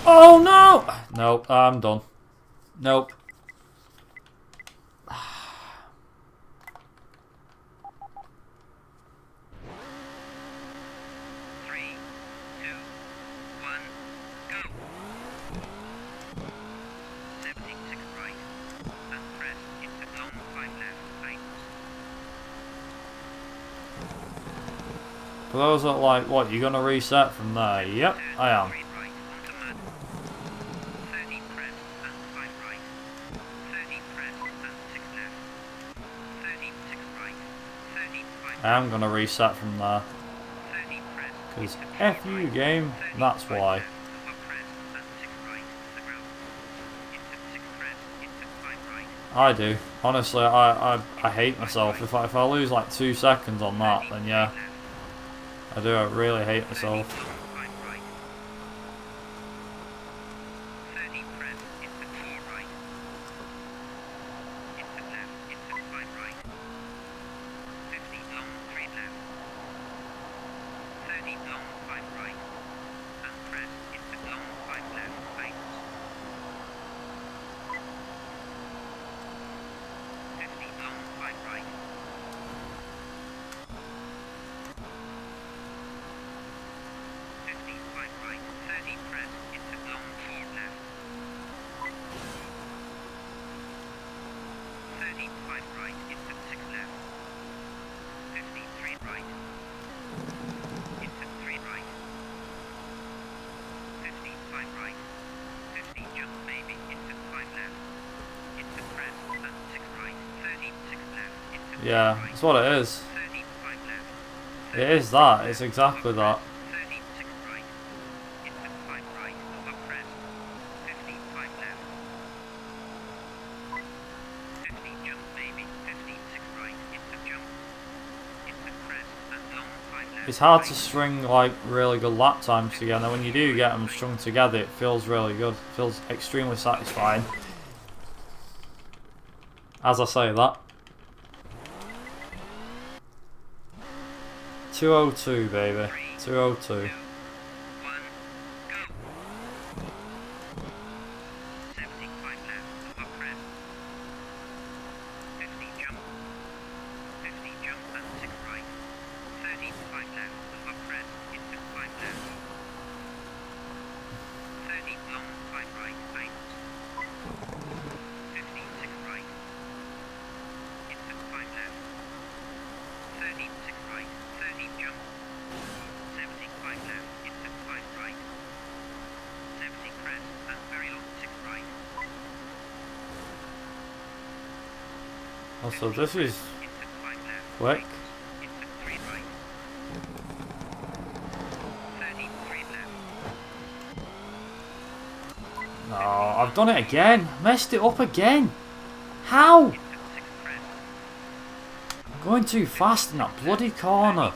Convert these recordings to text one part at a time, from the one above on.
Oh no! Nope, I'm done. Nope. For those that like, what, you're gonna reset from there? Yep, I am. I am gonna reset from there. Because F you game, that's why. I do. Honestly, I hate myself. If I lose like 2 seconds on that, then yeah. I do, I really hate myself. Yeah, that's what it is. It is that, it's exactly that. It's hard to string like really good lap times together. When you do get them strung together, it feels really good. It feels extremely satisfying. As I say that. 202, baby. 202. So this is quick. No, I've done it again. Messed it up again. How? I'm going too fast in that bloody corner.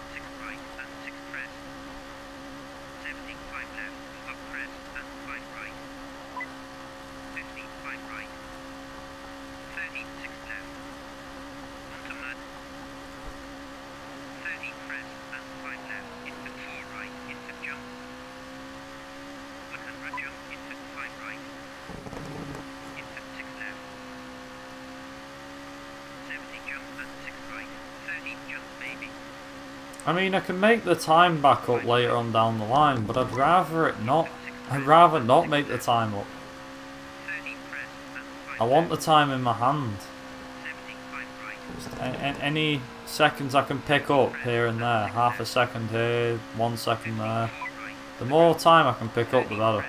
I mean, I can make the time back up later on down the line, but I'd rather it not. I'd rather not make the time up. I want the time in my hand. Just any seconds I can pick up here and there, half a second here, 1 second there. The more time I can pick up, the better.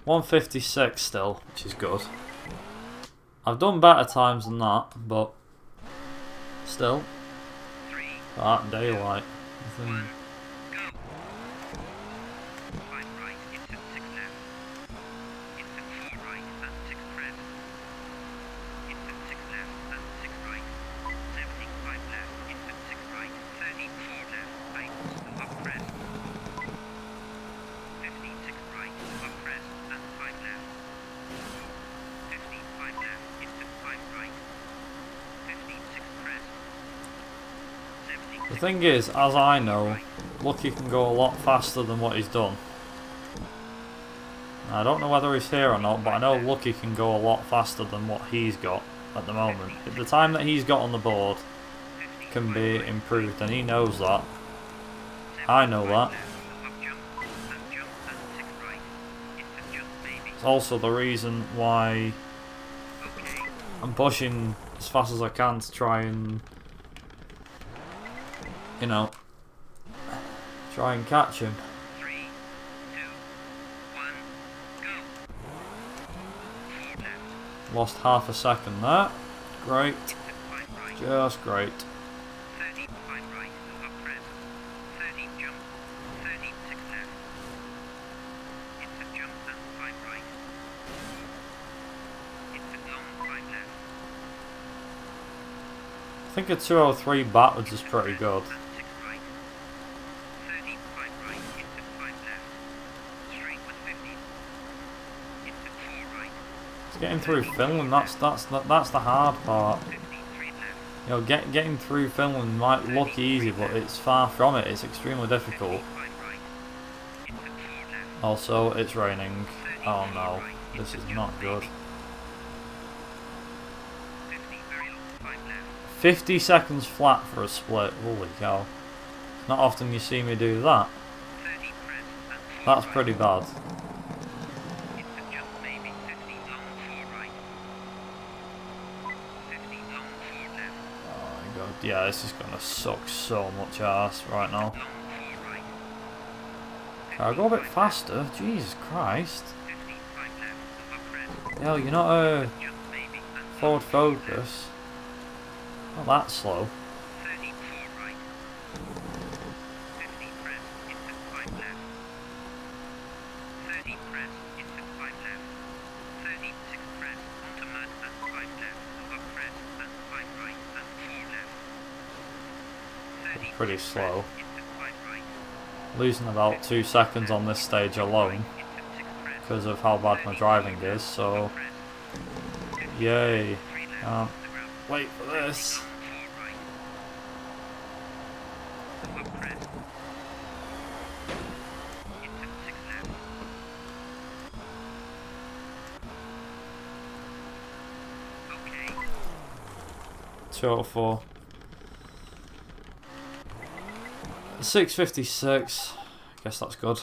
.156 still, which is good. I've done better times than that, but still, that daylight. The thing is, as I know, Lucky can go a lot faster than what he's done. Now, I don't know whether he's here or not, but I know Lucky can go a lot faster than what he's got at the moment. The time that he's got on the board can be improved, and he knows that. I know that. It's also the reason why I'm pushing as fast as I can to try and, you know, try and catch him. 3, 2, 1, go. Lost half a second there. Great. Just great. 30, 5 right, over press. 30, jump. 30, 6 left. Into jump and 5 right. Into long 5 left. I think a 203 backwards is pretty good. And 6 right. 30, 5 right, into 5 left. Straight with 50. Into 4 right. It's getting through Finland, that's the hard part. 53 left. You know, getting through Finland might look easy, but it's far from it. It's extremely difficult. 5 right. Into 4 left. Also, it's raining. Oh no, this is not good. 50 very long 5 left. 50 seconds flat for a split. Holy cow. Not often you see me do that. 30 press and 4 That's right. pretty bad. Into jump maybe 50 long 4 right. 50 long 4 left. Oh my god, yeah, this is gonna suck so much ass right now. Long 4 right. Can I go a bit faster? Jesus Christ. 55 left. Over press. Yo, you're not a Jump maybe and forward focus. Not that slow. 34 right. 50 press into 5 left. 30 press into 5 left. 36 press onto mud and 5 left. Over press and 5 right and 4 left. 36 Pretty slow. press into 5 right. Losing about 2 seconds on this stage alone Into 6 press. because of how bad my driving is, so Press. yay. 3 left. Can't The ground. wait for this. Long 4 right. Over press. Into 6 left. Okay. 204. 656. Guess that's good.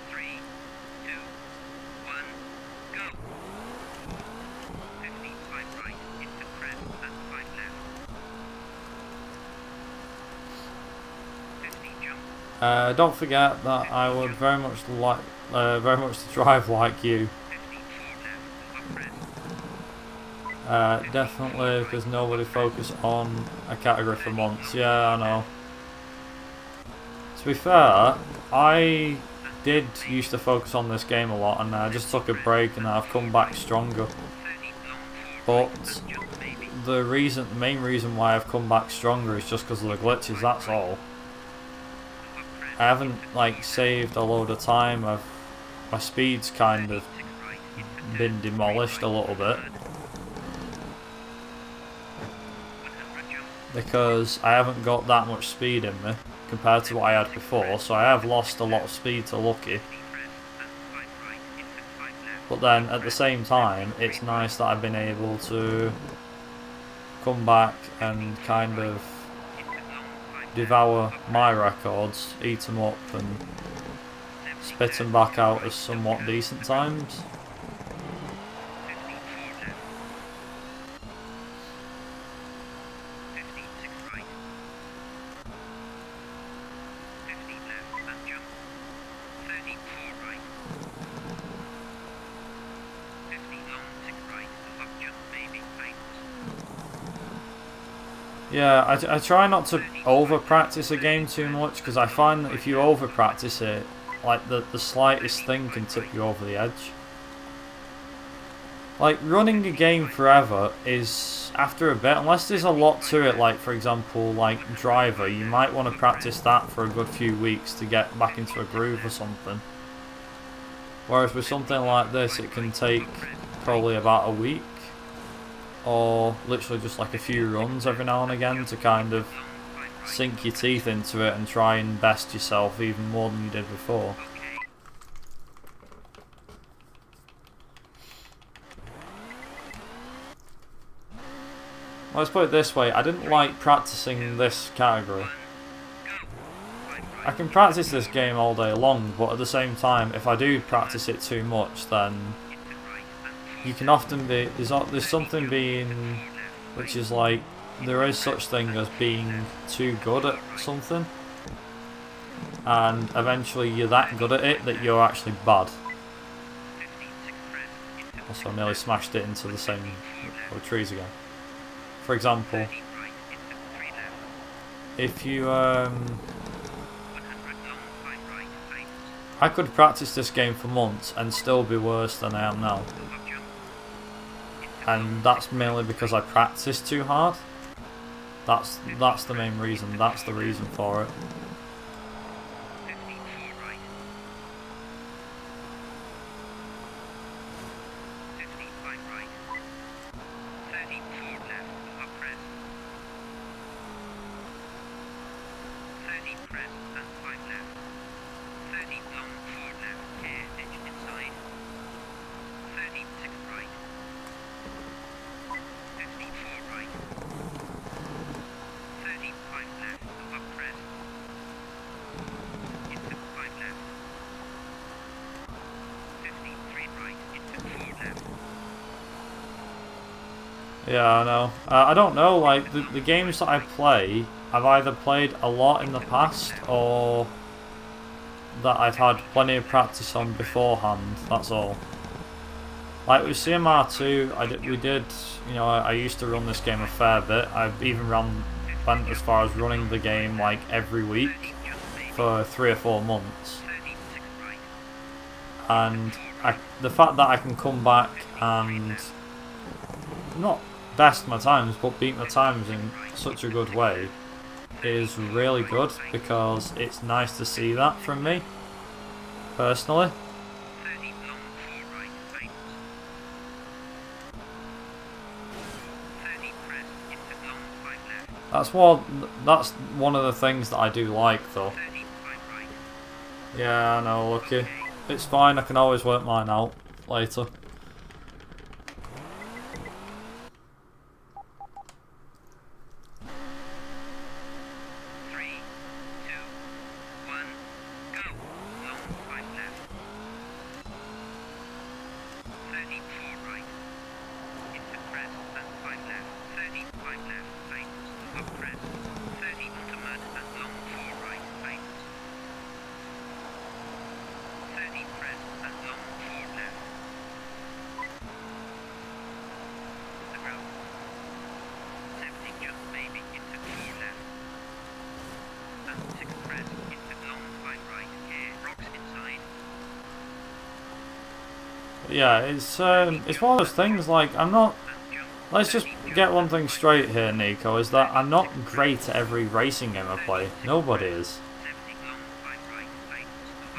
3, 2, 1, go. 55 right into press and 5 left. 50 jump. Don't forget that I would very much to drive like you. 54 left over press. Definitely, because nobody focused on a category for months. Yeah, I know. To be fair, I did used to focus on this game a lot, and I just took a break, and I've come back stronger. 30 long 4 right But and jump maybe. the main reason why I've come back stronger is just because of the glitches. That's all. Over press. I haven't like saved a load of time. My speed's kind of 6 right into been demolished a little bit 100 jump. because I haven't got that much speed in me compared to what I had before. So I have lost a lot of speed to Lucky. 50 press and 5 right into 5 left. But then at the same time, it's nice that I've been able to come back and kind of Into long 5 left. devour my records, eat them up, and spit them back out as somewhat decent times. 54 left. 56 right. 50 left and jump. 34 right. 50 long 6 right. Up jump maybe famous. Yeah, I try not to over practice a game too much because I find that if you over practice it, like the slightest thing can tip you over the edge. Like running a game forever is after a bit, unless there's a lot to it, like for example like Driver, you might want to practice that for a good few weeks to get back into a groove or something. Whereas with something like this it can take probably about a week. or literally just like a few runs every now and again to kind of sink your teeth into it and try and best yourself even more than you did before. Let's put it this way, I didn't like practicing this category. I can practice this game all day long, but at the same time, if I do practice it too much, then you can often be... There's something being... which is like, there is such thing as being too good at something. And eventually you're that good at it that you're actually bad. Also, I nearly smashed it into the same trees again. For example, if you... I could practice this game for months and still be worse than I am now. And that's mainly because I practice too hard. That's the main reason. That's the reason for it. Yeah, I know. I don't know, like, the games that I play, I've either played a lot in the past, or that I've had plenty of practice on beforehand, that's all. Like with CMR2, we did, you know, I used to run this game a fair bit. I've even went as far as running the game, like, every week for 3 or 4 months. And the fact that I can come back and not best my times, but beat my times in such a good way is really good, because it's nice to see that from me, personally. That's one of the things that I do like, though. Yeah, I know, lucky. It's fine, I can always work mine out later. Yeah, it's one of those things, like, I'm not... Let's just get one thing straight here, Nico, is that I'm not great at every racing game I play. Nobody is.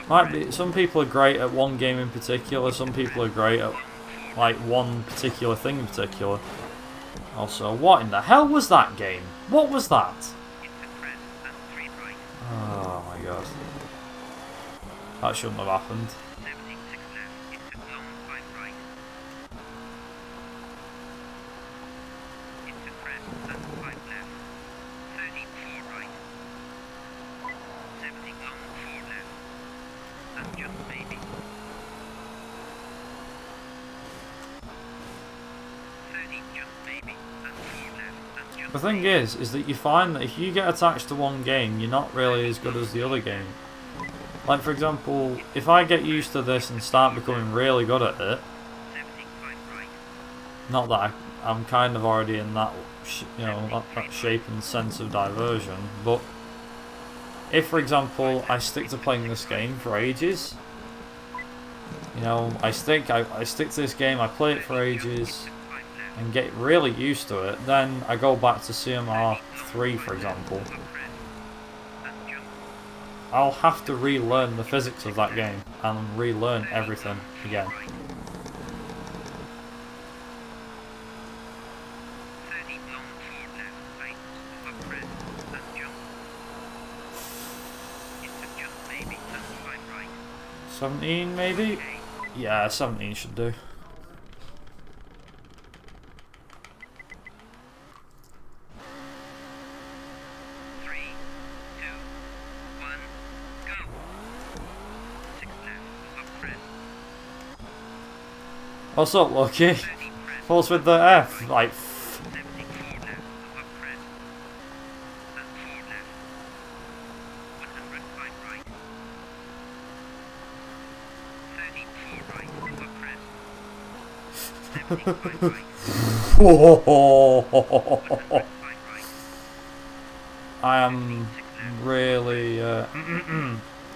Might be, some people are great at one game in particular, some people are great at, like, one particular thing in particular. Also, what in the hell was that game? What was that? Oh my god. That shouldn't have happened. The thing is that you find that if you get attached to one game, you're not really as good as the other game. Like, for example, if I get used to this and start becoming really good at it, not that I'm kind of already in that, that shape and sense of diversion, but if, for example, I stick to playing this game for ages, you know, I stick to this game, I play it for ages, and get really used to it, then I go back to CMR 3, for example. I'll have to relearn the physics of that game and relearn everything again. 17 maybe? Yeah, 17 should do. What's up, Lucky? What's with the F? Like, I am really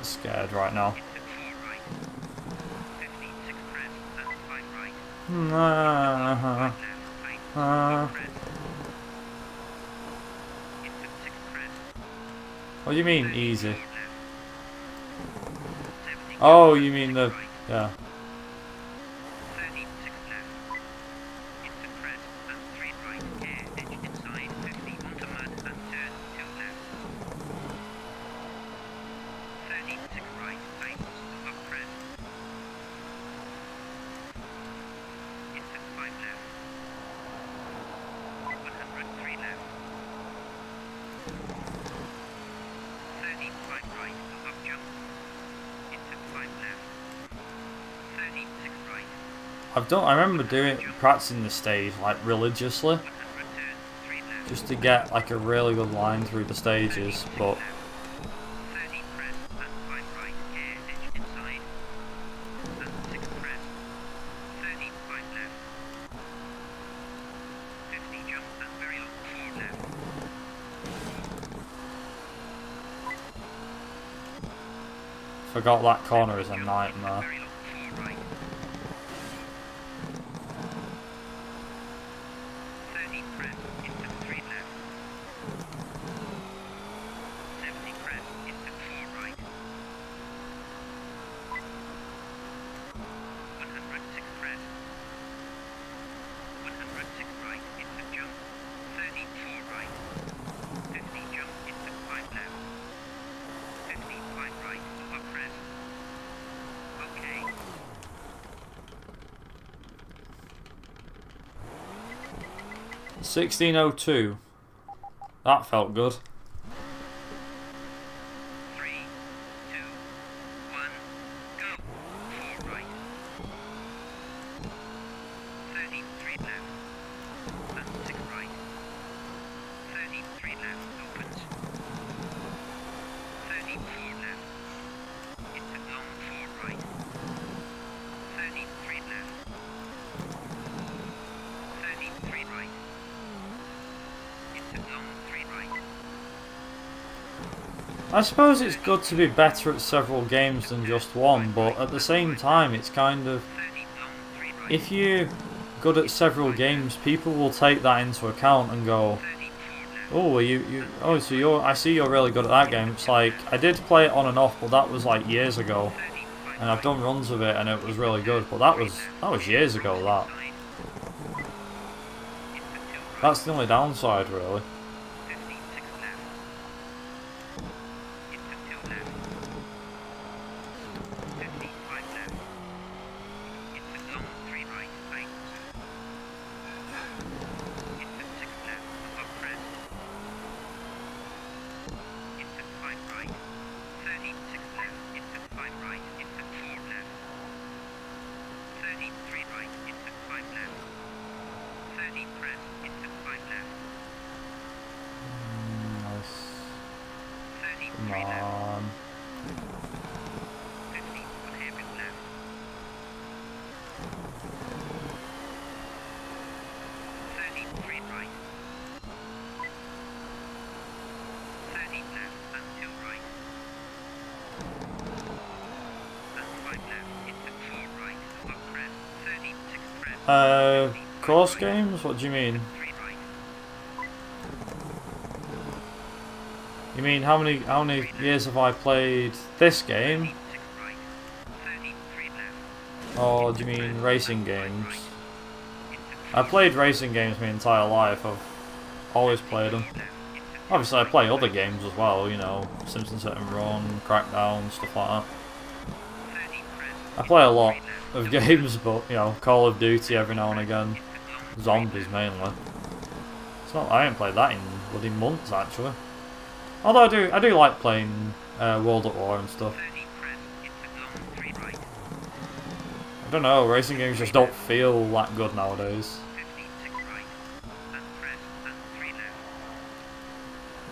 scared right now. What do you mean easy? Oh, you mean the yeah. I remember practicing the stage like religiously, just to get like a really good line through the stages, but forgot that corner is a nightmare. $16.02. That felt good. 3, 2, 1, go. 4 right. 33 left. And 6 right. 33 left opens. 34 left. Into long 4 right. 33 left. 33 right. I suppose it's good to be better at several games than just one, but at the same time it's kind of, if you're good at several games, people will take that into account and go, oh, I see you're really good at that game. It's like, I did play it on and off, but that was like years ago, and I've done runs of it and it was really good, but that was years ago. That's the only downside, really. Come on. 50 on hairpin left. 33 right. 30 left and 2 right. And 5 left into 4 right. Up crest. 36 crest. Course games? What do you mean? You mean how many years have I played this game? Or do you mean racing games? I've played racing games my entire life. I've always played them. Obviously I play other games as well, you know, Simpsons Hit and Run, Crackdown, stuff like that. I play a lot of games, but you know, Call of Duty every now and again. Zombies mainly. It's not. I haven't played that in bloody months actually. Although I do like playing World at War and stuff. I don't know, racing games just don't feel that good nowadays.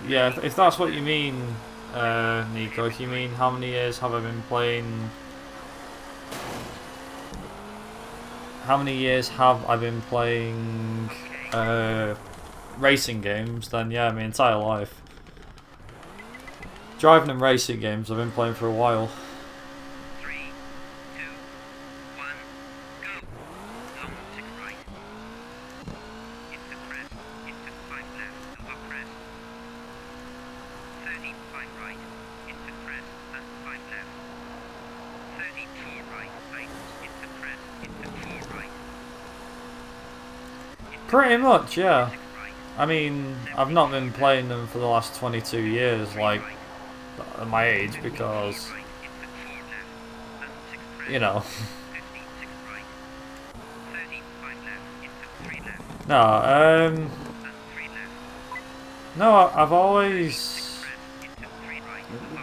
Yeah, if that's what you mean, Nico, if you mean how many years have I been playing... How many years have I been playing racing games, then yeah, my entire life. Driving and racing games I've been playing for a while. 3, 2, 1, go. Long 6 right. Into crest, into 5 left, over crest. 30, 5 right, into crest, and 5 left. 34 right, right, into crest, into 4 right. Pretty much, yeah. I mean, I've not been playing them for the last 22 years, like, at my age, because, you know. No, no, I've always...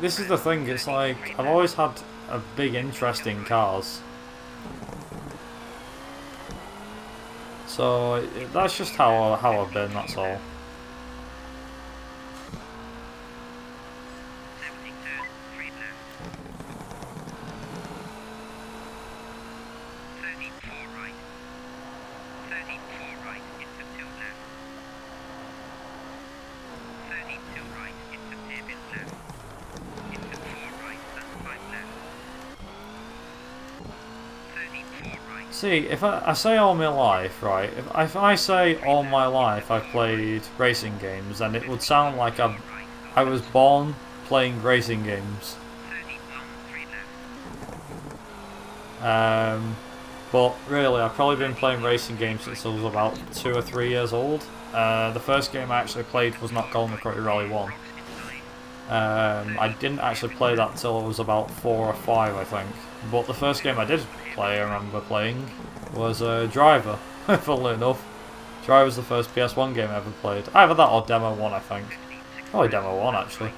This is the thing, it's like, I've always had a big interest in cars. So, that's just how I've been, that's all. See, if I say all my life, right, if I say all my life I've played racing games, then it would sound like I was born playing racing games. But really, I've probably been playing racing games since I was about 2 or 3 years old. The first game I actually played was not Colin McRae Rally 1. I didn't actually play that till I was about 4 or 5, I think. But the first game I did play, I remember playing, was Driver, funnily enough. Driver's the first PS1 game I ever played. Either that or Demo 1, I think. Probably Demo 1, actually.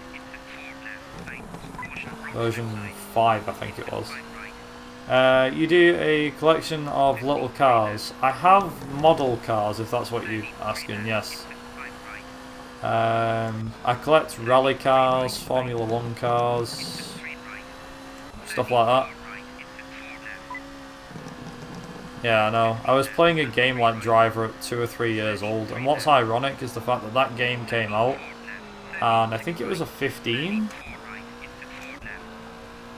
Version 5, I think it was. You do a collection of little cars. I have model cars, if that's what you're asking, yes. I collect rally cars, Formula 1 cars, stuff like that. Yeah, I know. I was playing a game like Driver at 2 or 3 years old, and what's ironic is the fact that that game came out, and I think it was a 15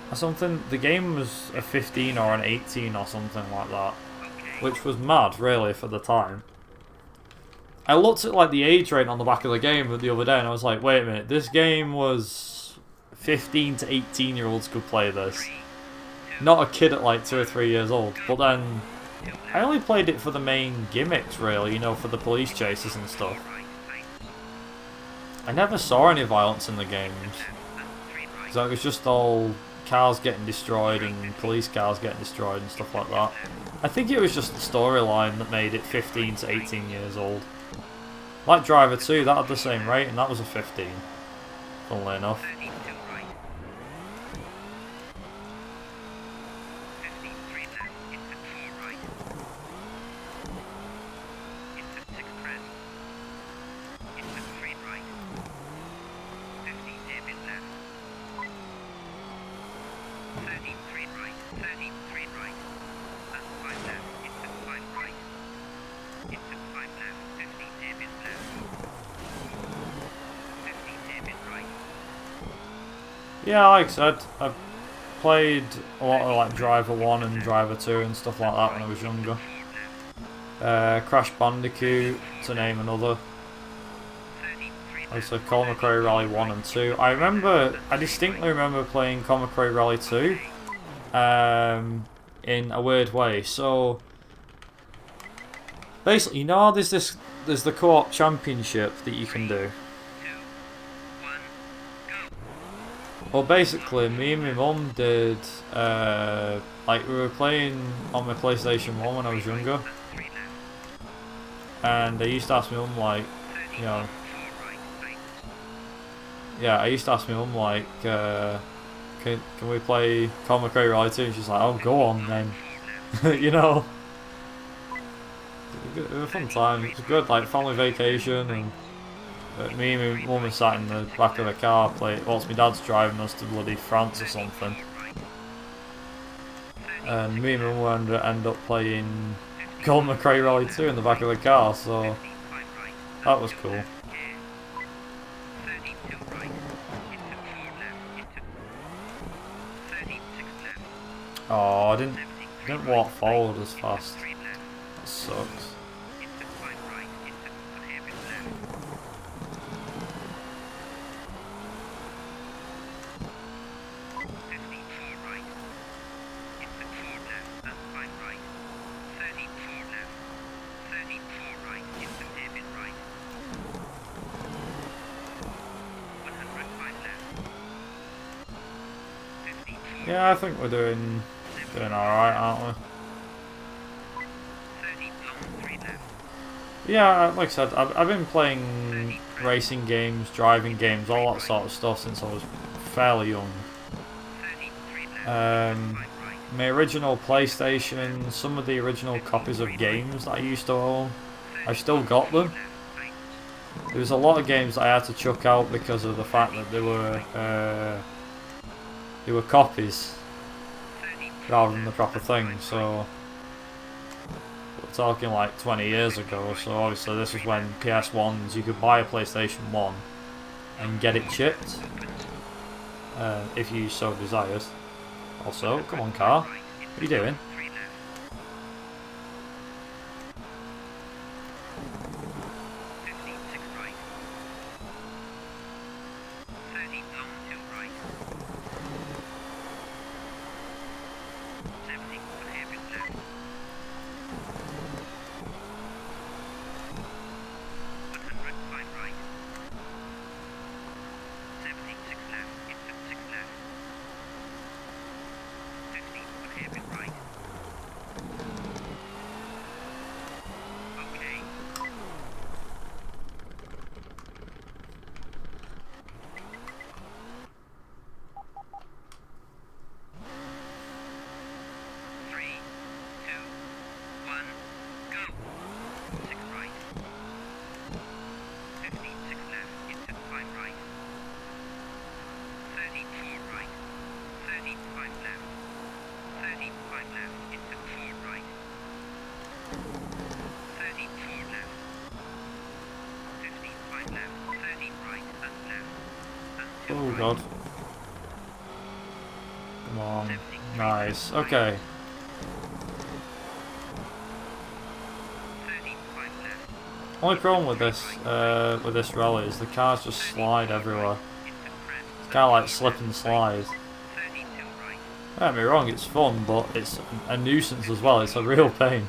or something. The game was a 15 or an 18 or something like that, which was mad, really, for the time. I looked at like the age rate on the back of the game the other day, and I was like, wait a minute, this game was 15 to 18-year-olds could play this. Not a kid at like 2 or 3 years old. But then I only played it for the main gimmicks, really, you know, for the police chases and stuff. I never saw any violence in the games. So it was just all cars getting destroyed and police cars getting destroyed and stuff like that. I think it was just the storyline that made it 15 to 18 years old. Like Driver 2, that had the same rate, and that was a 15, funnily enough. Yeah, like I said, I played a lot of like Driver 1 and Driver 2 and stuff like that when I was younger. Crash Bandicoot, to name another. Obviously, Colin McRae Rally 1 and 2. I distinctly remember playing Colin McRae Rally 2 in a weird way. So, basically, you know, there's the co-op championship that you can do. Well, basically, me and my mum did, like, we were playing on my PlayStation 1 when I was younger, and I used to ask my mum, like, you know, yeah, I used to ask my mum, like, can we play Colin McRae Rally 2? And she's like, oh, go on then. You know? It was a fun time. It was good, like, family vacation, and me and my mum were sat in the back of the car, whilst my dad's driving us to bloody France or something. And me and my mum end up playing Colin McRae Rally 2 in the back of the car, so that was cool. Oh, I didn't walk forward as fast. That sucks. Yeah, I think we're doing alright, aren't we? Yeah, like I said, I've been playing racing games, driving games, all that sort of stuff since I was fairly young. My original PlayStation, some of the original copies of games that I used to own, I still got them. There was a lot of games that I had to chuck out because of the fact that they were copies rather than the proper thing, so we're talking like 20 years ago, so obviously this was when PS1s, you could buy a PlayStation 1 and get it chipped, if you so desired. Also, come on car, what are you doing? Oh god. Come on. Nice. Okay. Only problem with this rally is the cars just slide everywhere. It's kind of like slip and slide. Don't get me wrong, it's fun, but it's a nuisance as well. It's a real pain.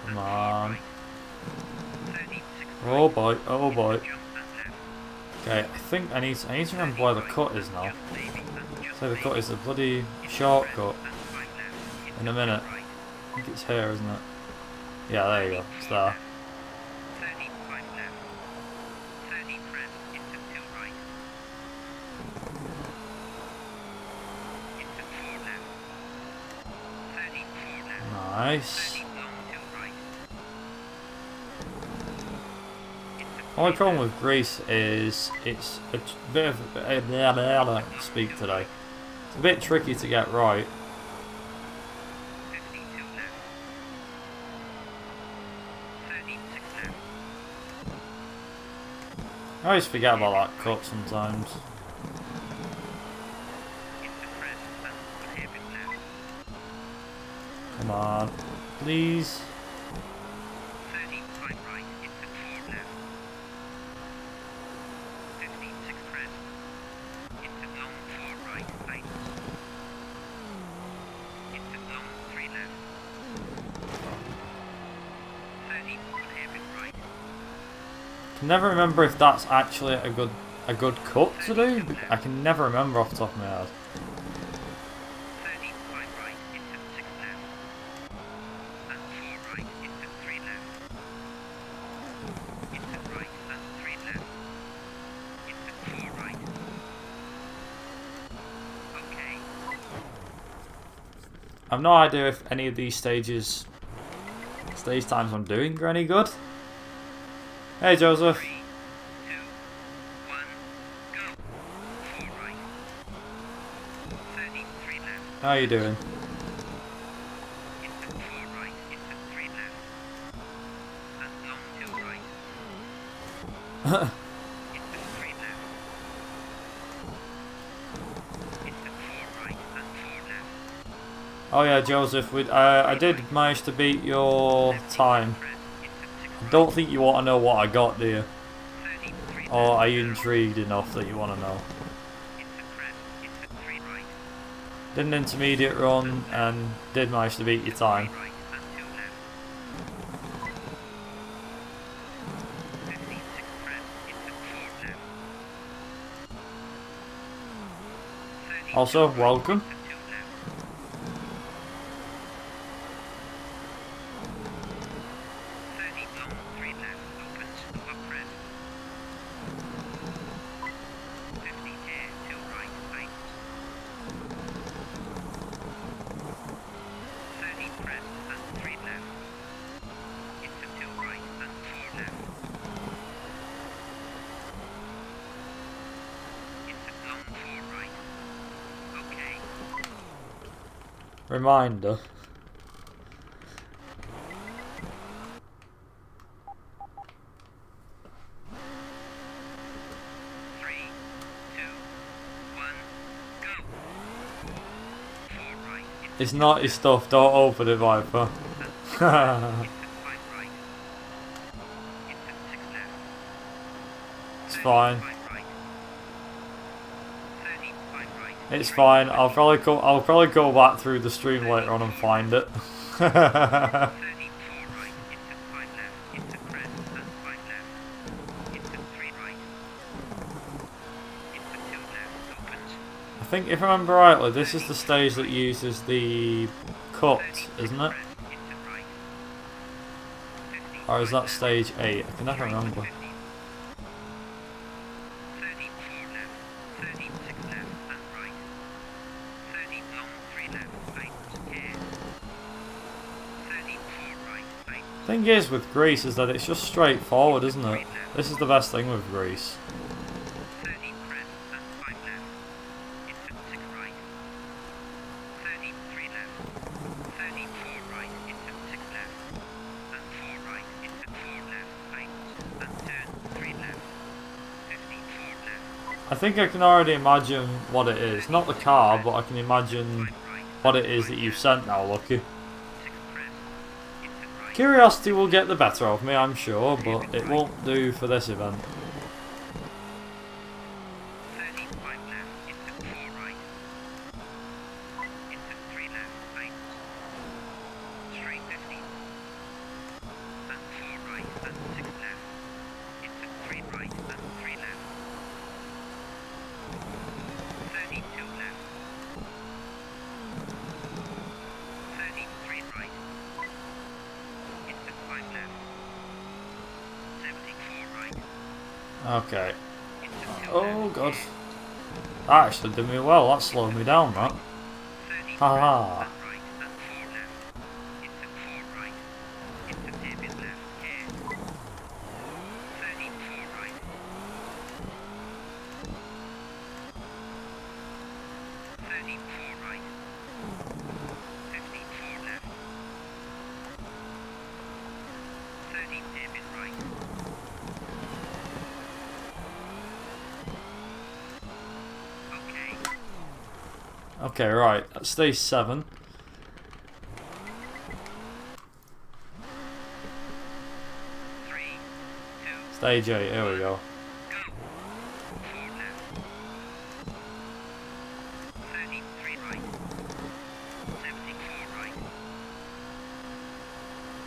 Come on. Oh boy, oh boy. Okay, I think I need to remember where the cut is now. So the cut is the bloody shortcut. In a minute. I think it's here, isn't it? Yeah, there you go. It's there. Nice. Only problem with Greece is it's a bit of I can't speak today. It's a bit tricky to get right. I always forget about that cut sometimes. Come on, please. can never remember if that's actually a good cut to do. I can never remember off the top of my head. 35 right into 6 left. And 4 right into 3 left. Into right and 3 left. Into 4 right. Okay. I've no idea if any of these stage times I'm doing are any good. Hey Joseph. 3, 2, 1, go. 4 right. 33 left. How you doing? Into 4 right into 3 left. And long 2 right. Into 3 left. Into 4 right and 4 left. Oh yeah, Joseph. I did manage to beat your time. Press into 6 I right. don't think you want to know what I got, do you? 33 Or left. are you intrigued enough that you want to know? Into press into 3 right. Did an intermediate run and did manage to beat your time. 3 right and 2 left. 56 press into 4 left. 32 Also, right welcome. into 2 left. 30 long 3 left opens over press. 50 air 2 right tightens. 30 press and 3 left. Into 2 right and 4 left. Into long 4 right. Okay. Reminder. Three, two, one, go. 4 right into It's not your stuff. Don't open it, Viper. into 5 right. Into 6 left. It's fine. 5 right. 35 right. It's fine. I'll probably go back through the stream later on and find it. 34 right into 5 left. Into press and 5 left. Into 3 right. Into 2 left opens. I think if I remember rightly, this is the stage that uses the cut, 36 isn't it? press into right. 50 Or is that left. stage 8? I can never Straight remember. 50. 34 left. 36 left and right. 30 long 3 left. Tightens air. 34 right. Tightens. Thing is with Greece is that it's just straightforward, isn't it? 3 left. This is the best thing with Greece. 30 press and 5 left. Into 6 right. 33 left. 34 right into 6 left. And 4 right into 4 left. Tightens. And turn 3 left. 54 left. I think I can already imagine what it is. Not the car, but I can imagine 5 right. what it is that you've sent now, Lucky. 6 press. Into right. Curiosity will get the better of me, I'm sure, but it won't do for this event. 35 left into 4 right. Into 3 left. Tightens. Straight 50. And 4 right and 6 left. Into 3 right and 3 left. 32 left. 33 right. Into 5 left. 74 right. Okay. Into 2 Oh left. god. That actually did me well, that slowed me down, that. 30 Haha. and right and 4 left. Into 4 right. Into David left. Air. 34 right. 34 right. 54 left. 30 David right. Okay. Okay, right. That's stage 7. 3, 2, Stage 8, here we go. go. 4 left. 33 right. 74 right.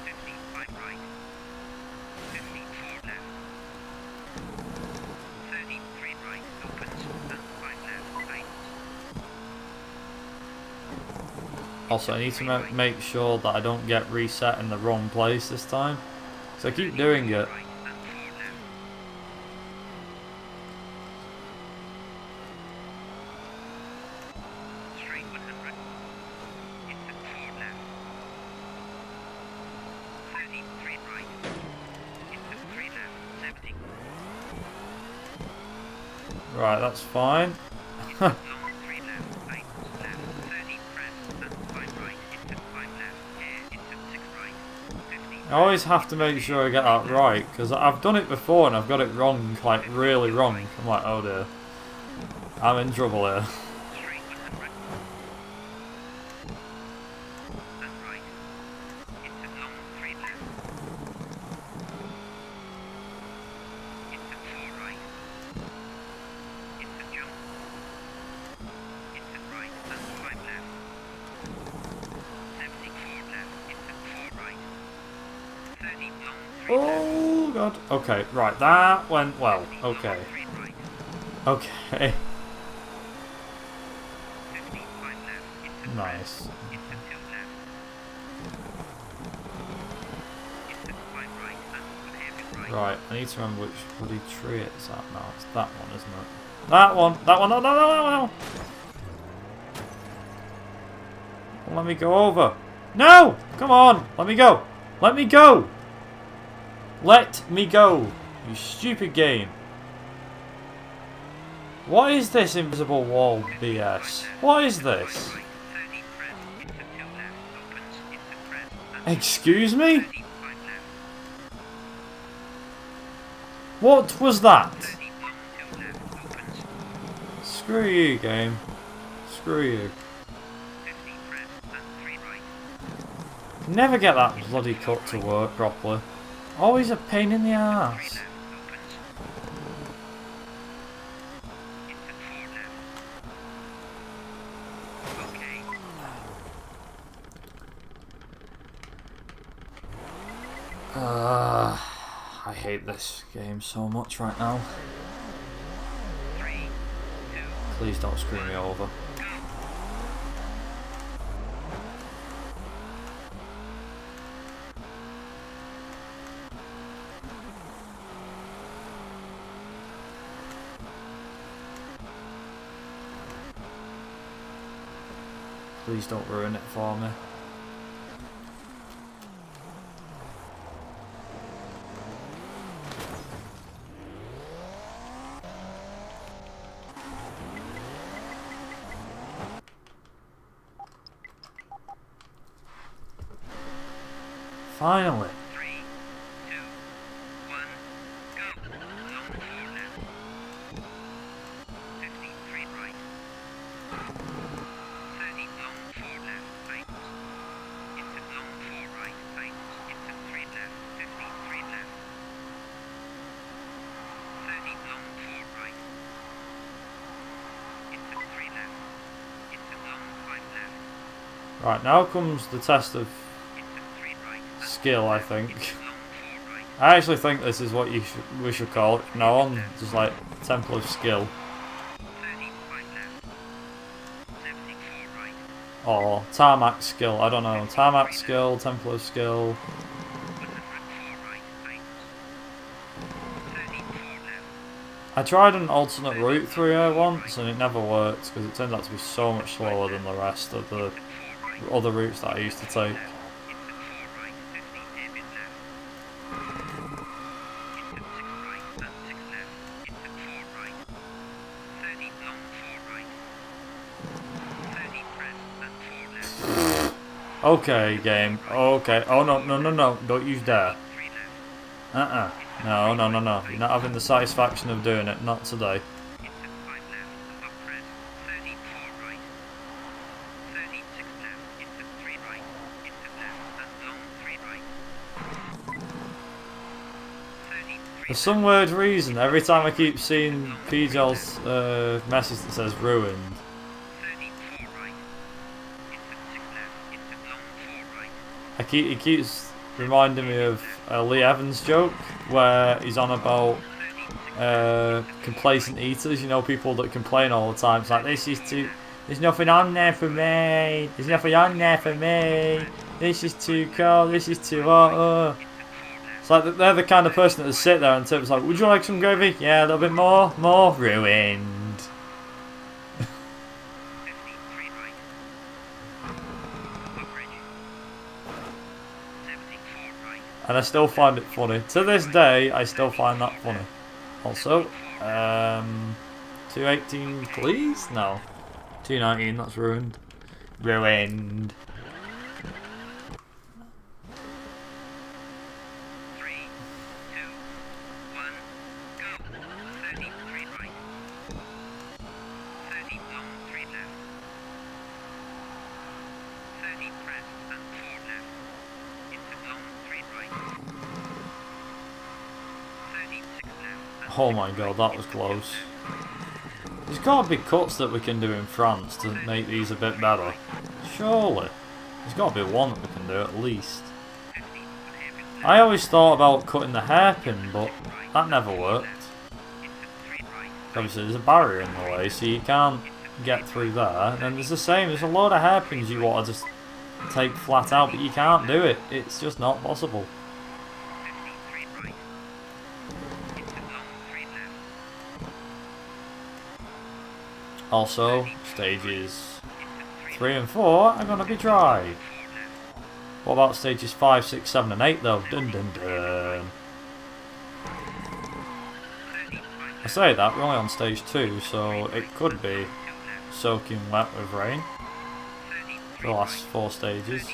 55 right. 54 left. Also, I need to make sure that I don't get reset in the wrong place this time. So I keep doing it. Right, that's fine. I always have to make sure I get that right, because I've done it before and I've got it wrong, like really wrong. I'm like, oh dear, I'm in trouble here. Oh god. Okay, right, that went well. Okay. Okay. Nice. Right, I need to remember which bloody tree it's at now. It's that one, isn't it? That one! That one! No, no, no, no, no! Let me go over. No! Come on! Let me go! Let me go! Let me go! You stupid game. What is this invisible wall BS? What is this? Excuse me? What was that? Screw you, game. Screw you. Never get that bloody cut to work properly. Always a pain in the ass. I hate this game so much right now. Please don't screw me over. Please don't ruin it for me. Finally. 3, 2, 1, go. Long 4 left. 53 right. 30 long 4 left, tightens. Into long 4 right, tightens. Into 3 left, 53 left. 30 long 4 right. Into 3 left. Into long 5 left. Right, now comes the test of skill, I think. I actually think this is what we should call it from now on, just like Temple of Skill. Or Tarmac Skill, I don't know. Tarmac Skill, Temple of Skill. I tried an alternate route through here once and it never worked because it turned out to be so much slower than the rest of the other routes that I used to take. Okay, game. Okay. Oh, no, no, no, no. Don't you dare. No, no, no, no. You're not having the satisfaction of doing it. Not today. For some weird reason, every time I keep seeing PJL's message that says ruined, he keeps reminding me of a Lee Evans joke where he's on about complacent eaters, you know, people that complain all the time. It's like, There's nothing on there for me. There's nothing on there for me. This is too cold. This is too hot. It's like they're the kind of person that would sit there and tip's like, would you like some gravy? Yeah, a little bit more. More. Ruined. And I still find it funny. To this day, I still find that funny. Also, 218 please? No. 219, that's ruined. Ruined. 3, 2, 1, go. 30, 3 right. 30 long, 3 left. 30 press and 4 left. Into long, 3 right. 36 left. Oh my god, that was close. There's got to be cuts that we can do in France to make these a bit better. Surely. There's got to be one that we can do at least. I always thought about cutting the hairpin, but that never worked. Obviously there's a barrier in the way, so you can't get through there. And then there's the same, there's a load of hairpins you want to just take flat out, but you can't do it. It's just not possible. Also, stages 3 and 4 are going to be dry. What about stages 5, 6, 7 and 8 though? Dun dun dun. I say that, we're only on stage 2, so it could be soaking wet with rain. The last 4 stages.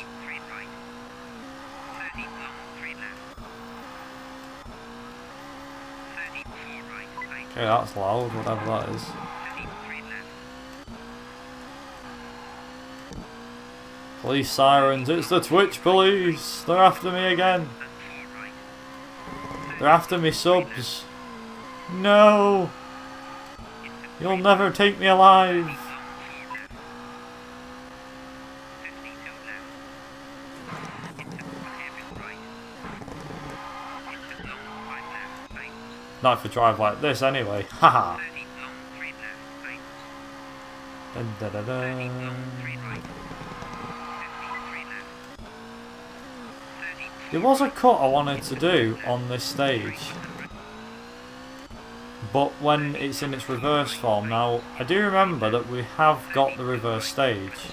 Okay, that's loud, whatever that is. Police sirens, it's the Twitch police! They're after me again! They're after me subs! No! You'll never take me alive! Not if I drive like this anyway, haha! Dun, dun, dun, dun. There was a cut I wanted to do on this stage, but when it's in its reverse form. Now, I do remember that we have got the reverse stage.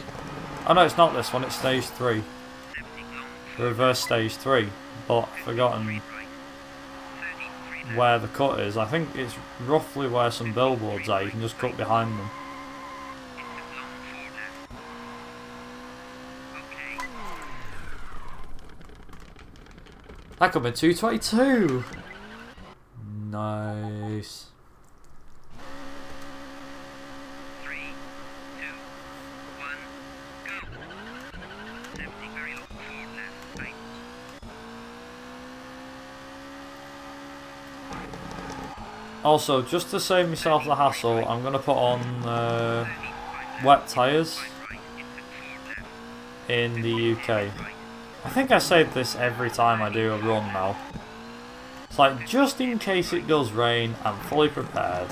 Oh no, it's not this one, it's stage 3. The reverse stage 3, but I've forgotten where the cut is. I think it's roughly where some billboards are, you can just cut behind them. That could be 222! Nice. 3, 2, 1, go! 70 very low, 4 left, right. Also, just to save myself the hassle, I'm going to put on wet tyres in the UK. I think I say this every time I do a run now. It's like, just in case it does rain, I'm fully prepared.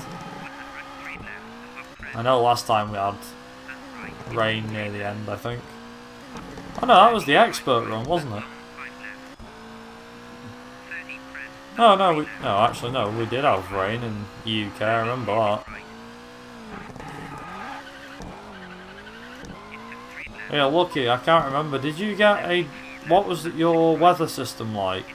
I know last time we had rain near the end, I think. Oh no, that was the expert run, wasn't it? Oh no, actually no, we did have rain in the UK, I remember that. Yeah, lucky, I can't remember. Did you get a... What was your weather system like?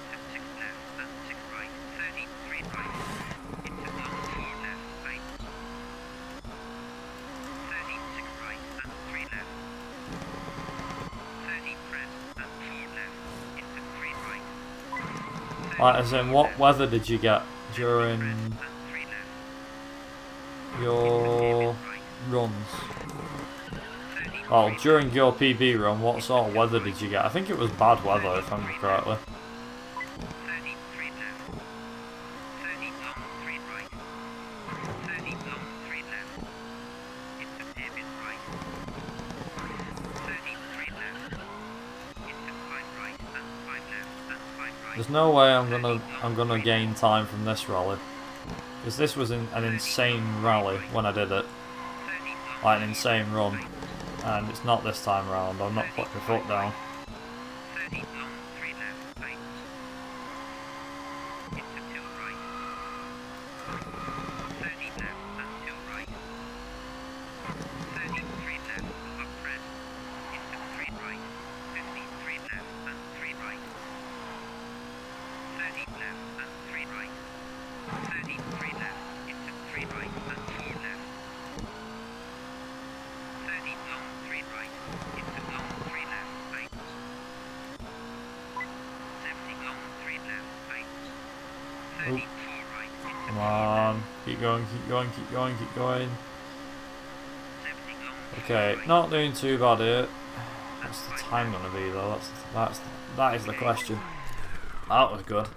Like, as in, what weather did you get during your runs? Well, during your PB run, what sort of weather did you get? I think it was bad weather, if I remember correctly. There's no way I'm gonna gain time from this rally, because this was an insane rally when I did it. like an insane run, and it's not this time around. I'm not putting my foot down. 30 long, 3 left, tight. Into 2 right. 30 left and 2 right. 30, 3 left, over crest. Into 3 right. 50, 3 left and 3 right. 30 left and 3 right. 30, 3 left. Into 3 right and 4 left. 30 long, 3 right. Into long, 3 left, tight. 70 long, 3 left, tight. 30, 4 right. Into Come 4 on, left. keep going, keep going, keep going, keep going. 70 long, 4 Okay, right. not doing too bad here. What's the time gonna be though? That is the question. That was good.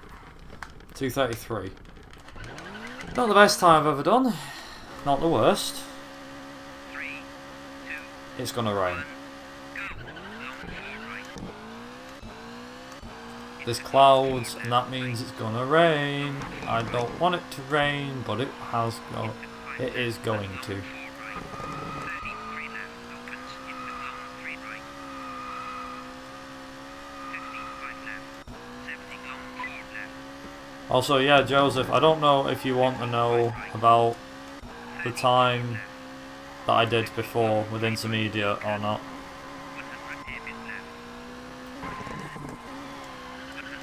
2:33. Not the best time I've ever done. Not the worst. 3, 2, It's gonna rain. 1, go. Long, 4 right. There's clouds, and that means it's gonna rain. I don't want it to rain, but it has go. It is going to. 4 right. 30, 3 left, opens into long, 3 right. 50, 5 left. 70 long, 4 left. Also, yeah, Joseph, I don't know if you want to know about the time that I did before with intermediate or not. 100 hairpin left.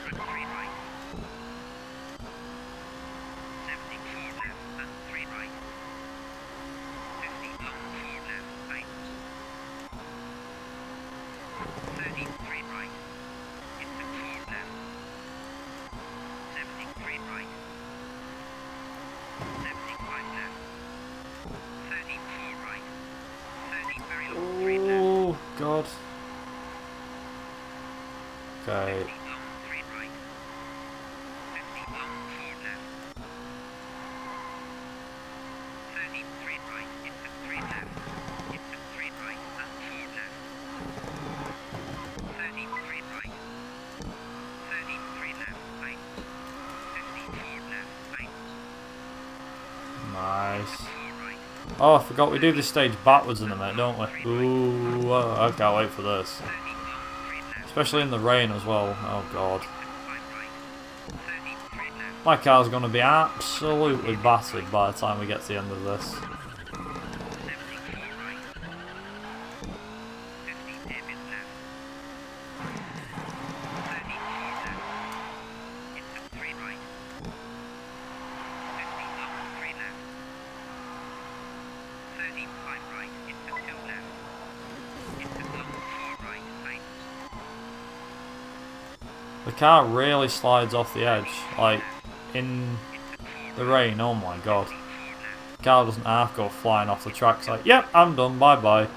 100, 3 right. 70, 4 left and 3 right. 50 long, 4 left, tight. 30, 3 right. Into 4 left. 70, 3 right. 75 left. 30, 4 right. 30, very long, 3 left. Oh God. Okay. 50 long, 3 right. 50 long, 4 left. 30, 3 right. Into 3 left. Into 3 right and 4 left. 30, 3 right. 30, 3 left, right. 50, 4 left, right. Nice. 4 right. Oh, I forgot we do this stage backwards in a minute, don't we? Ooh, I can't wait for this. 30 long, 3 left. Especially in the rain as well. Oh God. 5 right. 30, 3 left. My car's going to be absolutely battered by the time we get to the end of this. 70, 4 right. 50, hairpin left. 30, 4 left. Into 3 right. 50 long, 3 left. 30, 5 right. Into 2 left. Into long, 4 right, right. The car really slides off the edge, like in Into 4 the right. rain. Oh my God. 4 left. The car doesn't half go flying off the track. It's like, yep, I'm done, bye bye.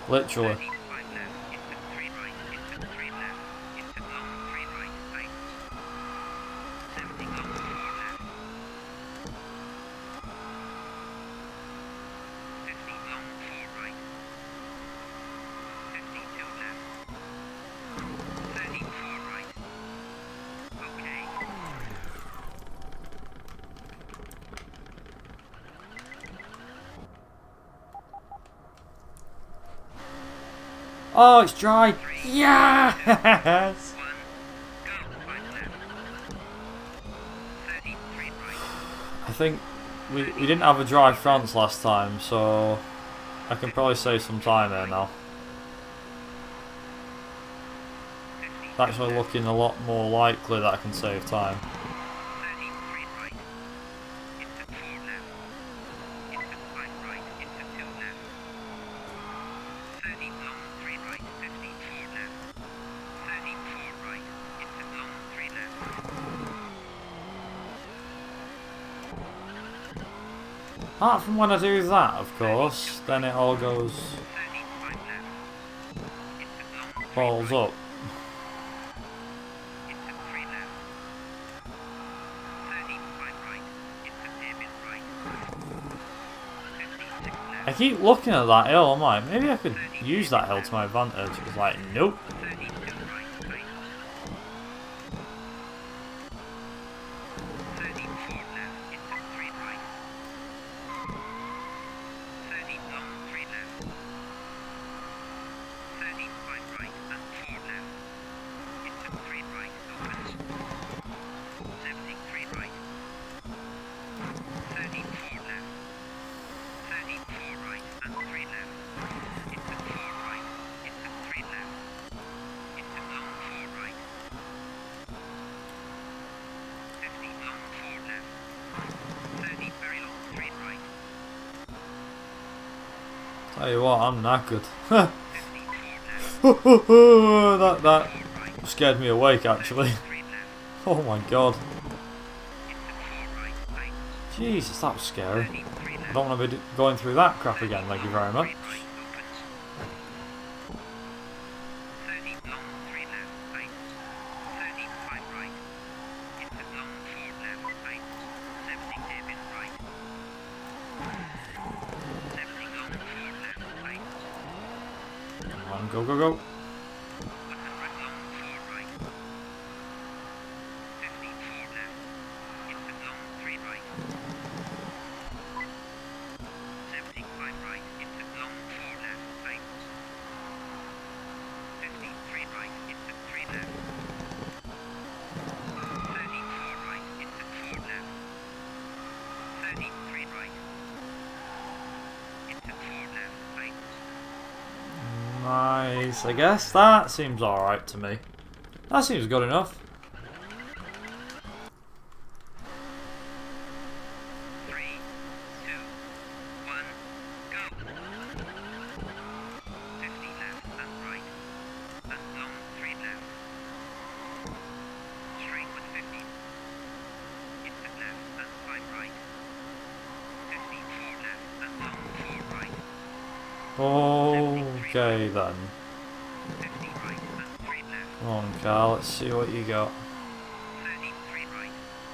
Literally. 30, 5 left. Into 3 right. Into 3 left. Into long, 3 right, right. 70 long, 4 left. 50 long, 4 right. 52 left. 30, 4 right. Okay. Oh, it's dry. Yes! 1, go. 5 left. 30, 3 right. I think we didn't have a dry France last time, so I can probably save some time here now. 50, It's actually looking a lot more likely that I can save time. 30, 3 right. Into 4 left. Into 5 right. Into 2 left. 30 long, 3 right. 50, 4 left. 30, 4 right. Into long, 3 left. Apart from when I do that, of course, then it all goes 30, 5 left. Into long, 3 balls right. up. Into 3 left. 30, 5 right. Into hairpin right. 56 left. I keep looking at that hill, I'm like, maybe I could use that hill to my advantage. It's like, nope. 32 right, right. 34 left into 3 right. 30 long, 3 left. Tell you what, I'm knackered. 50 4 left. that 4 right. scared me awake actually. 3 left. Oh my god. Into 4 right. Tightens. Jesus, that was scary. 30 3 I left. don't want to be going through that crap again, thank you very much. 30 long 3 left, tightens. 30 5 right. Into long 4 left, tightens. 70 hairpin right. 70 long 4 left, tightens. Come on, go, go, go. 100 long 4 right. 50 4 left. Into long 3 right. 70 5 right. Into long 4 left, tightens. 50 3 right. Into 3 left. 30 4 right. Into 4 left. 30 3 right. Into 4 left, tightens. Nice, I guess that seems alright to me. That seems good enough. 3 2 1 go. 50 left and right. And long 3 left. Straight with 50. Into left and 5 right. 50 4 left and long 4 right. Okay then. 50 right and 3 left. Come on, Carl, let's see what you got. 30 3 right.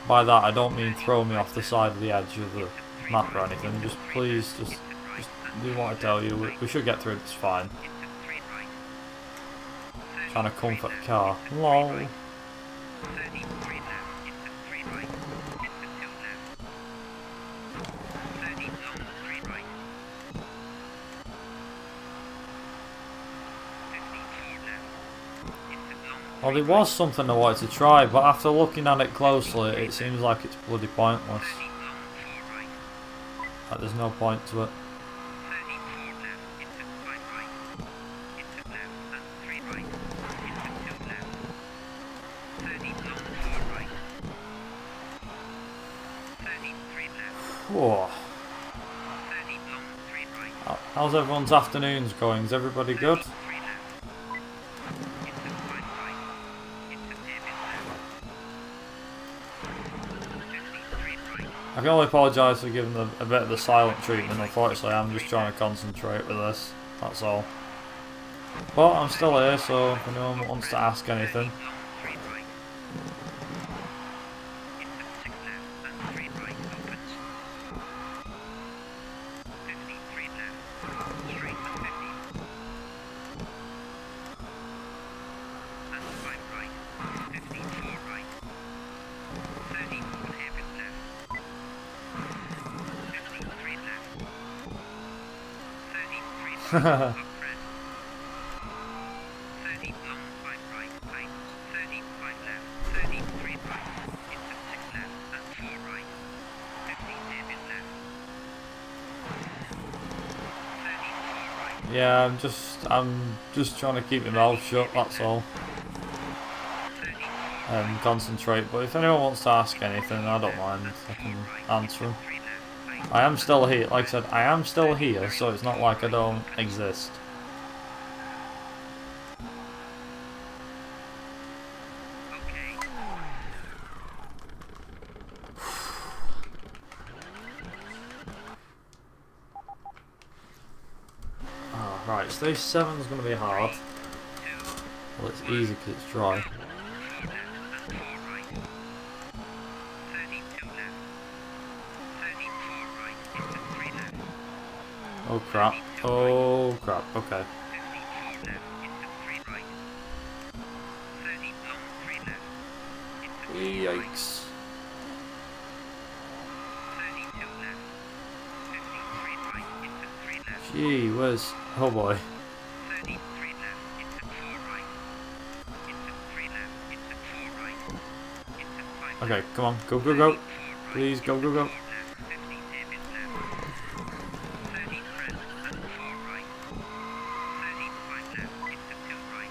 By that, I don't mean throw me off the side of the edge of the map or anything. Just please, just do what I tell you. We should get through it, it's fine. Into 3 right. Trying to comfort the car. Lol. 30 3 left. Into 3 right. Into 2 left. 30 long 3 right. 50 4 left. Into long Well, 3 there was something I wanted to try, but after looking at it closely, it seems like it's bloody pointless. 30 long 4 right. Like, there's no point to it. 30 4 left. Into 5 right. Into left and 3 right. Into 2 left. 30 long 4 right. 30 3 left. Whoa. 30 long 3 right. How's everyone's afternoons going? Is everybody good? 3 left. Into 5 right. Into hairpin left. 53 right. I can only apologise for giving them a bit of the silent treatment. Unfortunately, I'm just trying to concentrate with this. That's all. But I'm still here, so if anyone wants to ask anything. Long 3 right. Into 6 left and 3 right opens. 53 left. Straight with 50. And 5 right. 54 right. 30 hairpin left. 53 left. 33 right. Up red. 30 long 5 right. Tight. 35 left. 33 right. Into 6 left and 4 right. 50 hairpin left. 34 right. Yeah, I'm just trying to keep my mouth shut. That's all. 34 Concentrate. But if anyone wants to ask anything, I don't mind. I can answer them. 3 left. Tight. I am still here. Like I said, I am still here, so it's not like I don't exist. Okay. Oh, right, stage 7 is going to be hard. 2 Well, it's easy because it's dry. 4 left and 4 right. 32 left. 34 right. Into 3 left. Oh crap. Oh crap. Okay. 54 left. Into 3 right. 30 long 3 left. Into 4 right. Yikes. 32 left. 53 right. Into 3 left. Gee whiz. Oh boy. 33 left. Into 4 right. Into 3 left. Into 4 right. Into 5 Okay, left. come on. Go, go, go. 4 right. Please, go, go, go. 4 left. 50 hairpin left. 30 press and 4 right. 35 left. Into 2 right.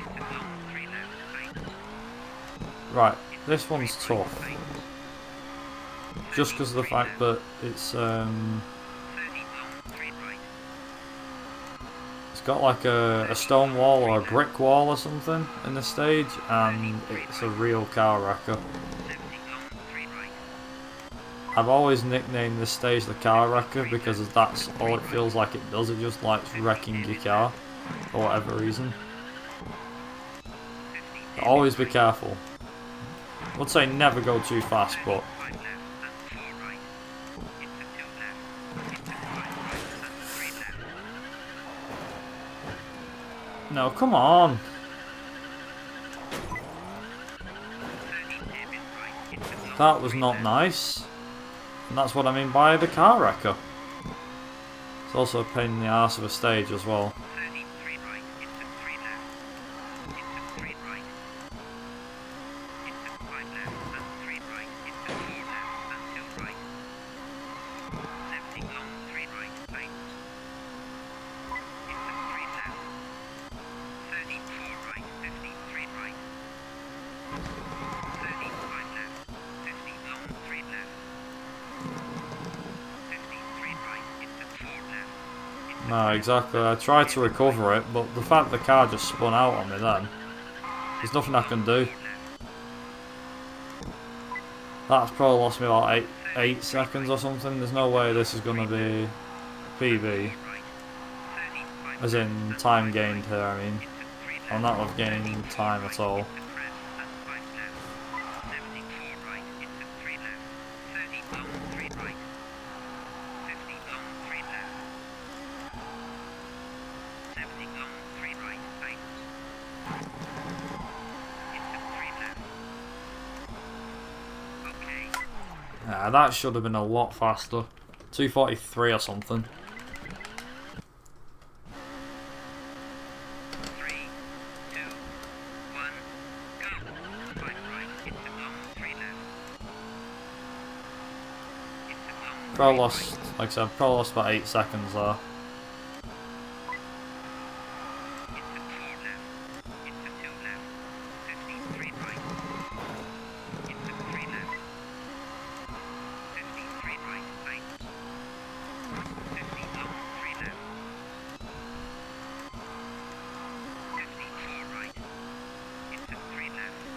Into long 3 left. Tight. Right, this one's tough. Tight. Just because of the fact that it's 30 long 3 right. It's got like a stone wall or a brick wall or something in the stage, and it's a real car wrecker. 70 long, 3 right. I've always nicknamed this stage the car wrecker because that's all it feels like it does. It just likes wrecking your car for whatever reason. But always be careful. I would say never go too fast, but 5 left and 4 right. Into 2 left. Into 5 right and 3 left. no, come on. 30 hairpin right. Into long, That was 3 not left. nice. And that's what I mean by the car wrecker. It's also a pain in the arse of a stage as well. 30 3 right. Into 3 left. Into 3 right. Into 5 left and 3 right. Into 4 left and 2 right. 70 long, 3 right. Tight. Into 3 left. 30 4 right. 50 3 right. 30 5 left. 50 long, 3 left. 50 3 right. Into 4 left. Into No, exactly. I tried to recover it, but the fact the car just spun out on me then, there's nothing I can do. 4 left. That's probably lost me about 8 seconds or something. There's no way this is going to be PB. Right. 30 5 As in time gained here, I mean. into 3 left. I'll not have gained time at all. Into crest and 5 left. 70 4 right. Into 3 left. 30 long, 3 right. 50 long, 3 left. 70 long, 3 right. Tight. Into 3 left. Okay. Yeah, that should have been a lot faster. 2:43 or something. 3 2 1 go. 5 right. Into long, 3 left. Into long, Probably 3 lost, like I said, probably lost about 8 seconds there. Into 4 left. Into 2 left. 53 right. Into 3 left. 53 right. Tight. 50 long, 3 left. 54 right. Into 3 left.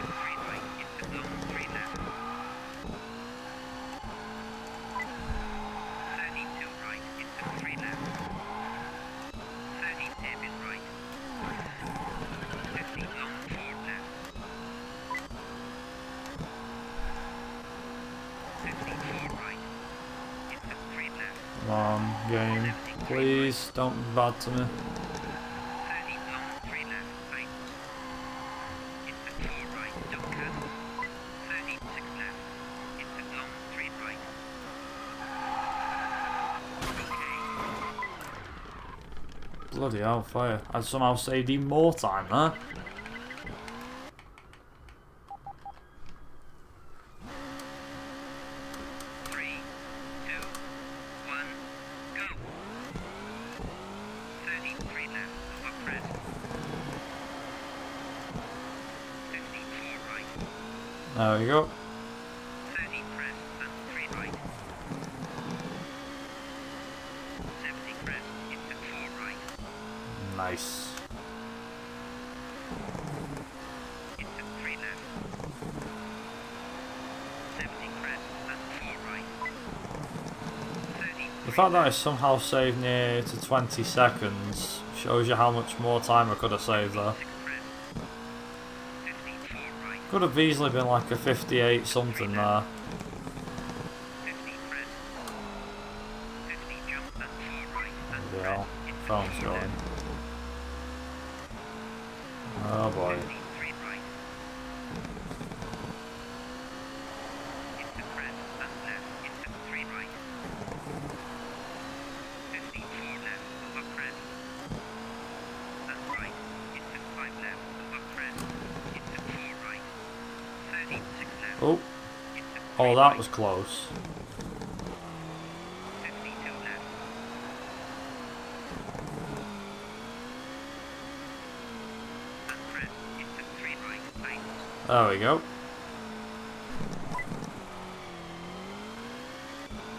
Into 3 right. Into long, 3 left. 32 right. Into 3 left. 30 hairpin right. 50 long, 4 left. 54 right. Into 3 left. Come on, game. Please don't be bad to me. 30 long, 3 left. Tight. Into 4 right. Don't cut. 36 left. Into long, 3 right. Okay. Bloody hell, fire. I somehow saved even more time there. Three, two, one, go. 33 left, over press. 54 right. There we go. 30 press and 3 right. 70 press into 4 right. Nice. Into 3 left. 70 press and 4 right. 30 The fact that I somehow saved near to 20 seconds shows you how much more time I could have saved there. 6 press. 54 right. Could have easily been like a 58 something there. 50 press. 50 jump and 4 right and Yeah, press into phone's 4 left. going. Oh boy. 53 right. Into press and left into 3 right. 54 left over press. And right into 5 left over press. Into 4 right. 36 left. Oh, Into 3 oh, that right. was close. 52 left. And press into 3 right. Tight. There we go.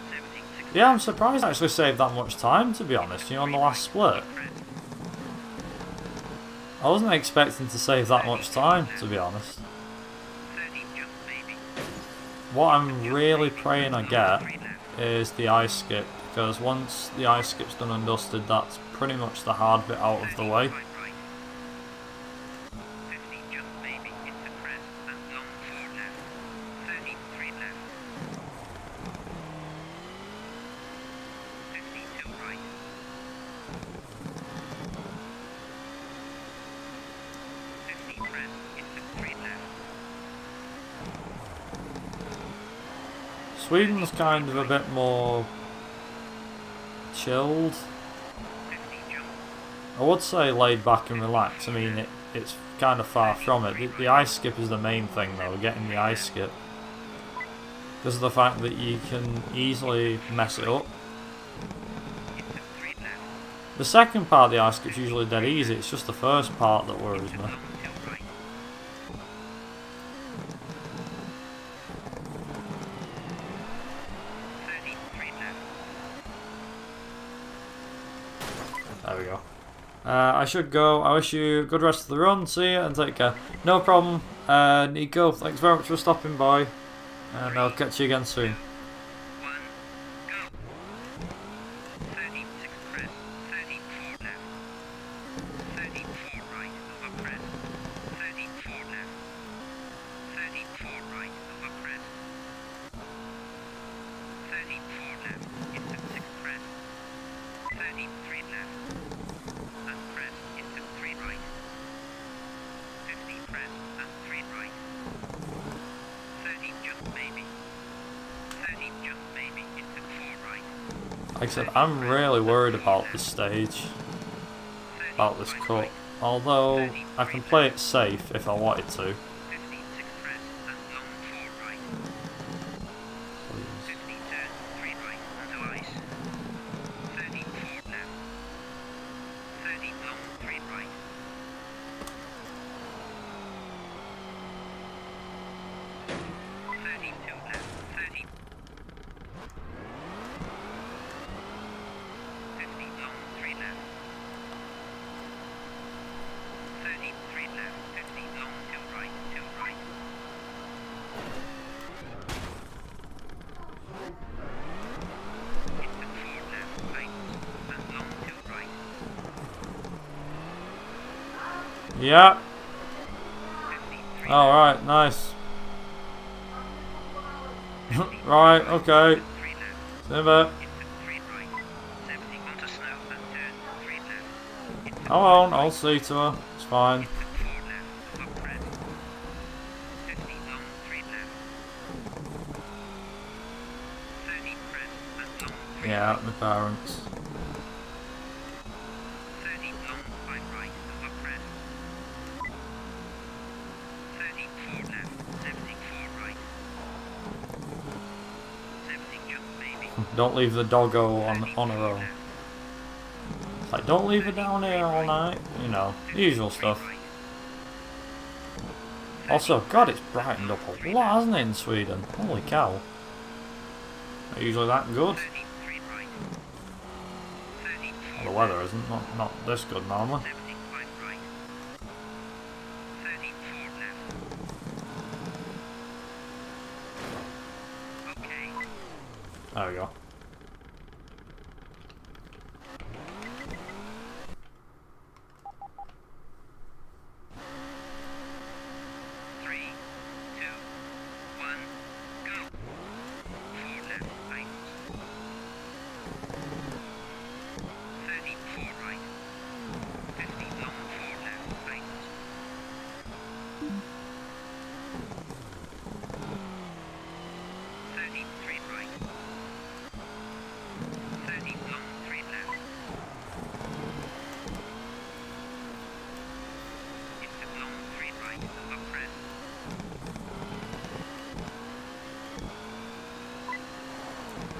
76 Yeah, I'm surprised I actually saved that much time, to be honest, you know, on the last split. I wasn't expecting to save that much time, to be honest. What I'm really praying I get is the ice skip, because once the ice skip's done and dusted, that's pretty much the hard bit out of the way. Sweden's kind of a bit more chilled. I would say laid back and relaxed. I mean, it's kind of far from it. The ice skip is the main thing though, getting the ice skip. Because of the fact that you can easily mess it up. The second part of the ice skip's usually dead easy, it's just the first part that worries me. There we go. I should go. I wish you a good rest of the run. See ya and take care. No problem. Nico, thanks very much for stopping by. And I'll catch you again soon. Like I said, I'm really worried about this stage, about this cut. Although I can play it safe if I wanted to. Yeah. Alright, nice. Right, okay. See you in a bit. I won't, I'll see to her. It's fine. Yeah, my parents. Don't leave the doggo on her own. It's like, don't leave her down here all night. You know, the usual stuff. Also, God, it's brightened up a lot, hasn't it, in Sweden? Holy cow. Not usually that good. Well, the weather isn't. Not this good normally. There we go.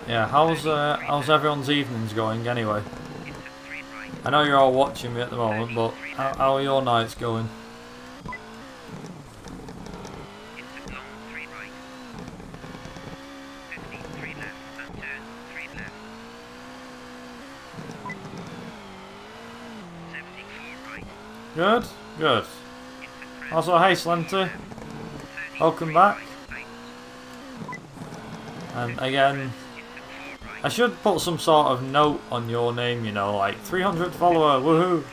Yeah, how's everyone's evenings going anyway? I know you're all watching me at the moment, but how are your nights going? Good, good. Also, hey Slenty, welcome back. And again, I should put some sort of note on your name, you know, like 300th follower, woohoo!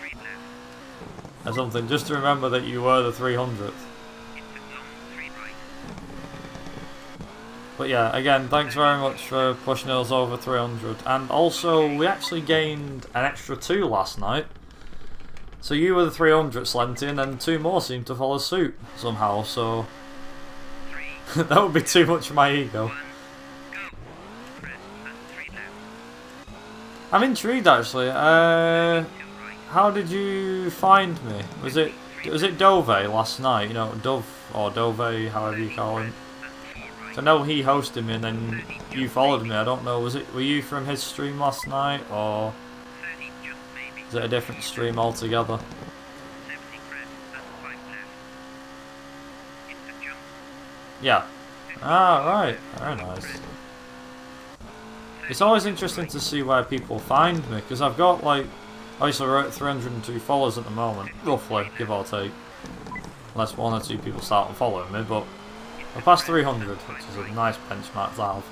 Or something, just to remember that you were the 300th. But yeah, again, thanks very much for pushing us over 300. And also, we actually gained an extra 2 last night. So you were the 300th, Slenty, and then 2 more seemed to follow suit somehow, so... that would be too much for my ego. I'm intrigued actually. How did you find me? Was it Dove last night? You know, Dove or Dove, however you call him. So I know he hosted me and then you followed me. I don't know. Were you from his stream last night or is it a different stream altogether? Yeah. Ah, right. Very nice. It's always interesting to see where people find me, because I've got like, obviously we're at 302 followers at the moment, roughly, give or take. Unless 1 or 2 people start following me, but we're past 300, which is a nice benchmark to have.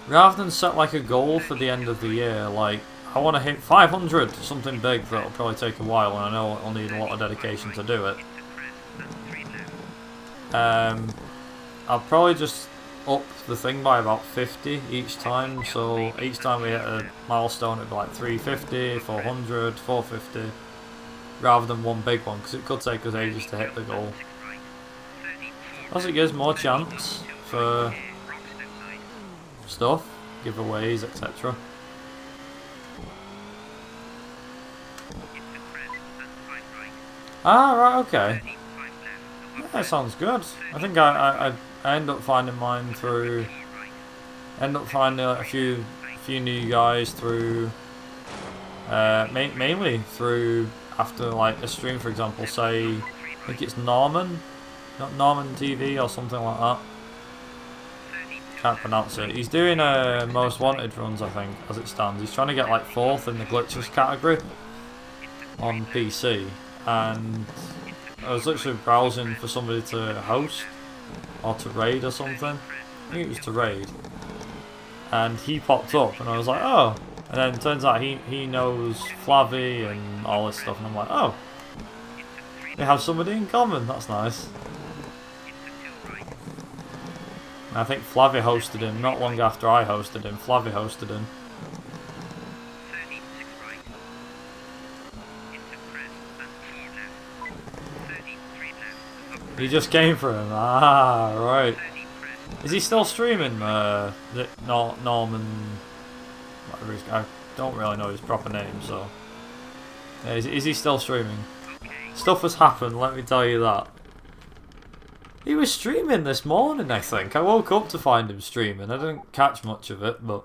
Rather than set like a goal for the end of the year, like, I want to hit 500, something big that'll probably take a while, and I know it'll need a lot of dedication to do it. I'll probably just up the thing by about 50 each time, so each time we hit a milestone it'd be like 350, 400, 450, rather than one big one, because it could take us ages to hit the goal. Plus it gives more chance for stuff, giveaways, etc. Ah, right, okay. Yeah, that sounds good. I think I end up finding mine through. End up finding a few new guys through. Mainly through after like a stream, for example. Say, I think it's Norman, not Norman TV or something like that. Can't pronounce it. He's doing most wanted runs, I think, as it stands. He's trying to get like 4th in the glitches category on PC, and I was literally browsing for somebody to host or to raid or something. I think it was to raid, and he popped up, and I was like, oh. And then it turns out he knows Flavy and all this stuff, and I'm like, oh, we have somebody in common. That's nice. And I think Flavy hosted him not long after I hosted him. Flavy hosted him. You just came for him. Ah, right. Is he still streaming? Norman. I don't really know his proper name, so. Yeah, is he still streaming? Stuff has happened, let me tell you that. He was streaming this morning, I think. I woke up to find him streaming. I didn't catch much of it, but.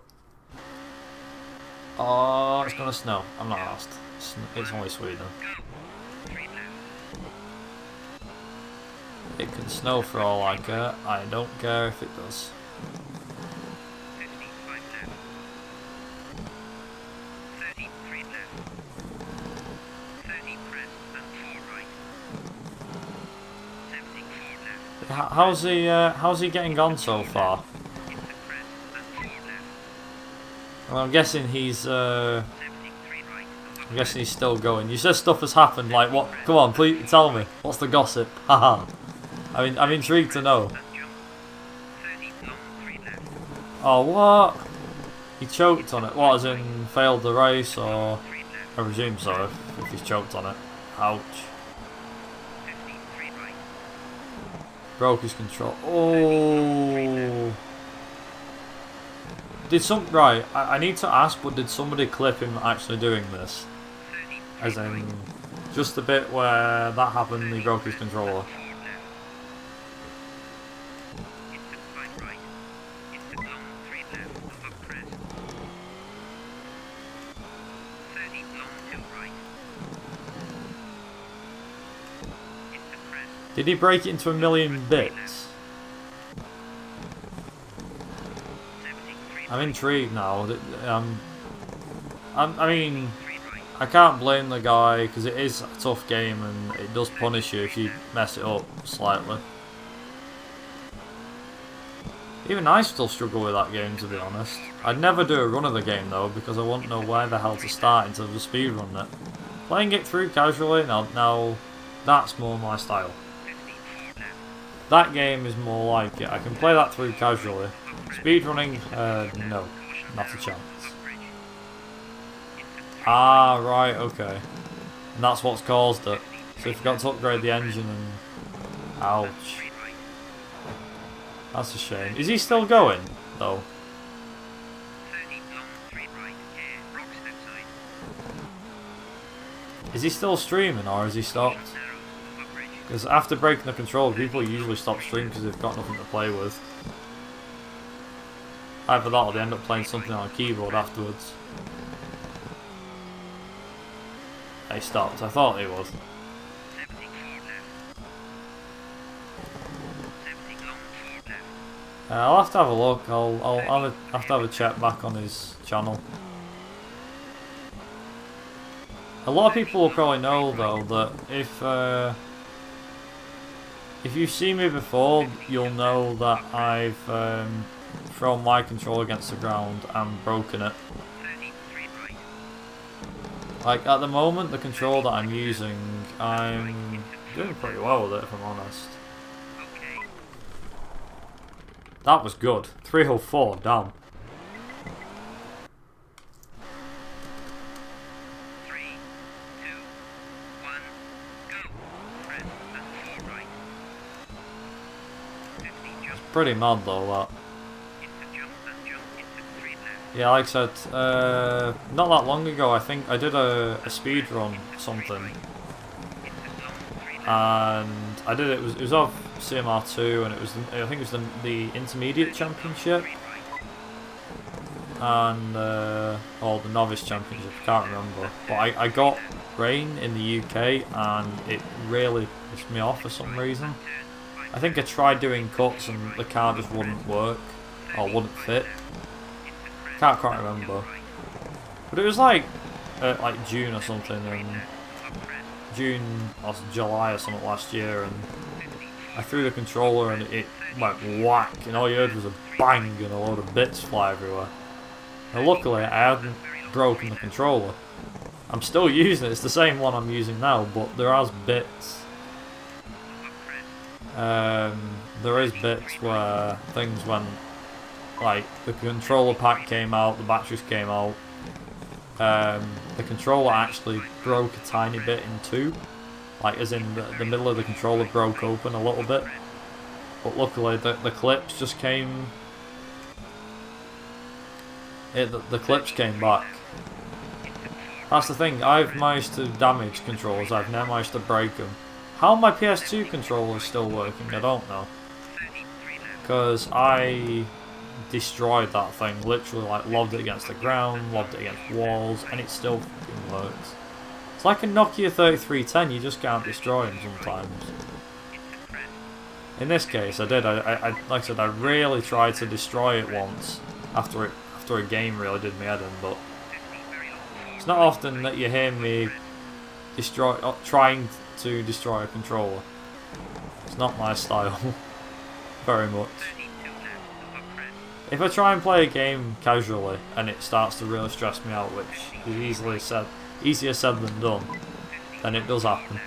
Oh, it's gonna snow. I'm not asked. It's only Sweden. It can snow for all I care. I don't care if it does. How's he getting on so far? Well, I'm guessing he's still going. You said stuff has happened. Like what? Come on, please tell me. What's the gossip? Haha. I'm intrigued to know. Oh, what? He choked on it. What, as in failed the race, or I presume so if he's choked on it. Ouch. Broke his control. Oh. Right, I need to ask, but did somebody clip him actually doing this? As in, just the bit where that happened and he broke his controller. Did he break it into a million bits? I'm intrigued now. I mean, I can't blame the guy because it is a tough game and it does punish you if you mess it up slightly. Even I still struggle with that game, to be honest. I'd never do a run of the game though because I wouldn't know where the hell to start in terms of speedrun it. Playing it through casually, now that's more my style. That game is more like it. I can play that through casually. Speedrunning, no, not a chance. Ah, right, okay. And that's what's caused it. So you forgot to upgrade the engine and... Ouch. That's a shame. Is he still going, though? Is he still streaming, or has he stopped? Because after breaking the controller, people usually stop streaming because they've got nothing to play with. Either that or they end up playing something on a keyboard afterwards. He stopped. I thought he was. I'll have to have a look. I'll have to have a check back on his channel. A lot of people will probably know though that if you've seen me before, you'll know that I've thrown my controller against the ground and broken it. Like at the moment, the controller that I'm using, I'm doing pretty well with it if I'm honest. That was good. 304, damn. 3, 2, 1, go. Press and 4 right. 50 jump. It's pretty mad though, that. Into jump and jump into 3 left. Yeah, like I said, not that long ago, I think I did a speed run something. And I did it was off CMR2 and it was I think it was the intermediate championship and or the novice championship, I can't remember, but I got rain in the UK and it really pissed me off for some reason. I think I tried doing cuts and the car just wouldn't work or wouldn't fit. Can't quite remember, but it was like June or something, and June or July or something last year, and I threw the controller and it went whack, and all you heard was a bang and a load of bits fly everywhere. Now luckily I hadn't broken the controller. I'm still using it, it's the same one I'm using now, but there are bits. There is bits where things went, like the controller pack came out, the batteries came out. The controller actually broke a tiny bit in two, like as in the middle of the controller broke open a little bit, but luckily the clips just came, the clips came back. That's the thing, I've managed to damage controllers, I've never managed to break them. How my PS2 controller is still working, I don't know, because I destroyed that thing, literally like lobbed it against the ground, lobbed it against walls, and it still fucking works. It's like a Nokia 3310, you just can't destroy them sometimes. In this case I did, I like I said, I really tried to destroy it once, after a game really did me head in, but it's not often that you hear me trying to destroy a controller. It's not my style, very much. If I try and play a game casually and it starts to really stress me out, which is easier said than done, then it does happen.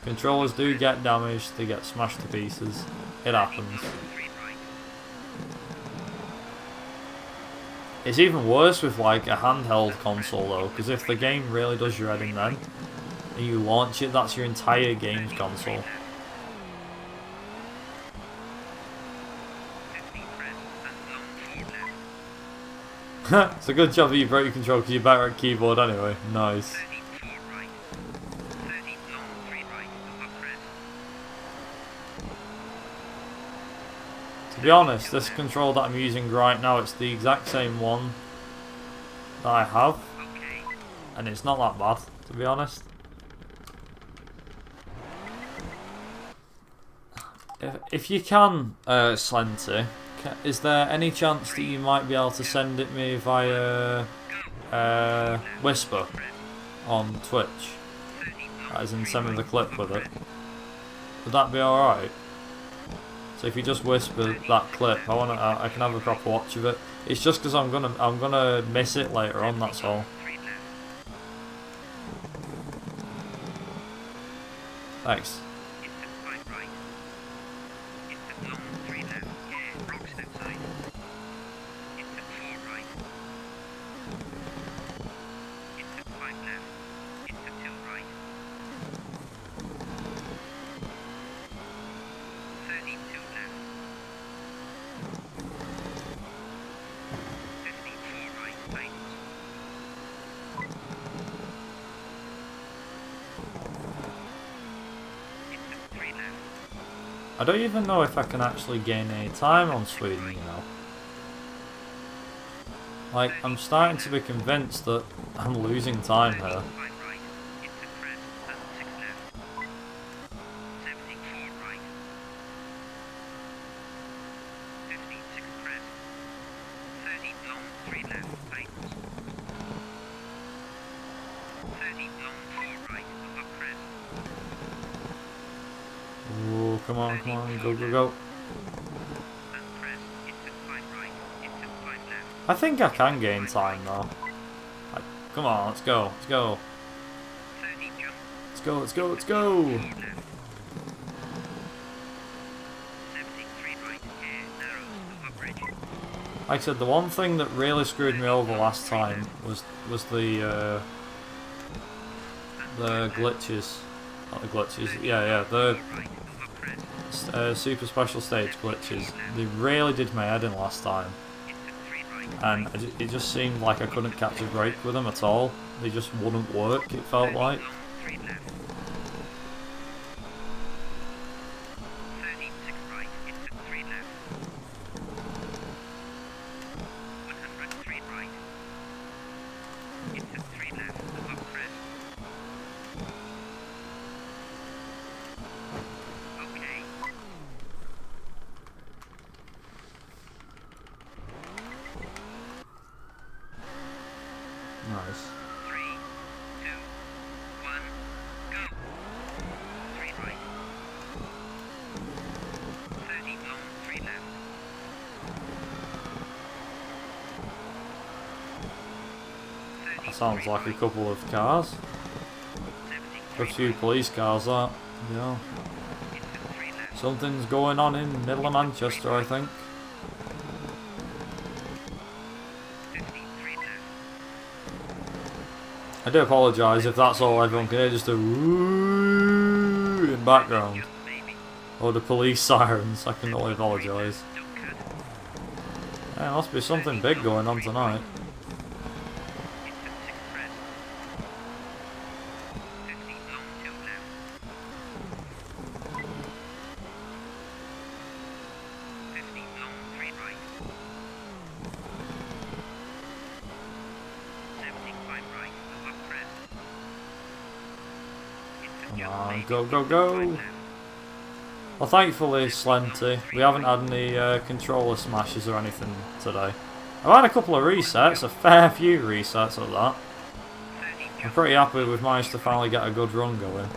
Controllers do get damaged, they get smashed to pieces, it happens. It's even worse with like a handheld console though, because if the game really does your head in then, and you launch it, that's your entire games console. It's a good job that you broke your control because you're better at keyboard anyway. Nice. To be honest, this control that I'm using right now, it's the exact same one that I have, and it's not that bad, to be honest. If you can, Slenty, is there any chance that you might be able to send it me via Whisper on Twitch, as in send me the clip with it, would that be alright? So if you just whisper that clip, I can have a proper watch of it. It's just because I'm gonna miss it later on. That's all. Thanks. I don't even know if I can actually gain any time on Sweden, you know. Like, I'm starting to be convinced that I'm losing time here. Ooh, come on, go, go, go. I think I can gain time though. Like, come on, let's go, let's go. Let's go, let's go, let's go. Like I said, the one thing that really screwed me over last time was the glitches. Not the glitches, yeah, the super special stage glitches. They really did my head in last time. And it just seemed like I couldn't catch a break with them at all. They just wouldn't work, it felt like. Nice. 3, 2, 1, go. 3 right. 30 long, 3 left. That sounds like a couple of cars. A few police cars, that. Yeah. Something's going on in middle of Manchester, I think. I do apologise if that's all everyone can hear, just a woo in background. Or the police sirens, I can only apologise. There must be something big going on tonight. Come on, go, go, go! Well, thankfully, Slenty, we haven't had any controller smashes or anything today. I've had a couple of resets, a fair few resets at that. I'm pretty happy we've managed to finally get a good run going.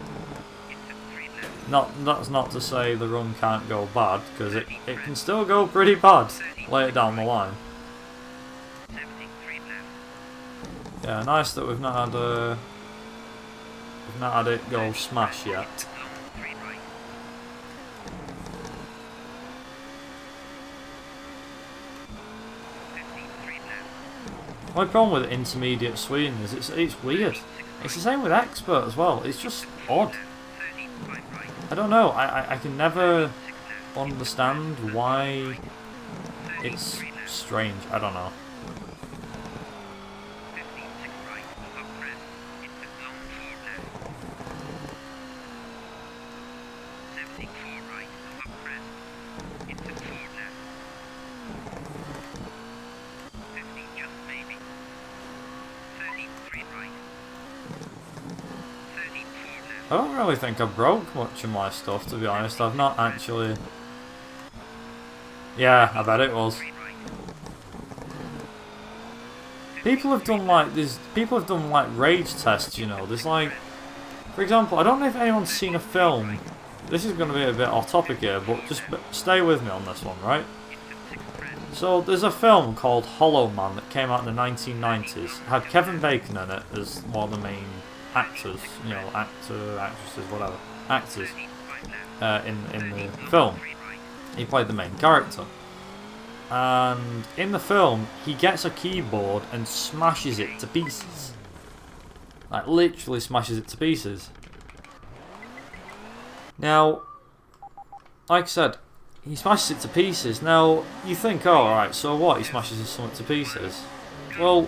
That's not to say the run can't go bad, because it can still go pretty bad later down the line. Yeah, nice that we've not had it go smash yet. My problem with intermediate Sweden is it's weird. It's the same with expert as well. It's just odd. I don't know. I can never understand why it's strange. I don't know. I don't really think I broke much of my stuff, to be honest. I've not actually... Yeah, I bet it was. People have done like rage tests, you know. There's like, for example, I don't know if anyone's seen a film. This is going to be a bit off topic here, but just stay with me on this one, right? So there's a film called Hollow Man that came out in the 1990s. It had Kevin Bacon in it as one of the main actors, you know, actresses, whatever, actors in the film. He played the main character. And in the film, he gets a keyboard and smashes it to pieces. Like, literally smashes it to pieces. Now, like I said, he smashes it to pieces. Now, you think, oh, alright, so what? He smashes something to pieces. Well,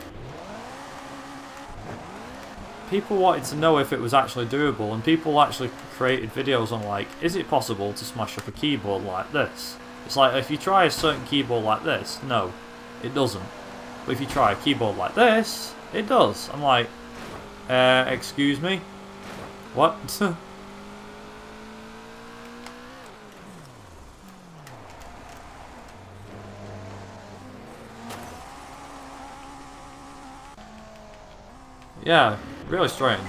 people wanted to know if it was actually doable, and people actually created videos on, like, is it possible to smash up a keyboard like this? It's like, if you try a certain keyboard like this, no, it doesn't. But if you try a keyboard like this, it does. I'm like, excuse me? What? Yeah, really strange.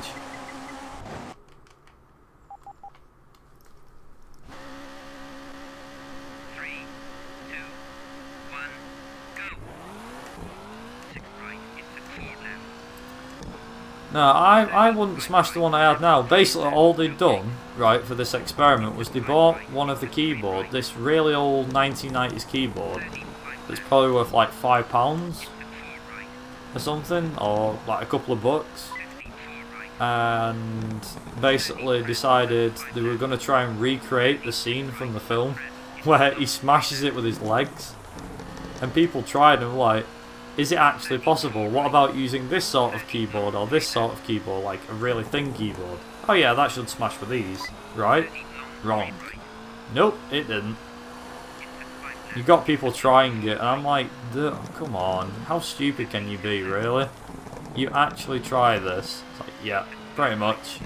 No, I wouldn't smash the one I had now. Basically, all they'd done, right, for this experiment was they bought one of the keyboard, this really old 1990s keyboard, that's probably worth like £5 or something, or like a couple of bucks, and basically decided they were going to try and recreate the scene from the film where he smashes it with his legs, and people tried and were like, is it actually possible? What about using this sort of keyboard or this sort of keyboard, like a really thin keyboard? Oh yeah, that should smash with these, right? Wrong. Nope, it didn't. You got people trying it, and I'm like, come on, how stupid can you be, really? You actually try this? It's like, yeah, pretty much.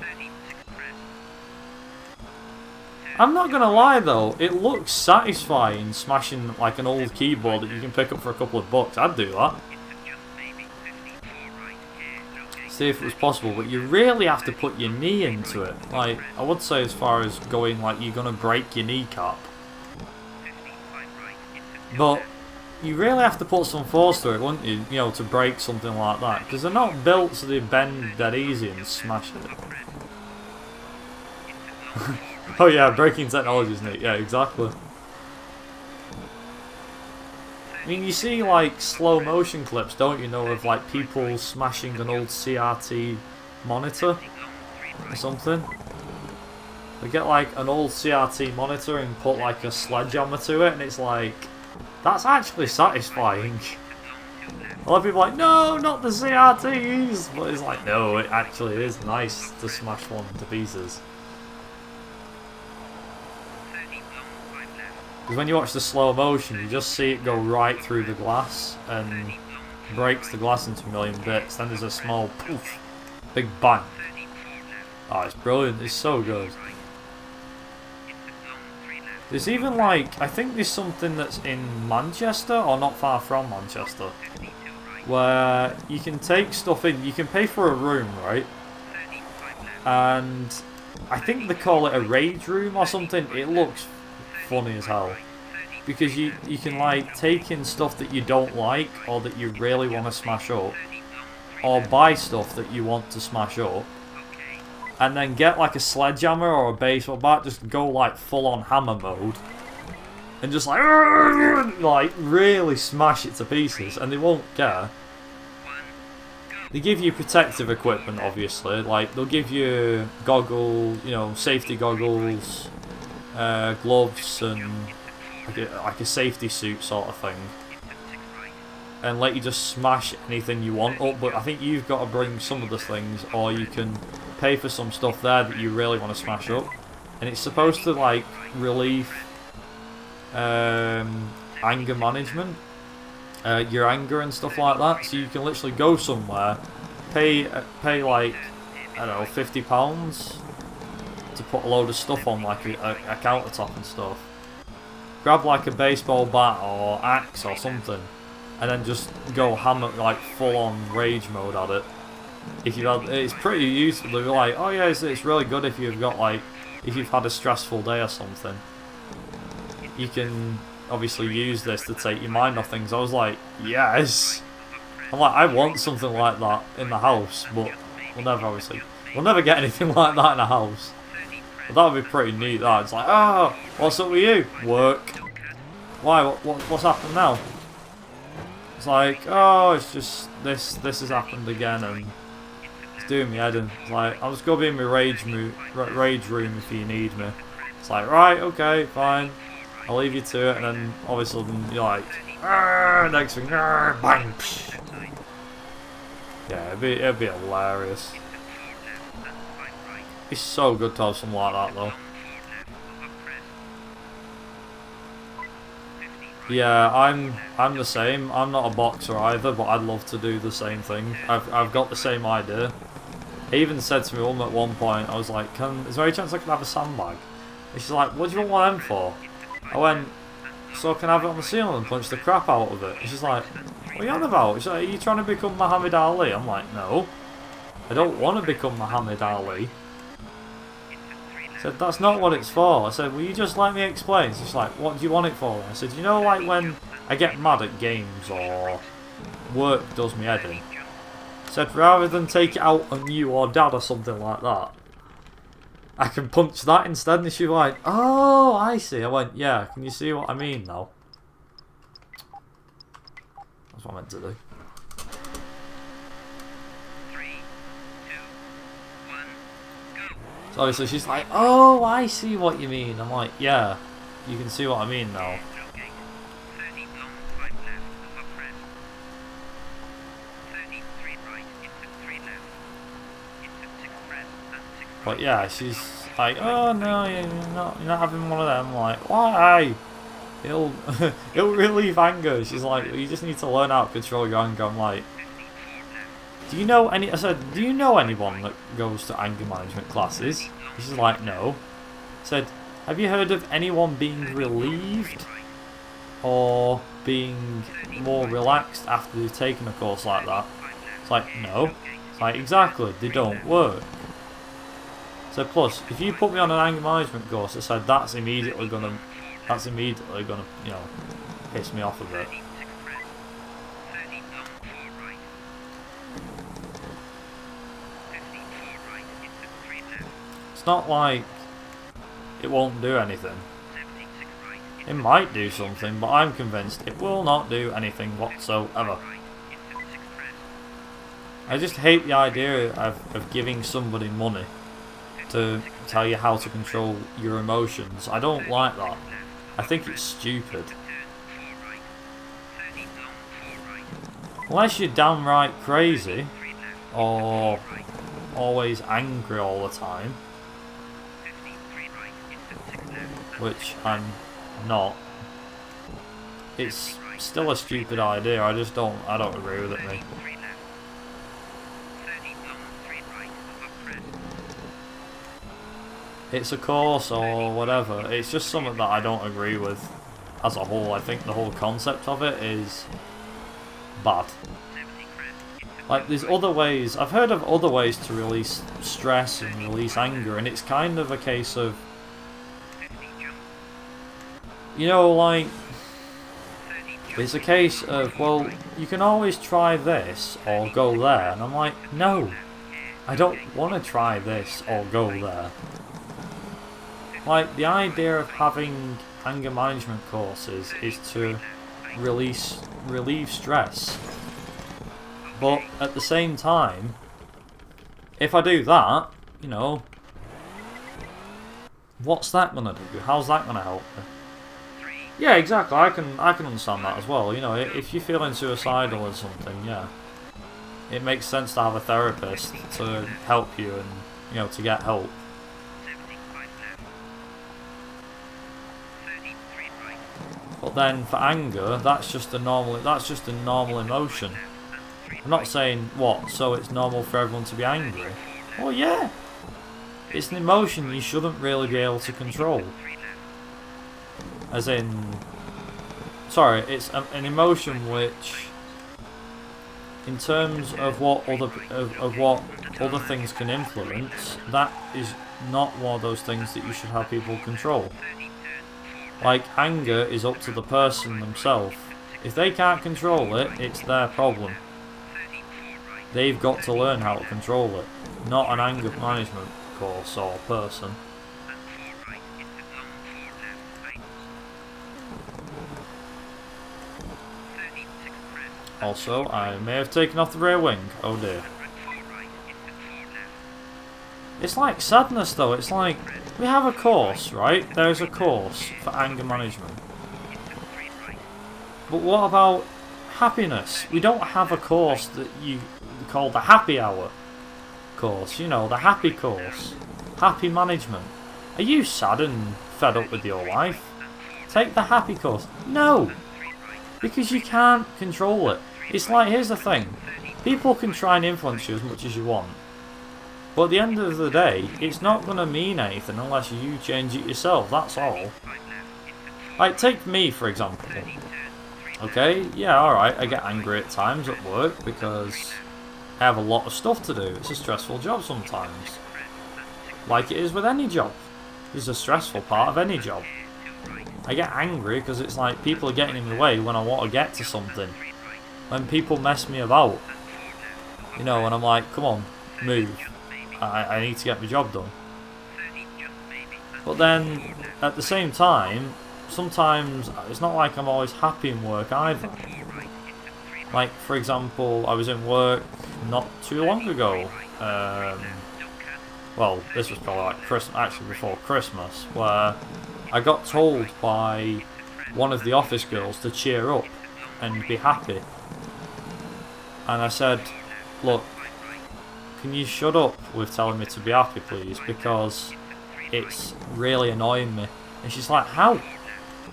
I'm not gonna lie though, it looks satisfying smashing like an old keyboard that you can pick up for a couple of bucks. I'd do that. See if it was possible, but you really have to put your knee into it. Like, I would say as far as going like you're gonna break your kneecap. But you really have to put some force to it, wouldn't you? You know, to break something like that. Because they're not built so they bend dead easy and smash it. Oh yeah, breaking technology is neat. Yeah, exactly. I mean, you see like slow motion clips, don't you know, of like people smashing an old CRT monitor or something. They get like an old CRT monitor and put like a sledgehammer to it, and it's like, that's actually satisfying. A lot of people are like, no, not the CRTs! But it's like, no, it actually is nice to smash one to pieces. Because when you watch the slow motion, you just see it go right through the glass and breaks the glass into a million bits. Then there's a small poof, big bang. Oh, it's brilliant. It's so good. There's even like, I think there's something that's in Manchester, or not far from Manchester, where you can take stuff in. You can pay for a room, right? And I think they call it a rage room or something. It looks funny as hell, because you can like take in stuff that you don't like or that you really want to smash up, or buy stuff that you want to smash up, and then get like a sledgehammer or a baseball bat, just go like full on hammer mode and just like really smash it to pieces, and they won't care. They give you protective equipment, obviously, like they'll give you goggles, you know, safety goggles, gloves, and like a safety suit sort of thing, and let you just smash anything you want up. But I think you've got to bring some of the things, or you can pay for some stuff there that you really want to smash up, and it's supposed to like relieve anger management, your anger and stuff like that. So you can literally go somewhere, pay like, I don't know, £50 to put a load of stuff on, like a countertop and stuff. Grab like a baseball bat or axe or something, and then just go hammer like full on rage mode at it. If you had, it's pretty useful to be like, oh yeah, it's really good if you've got like, if you've had a stressful day or something. You can obviously use this to take your mind off things. I was like, yes. I'm like, I want something like that in the house, but we'll never get anything like that in a house. But that would be pretty neat. That it's like, oh, what's up with you? Work. Why? What's happened now? It's like, oh, it's just this has happened again, and it's doing me head in. It's like, I'll just go be in my rage room if you need me. It's like, right, okay, fine. I'll leave you to it, and then all of a sudden you're like, next thing, bang. Psh. Yeah, it'd be hilarious. It's so good to have something like that though. Yeah, I'm the same. I'm not a boxer either, but I'd love to do the same thing. I've got the same idea. He even said to me at one point, I was like, is there any chance I could have a sandbag? And she's like, what do you want them for? I went, so I can have it on the ceiling and punch the crap out of it. And she's like, what are you on about? She's like, are you trying to become Muhammad Ali? I'm like, no. I don't want to become Muhammad Ali. I said, that's not what it's for. I said, will you just let me explain? She's like, what do you want it for? I said, you know, like when I get mad at games or work does me head in. I said, rather than take it out on you or dad or something like that, I can punch that instead. And she was like, oh, I see. I went, yeah, can you see what I mean now? That's what I meant to do. 3, 2, 1, go. So obviously she's like, oh, I see what you mean. I'm like, yeah, you can see what I mean now. 30 long, 5 left, over press. 33 right, into 3 left. Into 6 press, and 6 right. But yeah, she's like, oh no, you're not having one of them. I'm like, why? It'll relieve anger. She's like, you just need to learn how to control your anger. I'm like, do you know any? I said, do you know anyone that goes to anger management classes? She's like, no. I said, have you heard of anyone being relieved or being more relaxed after they've taken a course like that? It's like, no. It's like, exactly, they don't work. So plus, if you put me on an anger management course, I said that's immediately gonna, you know, piss me off a bit. It's not like it won't do anything. It might do something, but I'm convinced it will not do anything whatsoever. I just hate the idea of giving somebody money to tell you how to control your emotions. I don't like that. I think it's stupid. Unless you're downright crazy or always angry all the time, which I'm not. It's still a stupid idea. I don't agree with it, mate. It's a course or whatever. It's just something that I don't agree with as a whole. I think the whole concept of it is bad. Like, there's other ways. I've heard of other ways to release stress and release anger, and it's kind of a case of, you know, like, it's a case of, well, you can always try this or go there. And I'm like, no, I don't want to try this or go there. Like, the idea of having anger management courses is to relieve stress. But at the same time, if I do that, you know, what's that gonna do? How's that gonna help me? Yeah, exactly. I can understand that as well. You know, if you're feeling suicidal or something, yeah, it makes sense to have a therapist to help you and, you know, to get help. But then for anger, that's just a normal emotion. I'm not saying what, so it's normal for everyone to be angry. Well, yeah, it's an emotion you shouldn't really be able to control. As in, sorry, it's an emotion which, in terms of what other things can influence, that is not one of those things that you should have people control. Like, anger is up to the person themselves. If they can't control it, it's their problem. They've got to learn how to control it, not an anger management course or person. Also, I may have taken off the rear wing. Oh dear. It's like sadness though. It's like, we have a course, right? There's a course for anger management. But what about happiness? We don't have a course that you call the happy hour course. You know, the happy course. Happy management. Are you sad and fed up with your life? Take the happy course. No! Because you can't control it. It's like, here's the thing. People can try and influence you as much as you want. But at the end of the day, it's not going to mean anything unless you change it yourself, that's all. Like, take me for example. Okay, yeah, alright, I get angry at times at work because I have a lot of stuff to do. It's a stressful job sometimes. Like it is with any job. It's a stressful part of any job. I get angry because it's like people are getting in the way when I want to get to something. When people mess me about. You know, and I'm like, come on, move. I need to get my job done. But then, at the same time, sometimes it's not like I'm always happy in work either. Like, for example, I was in work not too long ago. Well, this was probably like Christmas, actually before Christmas, where I got told by one of the office girls to cheer up and be happy. And I said, look, can you shut up with telling me to be happy, please? Because it's really annoying me. And she's like, how?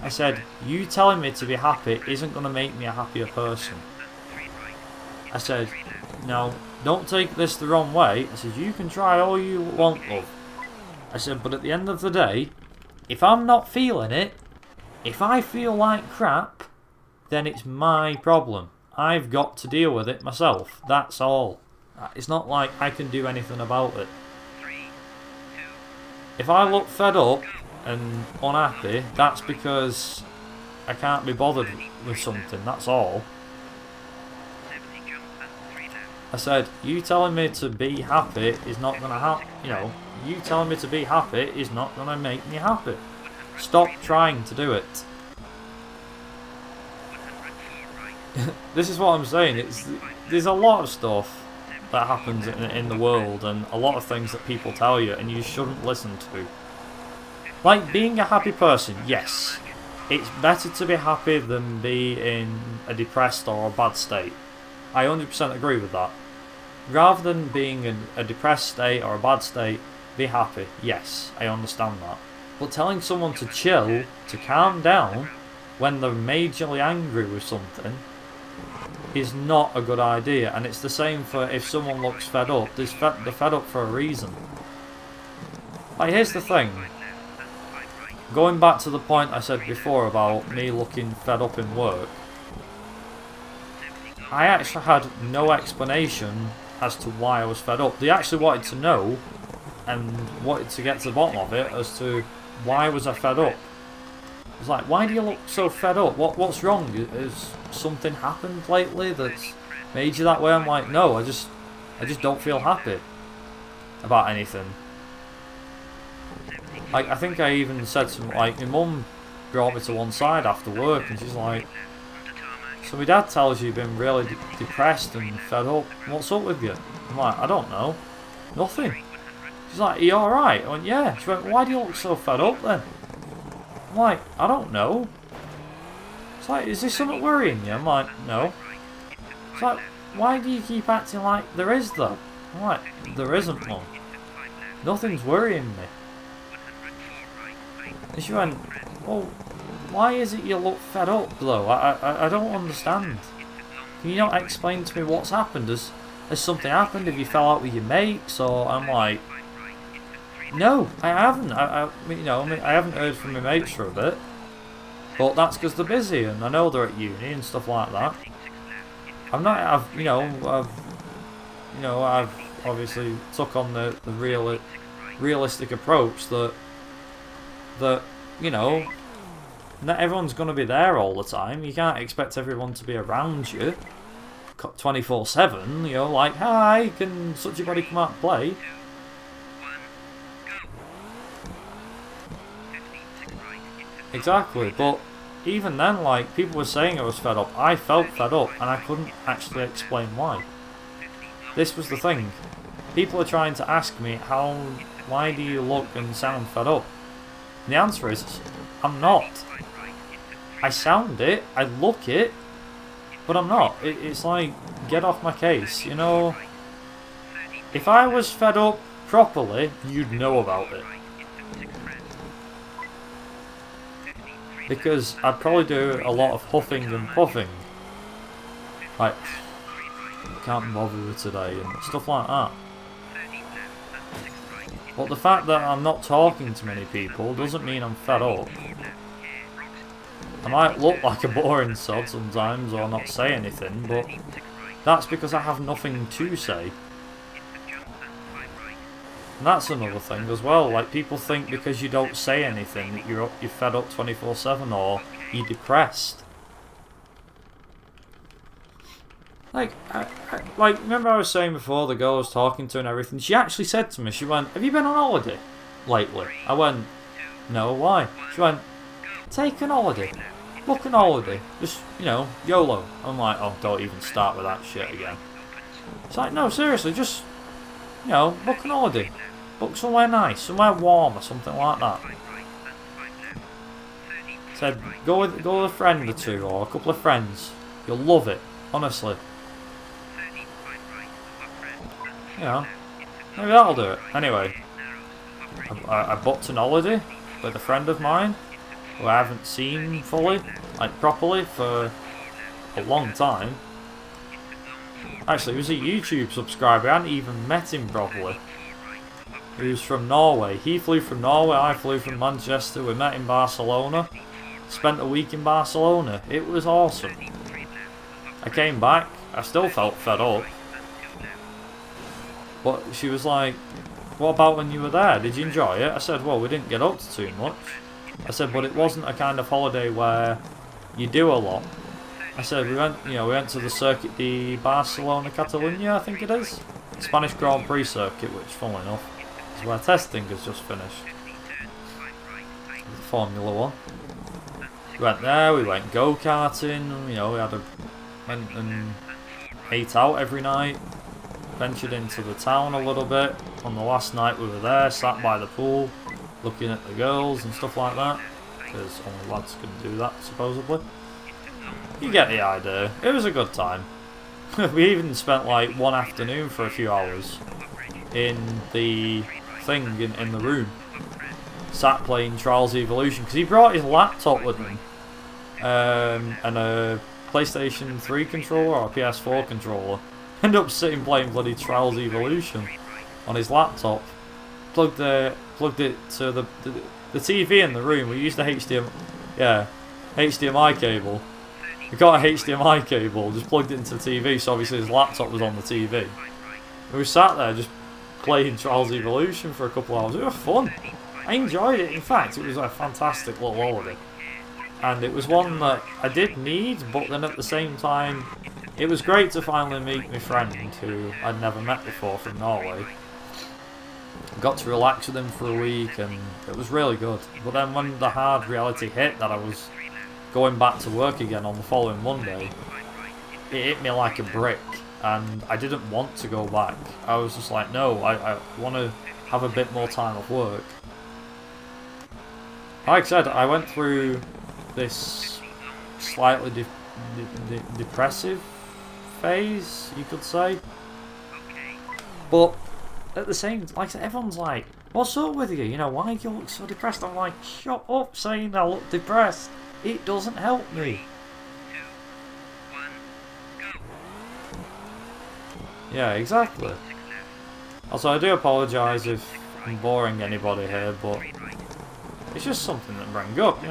I said, you telling me to be happy isn't going to make me a happier person. I said, now, don't take this the wrong way. I said, you can try all you want, love. I said, but at the end of the day, if I'm not feeling it, if I feel like crap, then it's my problem. I've got to deal with it myself. That's all. It's not like I can do anything about it. If I look fed up and unhappy, that's because I can't be bothered with something, that's all. I said, you telling me to be happy is not going to happen. You know, you telling me to be happy is not going to make me happy. Stop trying to do it. This is what I'm saying. There's a lot of stuff that happens in the world and a lot of things that people tell you and you shouldn't listen to. Like being a happy person, yes. It's better to be happy than be in a depressed or a bad state. I 100% agree with that. Rather than being in a depressed state or a bad state, be happy. Yes, I understand that. But telling someone to chill, to calm down, when they're majorly angry with something, is not a good idea. And it's the same for if someone looks fed up. They're fed up for a reason. Like, here's the thing. Going back to the point I said before about me looking fed up in work, I actually had no explanation as to why I was fed up. They actually wanted to know and wanted to get to the bottom of it as to why was I fed up. It's like, why do you look so fed up? What's wrong? Has something happened lately that's made you that way? I'm like, no, I just don't feel happy about anything. Like, I think I even said some, like, my mum brought me to one side after work and she's like, so my dad tells you you've been really depressed and fed up. What's up with you? I'm like, I don't know. Nothing. She's like, are you alright? I went, yeah. She went, why do you look so fed up then? I'm like, I don't know. It's like, is this something worrying you? I'm like, no. It's like, why do you keep acting like there is though? I'm like, there isn't one. Nothing's worrying me. And she went, well, why is it you look fed up though? I don't understand. Can you not explain to me what's happened? Has something happened? Have you fell out with your mates? Or I'm like, no, I haven't. I haven't heard from my mates for a bit. But that's because they're busy, and I know they're at uni and stuff like that. I've obviously took on the realistic approach that not everyone's going to be there all the time. You can't expect everyone to be around you 24/7. Like, hi, can such a body come out and play? Exactly, but even then, like, people were saying I was fed up. I felt fed up, and I couldn't actually explain why. This was the thing. People are trying to ask me, why do you look and sound fed up? And the answer is, I'm not. I sound it, I look it, but I'm not. It's like, get off my case, If I was fed up properly, you'd know about it. Because I'd probably do a lot of huffing and puffing. Like, can't bother with today and stuff like that. But the fact that I'm not talking to many people doesn't mean I'm fed up. I might look like a boring sod sometimes or not say anything, but that's because I have nothing to say. And that's another thing as well, like people think because you don't say anything that you're fed up 24/7 or you're depressed. Like, remember I was saying before, the girl I was talking to and everything, she actually said to me, she went, have you been on holiday lately? I went, no, why? She went, take an holiday, book an holiday, just, YOLO. I'm like, oh, don't even start with that shit again. It's like, no, seriously, just, book an holiday. Book somewhere nice, somewhere warm or something like that. Said, go with a friend or two or a couple of friends. You'll love it, honestly. Maybe that'll do it. Anyway, I booked an holiday with a friend of mine who I haven't seen fully, like properly, for a long time. Actually, he was a YouTube subscriber. I hadn't even met him properly. He was from Norway. He flew from Norway, I flew from Manchester. We met in Barcelona. Spent a week in Barcelona. It was awesome. I came back. I still felt fed up. But she was like, what about when you were there? Did you enjoy it? I said, well, we didn't get up to too much. I said, but it wasn't a kind of holiday where you do a lot. I said, we went to the Circuit de Barcelona Catalunya, I think it is. Spanish Grand Prix circuit, which, funnily enough, is where testing has just finished. The Formula 1. We went there, we went go-karting, we went and ate out every night. Ventured into the town a little bit. On the last night we were there, sat by the pool, looking at the girls and stuff like that. Because only lads can do that, supposedly. You get the idea. It was a good time. We even spent like one afternoon for a few hours in the thing, in the room. Sat playing Trials Evolution, because he brought his laptop with him. And a PlayStation 3 controller or a PS4 controller. Ended up sitting playing bloody Trials Evolution on his laptop. Plugged it to the TV in the room. We used the HDMI cable. We got a HDMI cable, just plugged it into the TV, so obviously his laptop was on the TV. And we sat there just playing Trials Evolution for a couple of hours. It was fun. I enjoyed it. In fact, it was a fantastic little holiday. And it was one that I did need, but then at the same time, it was great to finally meet my friend who I'd never met before from Norway. Got to relax with him for a week and it was really good. But then when the hard reality hit that I was going back to work again on the following Monday, it hit me like a brick and I didn't want to go back. I was just like, no, I want to have a bit more time off work. Like I said, I went through this slightly depressive phase, you could say. But at the same, like I said, everyone's like, what's up with you? Why do you look so depressed? I'm like, shut up saying I look depressed. It doesn't help me. Yeah, exactly. Also, I do apologise if I'm boring anybody here, but it's just something that brings up,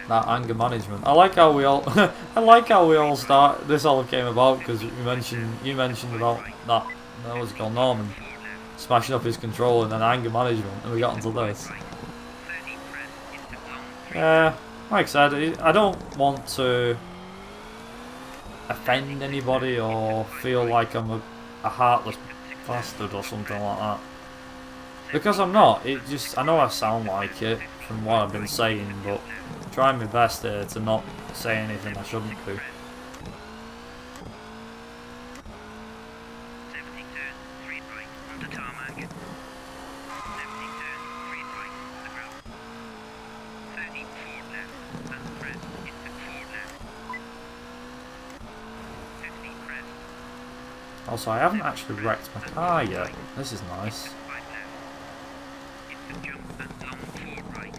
that anger management. I like how we all, I like how we all start. This all came about because you mentioned about that. That was called Norman smashing up his controller and then anger management, and we got into this. Yeah, like I said, I don't want to offend anybody or feel like I'm a heartless bastard or something like that. Because I'm not. It just, I know I sound like it from what I've been saying, but I'm trying my best here to not say anything I shouldn't do. 70 turn, 3 right, on the tarmac. 70 turn, 3 right, on the ground. 30, 4 left, and press into 4 left. 50, press. Also, I haven't actually wrecked my car yet. This is nice. 5 left. Into jump and long 4 right.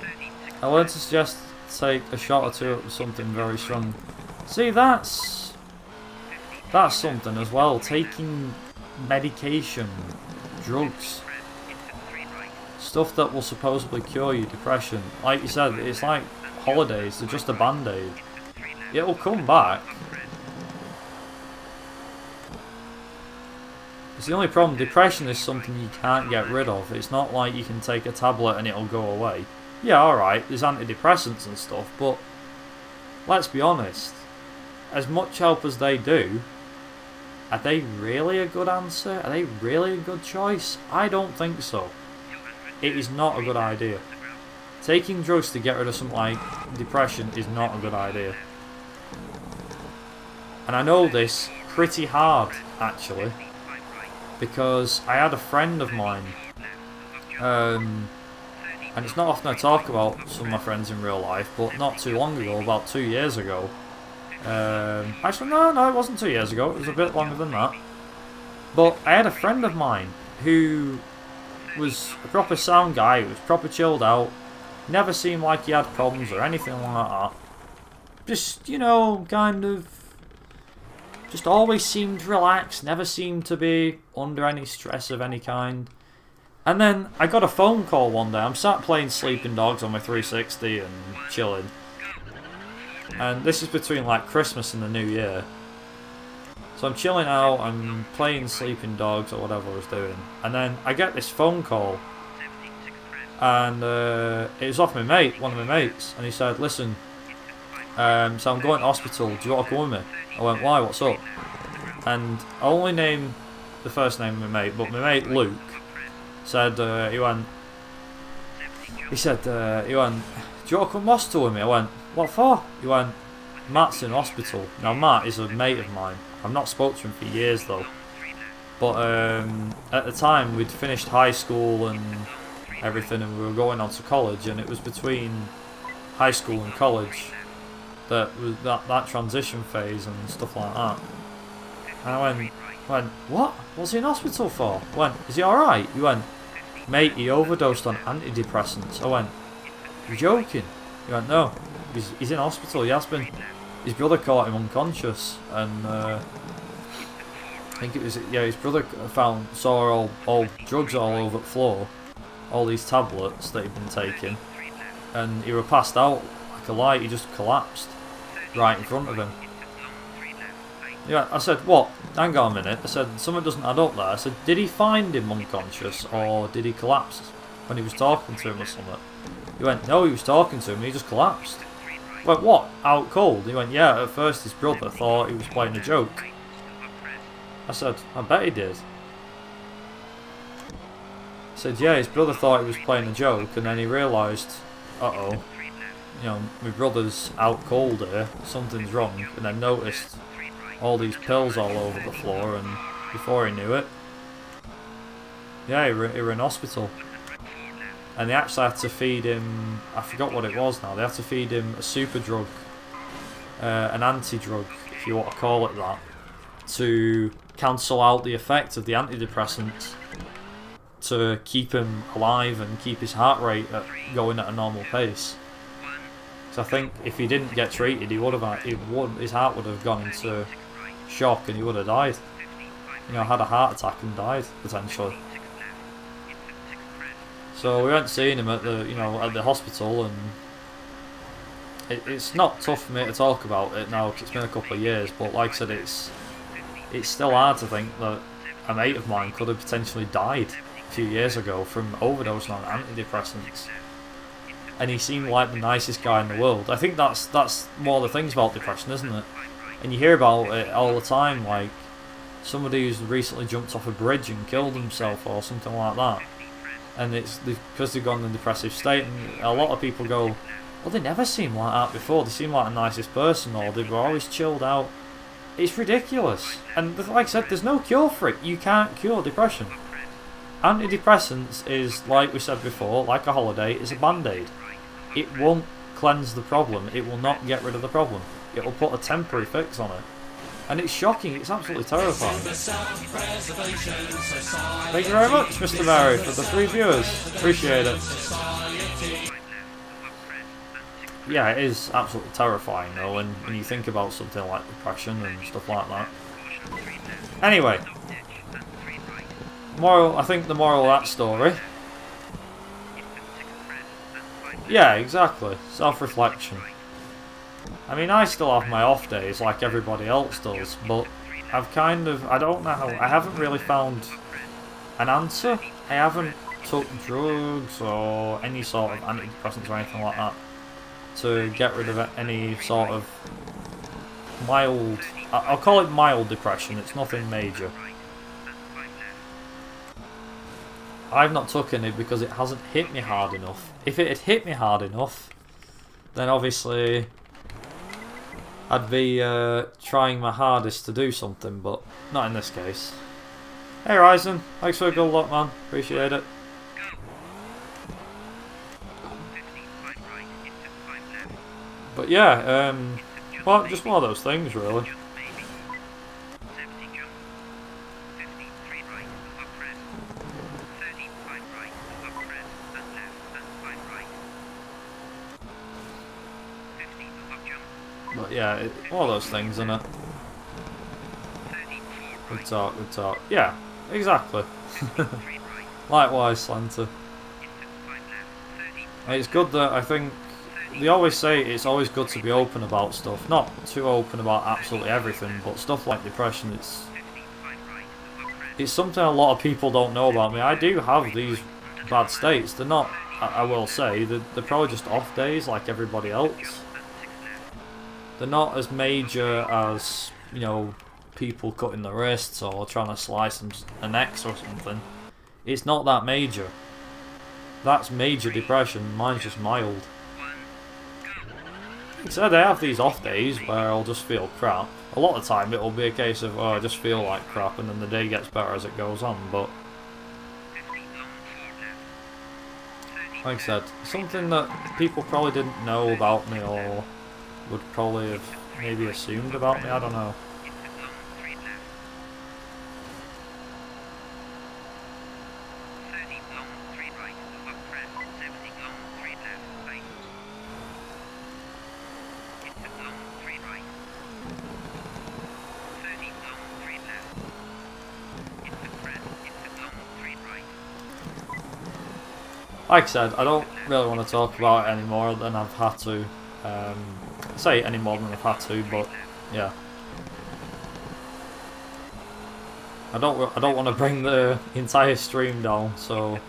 30, 6 I wanted to suggest take a shot or two at something very strong. See, that's something as well. Taking medication, drugs, stuff that will supposedly cure your depression. Like you said, it's like holidays. They're just a band-aid. It'll come back. It's the only problem. Depression is something you can't get rid of. It's not like you can take a tablet and it'll go away. Yeah, alright, there's antidepressants and stuff, but let's be honest. As much help as they do, are they really a good answer? Are they really a good choice? I don't think so. It is not a good idea. Taking drugs to get rid of something like depression is not a good idea. And I know this pretty hard, actually, because I had a friend of mine, and it's not often I talk about some of my friends in real life, but not too long ago, about 2 years ago. Actually, no, it wasn't 2 years ago. It was a bit longer than that. But I had a friend of mine who was a proper sound guy. He was proper chilled out. Never seemed like he had problems or anything like that. Just, you know, kind of... just always seemed relaxed. Never seemed to be under any stress of any kind. And then I got a phone call one day. I'm sat playing Sleeping Dogs on my 360 and chilling. And this is between like Christmas and the New Year. So I'm chilling out, I'm playing Sleeping Dogs or whatever I was doing. And then I get this phone call. And it was off my mate, one of my mates. And he said, listen, so I'm going to hospital. Do you want to come with me? I went, why? What's up? And I only named the first name of my mate, but my mate Luke said, he went, do you want to come to hospital with me? I went, what for? He went, Matt's in hospital. Now Matt is a mate of mine. I've not spoke to him for years though. But at the time we'd finished high school and everything, and we were going on to college, and it was between high school and college that was that transition phase and stuff like that. And I went, what? What's he in hospital for? I went, is he alright? He went, mate, he overdosed on antidepressants. I went, you're joking? He went, no, he's in hospital, he has been. His brother caught him unconscious, and I think it was, yeah, his brother saw all drugs all over the floor, all these tablets that he'd been taking, and he were passed out like a light. He just collapsed right in front of him. Yeah, I said, what? Hang on a minute. I said, something doesn't add up there. I said, did he find him unconscious, or did he collapse when he was talking to him or something? He went, no, he was talking to him and he just collapsed. I went, what? Out cold? He went, yeah, at first his brother thought he was playing a joke. I said, I bet he did. I said, yeah, his brother thought he was playing a joke, and then he realised, uh-oh, you know, my brother's out cold here, something's wrong, and then noticed all these pills all over the floor, and before he knew it, yeah, he were in hospital. And they actually had to feed him, I forgot what it was now, they had to feed him a super drug, an anti-drug, if you want to call it that, to cancel out the effect of the antidepressants, to keep him alive and keep his heart rate going at a normal pace. So I think if he didn't get treated, his heart would have gone into shock and he would have died. You know, had a heart attack and died potentially. So we went seeing him at the hospital, and it's not tough for me to talk about it now because it's been a couple of years, but like I said, it's still hard to think that a mate of mine could have potentially died a few years ago from overdosing on antidepressants. And he seemed like the nicest guy in the world. I think that's one of the things about depression, isn't it? And you hear about it all the time, like somebody who's recently jumped off a bridge and killed himself or something like that. And it's because they've gone in a depressive state, and a lot of people go, well, they never seemed like that before, they seemed like the nicest person, or they were always chilled out. It's ridiculous. And like I said, there's no cure for it. You can't cure depression. Antidepressants is, like we said before, like a holiday, is a band-aid. It won't cleanse the problem. It will not get rid of the problem. It will put a temporary fix on it. And it's shocking. It's absolutely terrifying. Thank you very much, Mr. Mary, for the 3 viewers. Appreciate it. Yeah, it is absolutely terrifying, though, when you think about something like depression and stuff like that. Anyway. I think the moral of that story. Yeah, exactly. Self-reflection. I mean, I still have my off days like everybody else does, but I don't know how, I haven't really found an answer. I haven't took drugs or any sort of antidepressants or anything like that to get rid of any sort of mild, I'll call it mild depression, it's nothing major. I've not taken it because it hasn't hit me hard enough. If it had hit me hard enough, then obviously I'd be trying my hardest to do something, but not in this case. Hey Ryzen, thanks for the good luck, man. Appreciate it. But yeah, well, just one of those things, really. But yeah, one of those things, isn't it? Good talk, good talk. Yeah, exactly. Likewise, Slanta. It's good that, I think, they always say it's always good to be open about stuff. Not too open about absolutely everything, but stuff like depression, it's something a lot of people don't know about me. I do have these bad states. They're not, I will say, they're probably just off days like everybody else. They're not as major as, you know, people cutting their wrists or trying to slice an X or something. It's not that major. That's major depression. Mine's just mild. Like I said, I have these off days where I'll just feel crap. A lot of the time it'll be a case of, oh, I just feel like crap, and then the day gets better as it goes on, but like I said, something that people probably didn't know about me or would probably have maybe assumed about me, I don't know. Like I said, I don't really want to talk about it any more than I've had to. Say any more than I've had to, but yeah. I don't want to bring the entire stream down, so.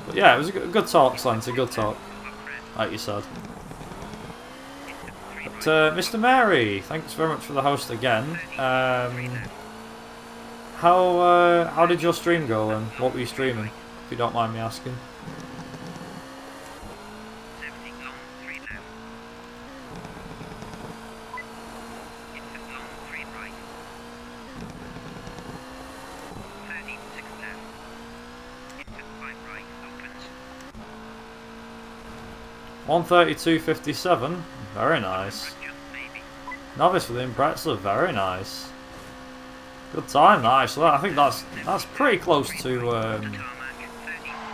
But yeah, it was a good talk, Slanty, good talk, like you said. But Mr. Mary, thanks very much for the host again. How did your stream go, and what were you streaming? If you don't mind me asking. $132.57, very nice. Novice with Impreza, very nice. Good time, that actually. I think that's pretty close to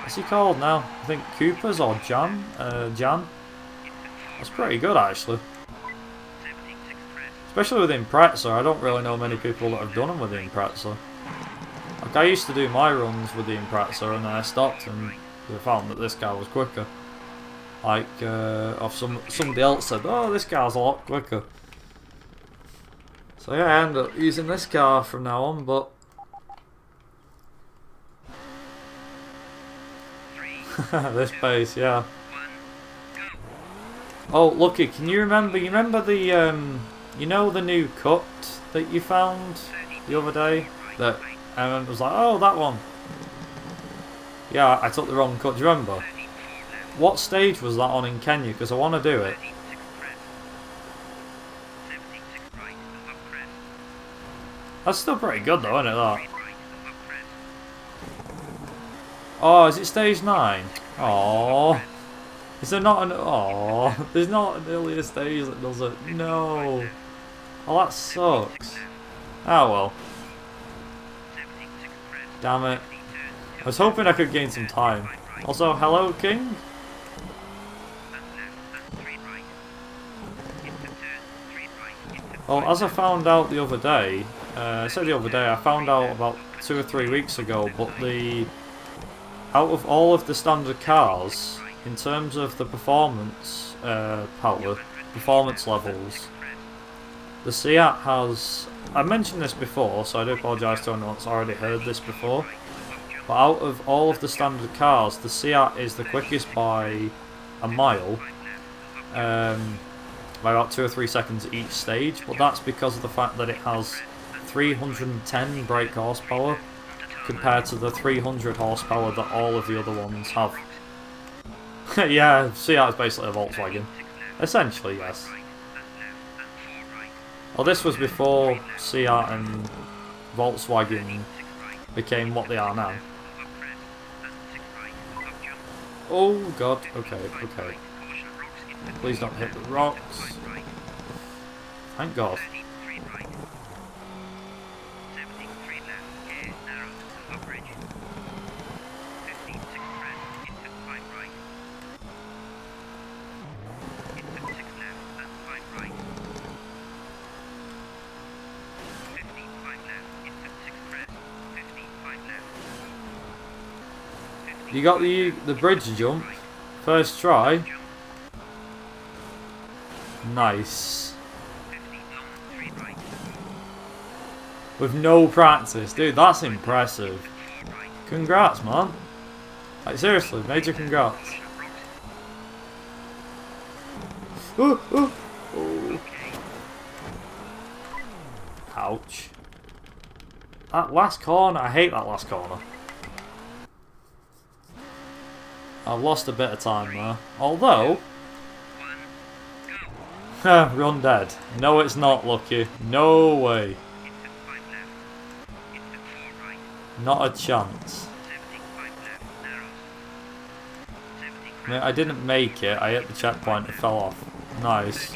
what's he called now? I think Cooper's or Jan. That's pretty good actually. Especially with Impreza, I don't really know many people that have done them with the Impreza. Like I used to do my runs with the Impreza and then I stopped and I found that this guy was quicker. Like, of somebody else said, oh, this car's a lot quicker. So yeah, I end up using this car from now on, but... this pace, yeah. Oh, Lucky, can you remember the, you know the new cut that you found the other day? That everyone was like, oh, that one. Yeah, I took the wrong cut, do you remember? What stage was that on in Kenya? Because I want to do it. That's still pretty good though, isn't it, that? Oh, is it stage 9? Oh, is there not an... Oh, there's not an earlier stage that does it. No. Oh, that sucks. Oh well. Damn it. I was hoping I could gain some time. Also, hello, King? Well, as I found out the other day, I said the other day, I found out about 2 or 3 weeks ago, but out of all of the standard cars, in terms of the performance performance levels, the Seat has... I mentioned this before, so I do apologise to anyone that's already heard this before, but out of all of the standard cars, the Seat is the quickest by a mile, by about 2 or 3 seconds each stage, but that's because of the fact that it has 310 brake horsepower compared to the 300 horsepower that all of the other ones have. Yeah, Seat is basically a Volkswagen. Essentially, yes. Well, this was before Seat and Volkswagen became what they are now. Oh god, okay, okay. Please don't hit the rocks. Thank god. You got the bridge jump, first try. Nice. With no practice, dude, that's impressive. Congrats, man. Like seriously, major congrats. Ooh, ooh, ooh. Ouch. That last corner, I hate that last corner. I've lost a bit of time there. Although... run dead. No, it's not, Lucky. No way. Not a chance. I mean, I didn't make it. I hit the checkpoint and fell off. Nice.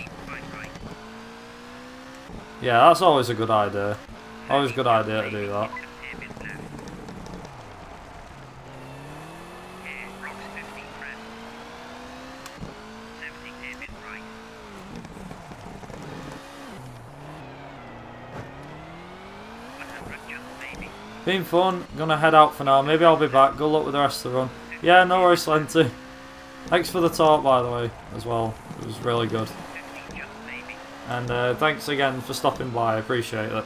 Yeah, that's always a good idea. Always a good idea to do that. Been fun, gonna head out for now, maybe I'll be back, good luck with the rest of the run. Yeah, no worries, Slenty. Thanks for the talk, by the way, as well, it was really good. And thanks again for stopping by, I appreciate it.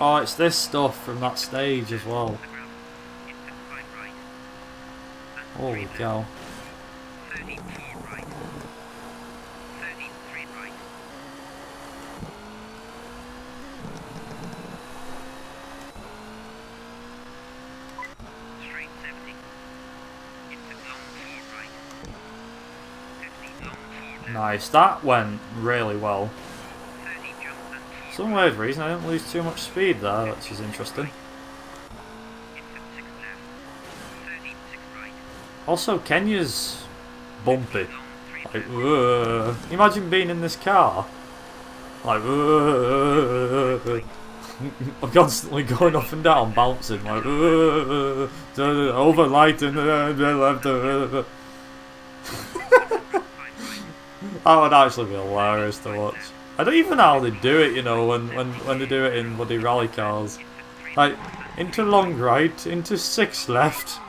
Oh, it's this stuff from that stage as well. Holy cow. Nice, that went really well. For some weird reason I didn't lose too much speed there, which is interesting. Also, Kenya's bumpy. Like, imagine being in this car. Like, I'm constantly going up and down, bouncing, like, overlighting, left. That would actually be hilarious to watch. I don't even know how they do it, you know, when they do it in bloody rally cars. Like, into long right, into 6 left.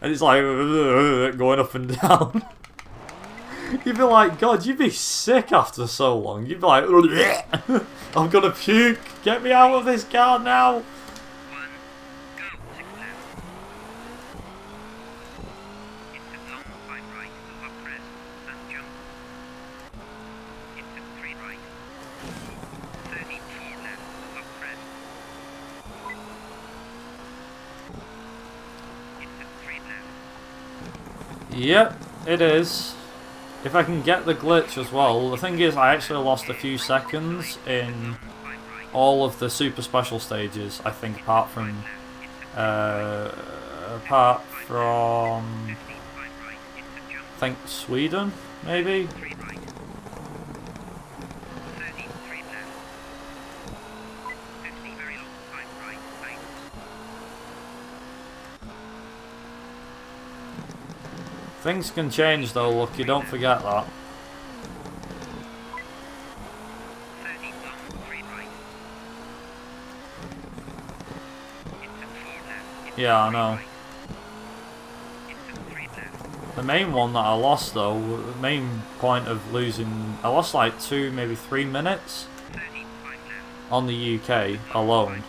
And it's like, going up and down. You'd be like, God, you'd be sick after so long. You'd be like, I'm gonna puke. Get me out of this car now. Yep, it is. If I can get the glitch as well. The thing is, I actually lost a few seconds in all of the super special stages, I think, apart from I think Sweden, maybe? Things can change though, Lucky, don't forget that. Yeah, I know. The main one that I lost though, the main point of losing, I lost like 2, maybe 3 minutes on the UK alone.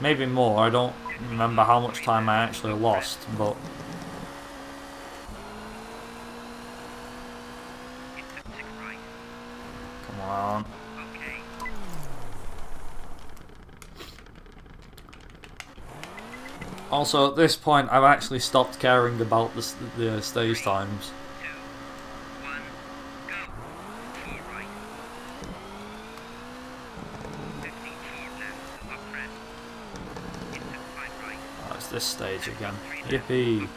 Maybe more, I don't remember how much time I actually lost, but... Come on. Also, at this point, I've actually stopped caring about the stage times. Oh, it's this stage again. Yippee!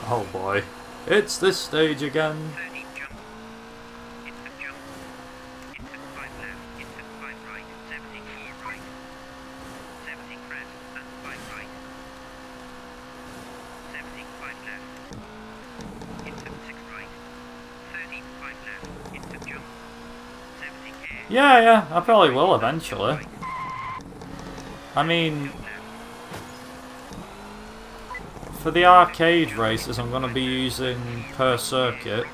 Oh boy. It's this stage again! Yeah, I probably will eventually. I mean, for the arcade races I'm going to be using per circuit,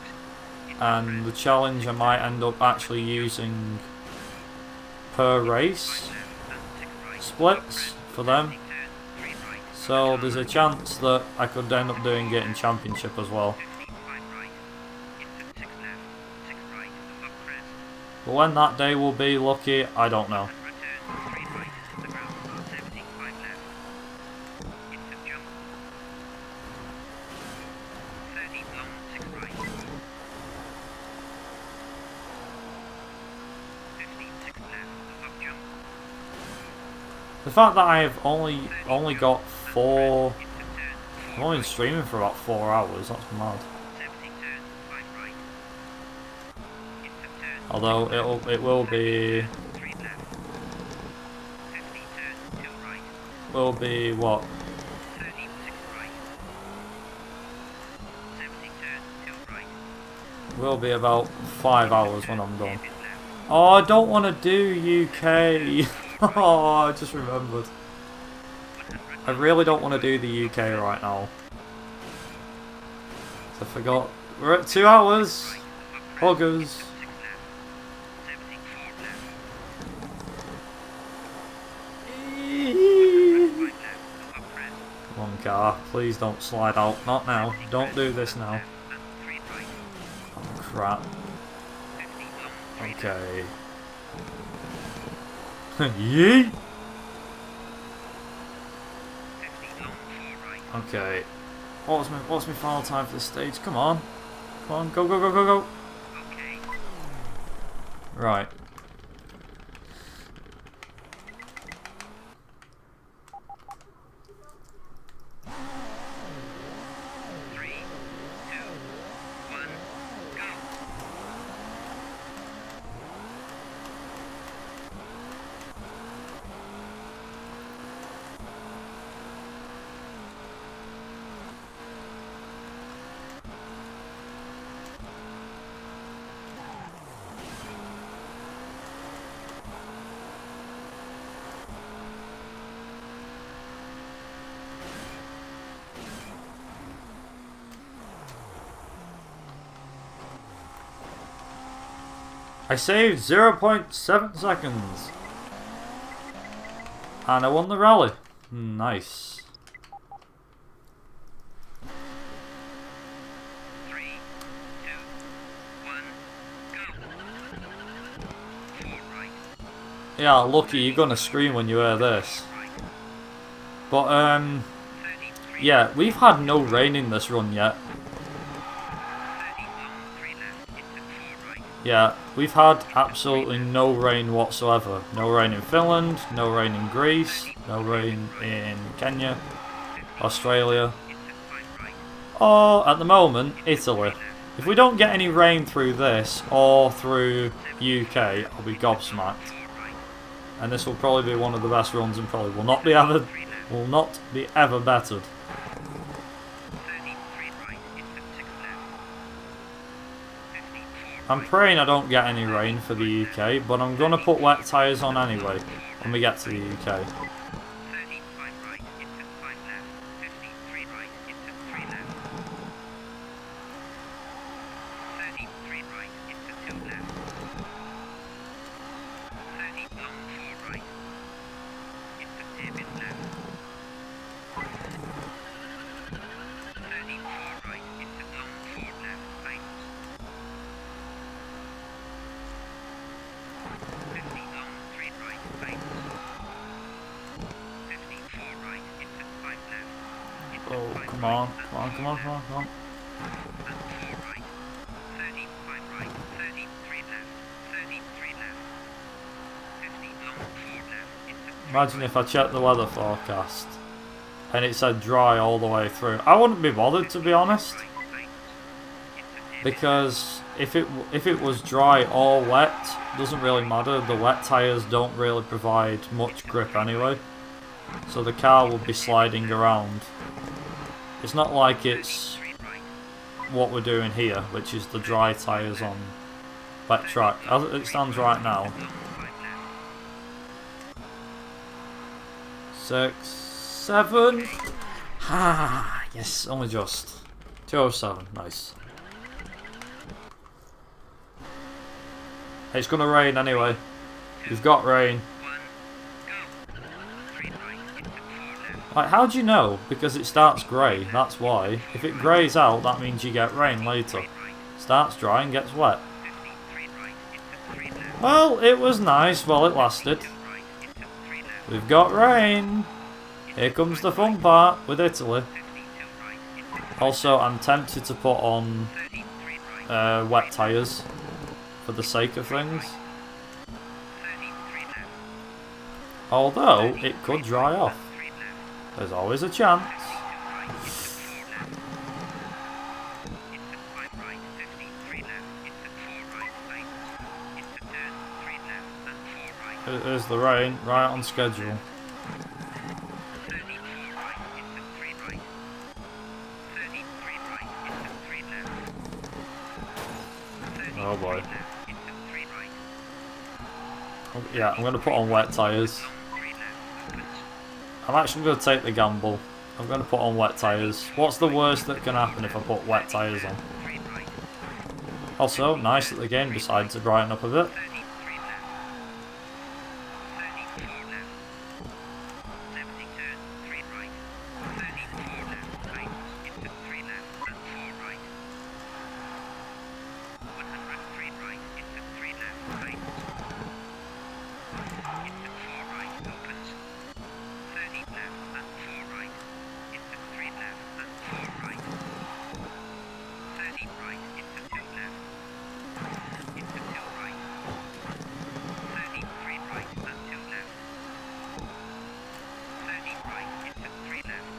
and the challenge I might end up actually using per race splits for them. So there's a chance that I could end up doing it in championship as well. But when that day will be, Lucky, I don't know. The fact that I have only got 4... I've only been streaming for about 4 hours, that's mad. Although it will be what? Will be about 5 hours when I'm done. Oh, I don't want to do UK. Oh, I just remembered. I really don't want to do the UK right now. I forgot. We're at 2 hours. Huggers. Come on, car. Please don't slide out. Not now. Don't do this now. Oh, crap. Okay. Yeet! Okay. What's my final time for this stage? Come on. Come on, go, go, go, go, go. Right. I saved 0.7 seconds. And I won the rally. Nice. 3, 2, 1, go. 4 right. Yeah, lucky you're gonna scream when you hear this. But, 33, yeah, we've had no rain in this run yet. 30 long, 3 left, into 4 right. Yeah, we've had absolutely no rain whatsoever. No rain in Finland, no rain in Greece, no rain in Kenya, Australia, Into 5 right. or at the moment, Italy. If we don't get any rain through this or through UK, I'll be gobsmacked. 4 right. And this will probably be one of the best runs and probably will not be ever bettered. 33 right, into 6 left. 54 I'm praying I don't get any rain for the UK, but I'm gonna put wet tyres on anyway when we get to the UK. 35 right, into 5 left. 53 right, into 3 left. 33 right, into 2 left. 30 long 4 right. Into hairpin left. 34 right, into long 4 left. Right. 50 long 3 right. Right. 54 right, into 5 left. Into Oh, 5 come right, on, and come on, come on, come on, come on. and 4 right, 35 right, 33 left, 33 left, 50 long 4 left, into 3 Imagine right, if I checked the weather forecast and it said dry all the way through. I wouldn't be bothered, to be honest, right, right, into hairpin because if it was dry or wet, doesn't really matter. The wet tyres don't really provide much grip anyway, so the car will be sliding around. It's not like it's 3 right, what we're doing here, which is the dry tyres on wet track. As it stands right now, long 5 left, 6, 7. Ah, yes, only just 207. Nice. It's gonna rain anyway. We've got rain. 1, go, 3 right, into 4 left, Like, how do you know? Because it starts grey, that's why. If it greys out, that means you get rain later. 3 right, Starts dry and gets wet. 53 right, into 3 left, Well, it was nice while it lasted. 2 right, into 3 left, We've got rain. Here comes the fun part with Italy. 52 right, into 5 Also, I'm tempted to put on 33 right, wet tyres for the sake of things. 33 left, Although, it could dry off. 3 left, There's always a chance. 2 right, into 4 left, into 5 right, 53 left, into 4 right, right, into turn 3 left, and 4 right, There's the rain, right on schedule. 34 right, into 3 right, 33 right, into 3 left, 33 Oh boy. left, into 3 right, Yeah, I'm going to put on wet tyres. long 3 left, opens, I'm actually going to take the gamble. I'm going to put on wet tyres. What's the worst that can happen if I put wet tyres on? 3 right, Also, nice that the game decided to brighten up a bit. 33 left, 34 left, 70 turn, 3 right, 34 left, right, into 3 left, and 4 right, 103 right, into 3 left, right, into 4 right, opens, 30 left, and 4 right, into 3 left, and 4 right, 30 right, into 2 left, into 2 right, 33 right, and 2 left, 30 right, into 3 left,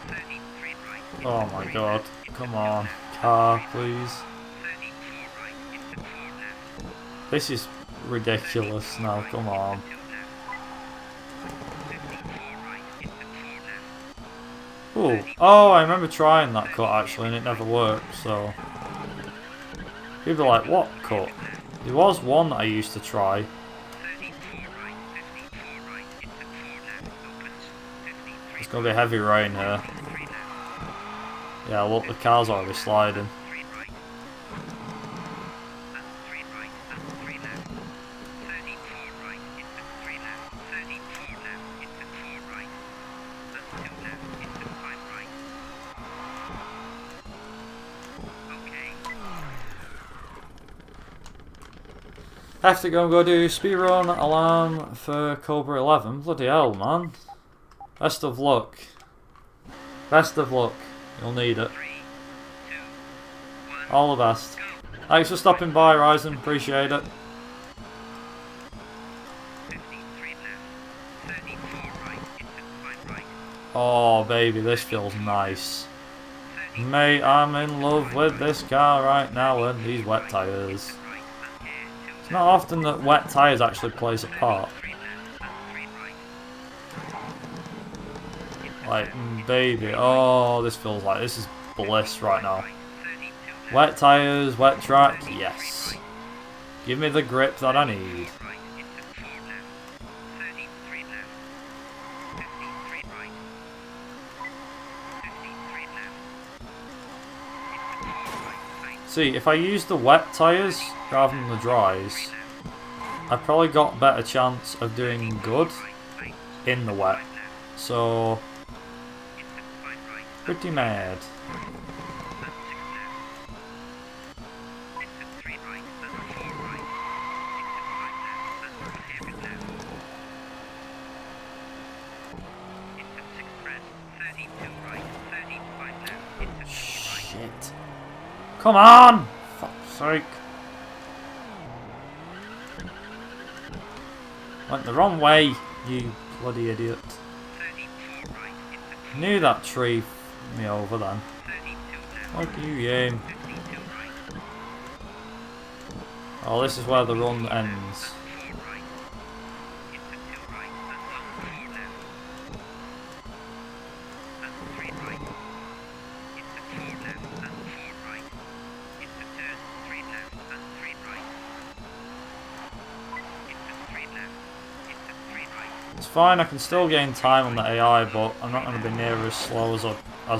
33 right, into Oh my 3 god. left, into Come 2 on. left, Car, please. 34 right, into 4 left, This is ridiculous now. Come on. 2 left, 54 right, into 4 left, Ooh. Oh, I remember trying that cut actually and it never worked, so... People are like, what cut? There was one that I used to try. 34 right, 54 right, into 4 left, opens, 53 It's going to be heavy rain here. 3 left, Yeah, look, the car's already sliding. 3 right, and 3 right, and 3 Have to go do speedrun alarm for Cobra 11. Bloody hell, man. Best of luck. Best of luck. You'll need it. All the best. Thanks for stopping by, Ryzen. Appreciate it. Oh, baby, this feels nice. Mate, I'm in love with this car right now and these wet tyres. It's not often that wet tyres actually plays a part. Like, baby, oh, this feels like this is bliss right now. Wet tyres, wet track, yes. Give me the grip that I need. See, if I use the wet tyres rather than the dries, I've probably got a better chance of doing good in the wet. So, pretty mad. Shit. Come on! Fuck's sake. Went the wrong way, you bloody idiot. Knew that tree f***ed me over then. Fuck you, game. Oh, this is where the run ends. Fine, I can still gain time on the AI, but I'm not going to be near as slow as I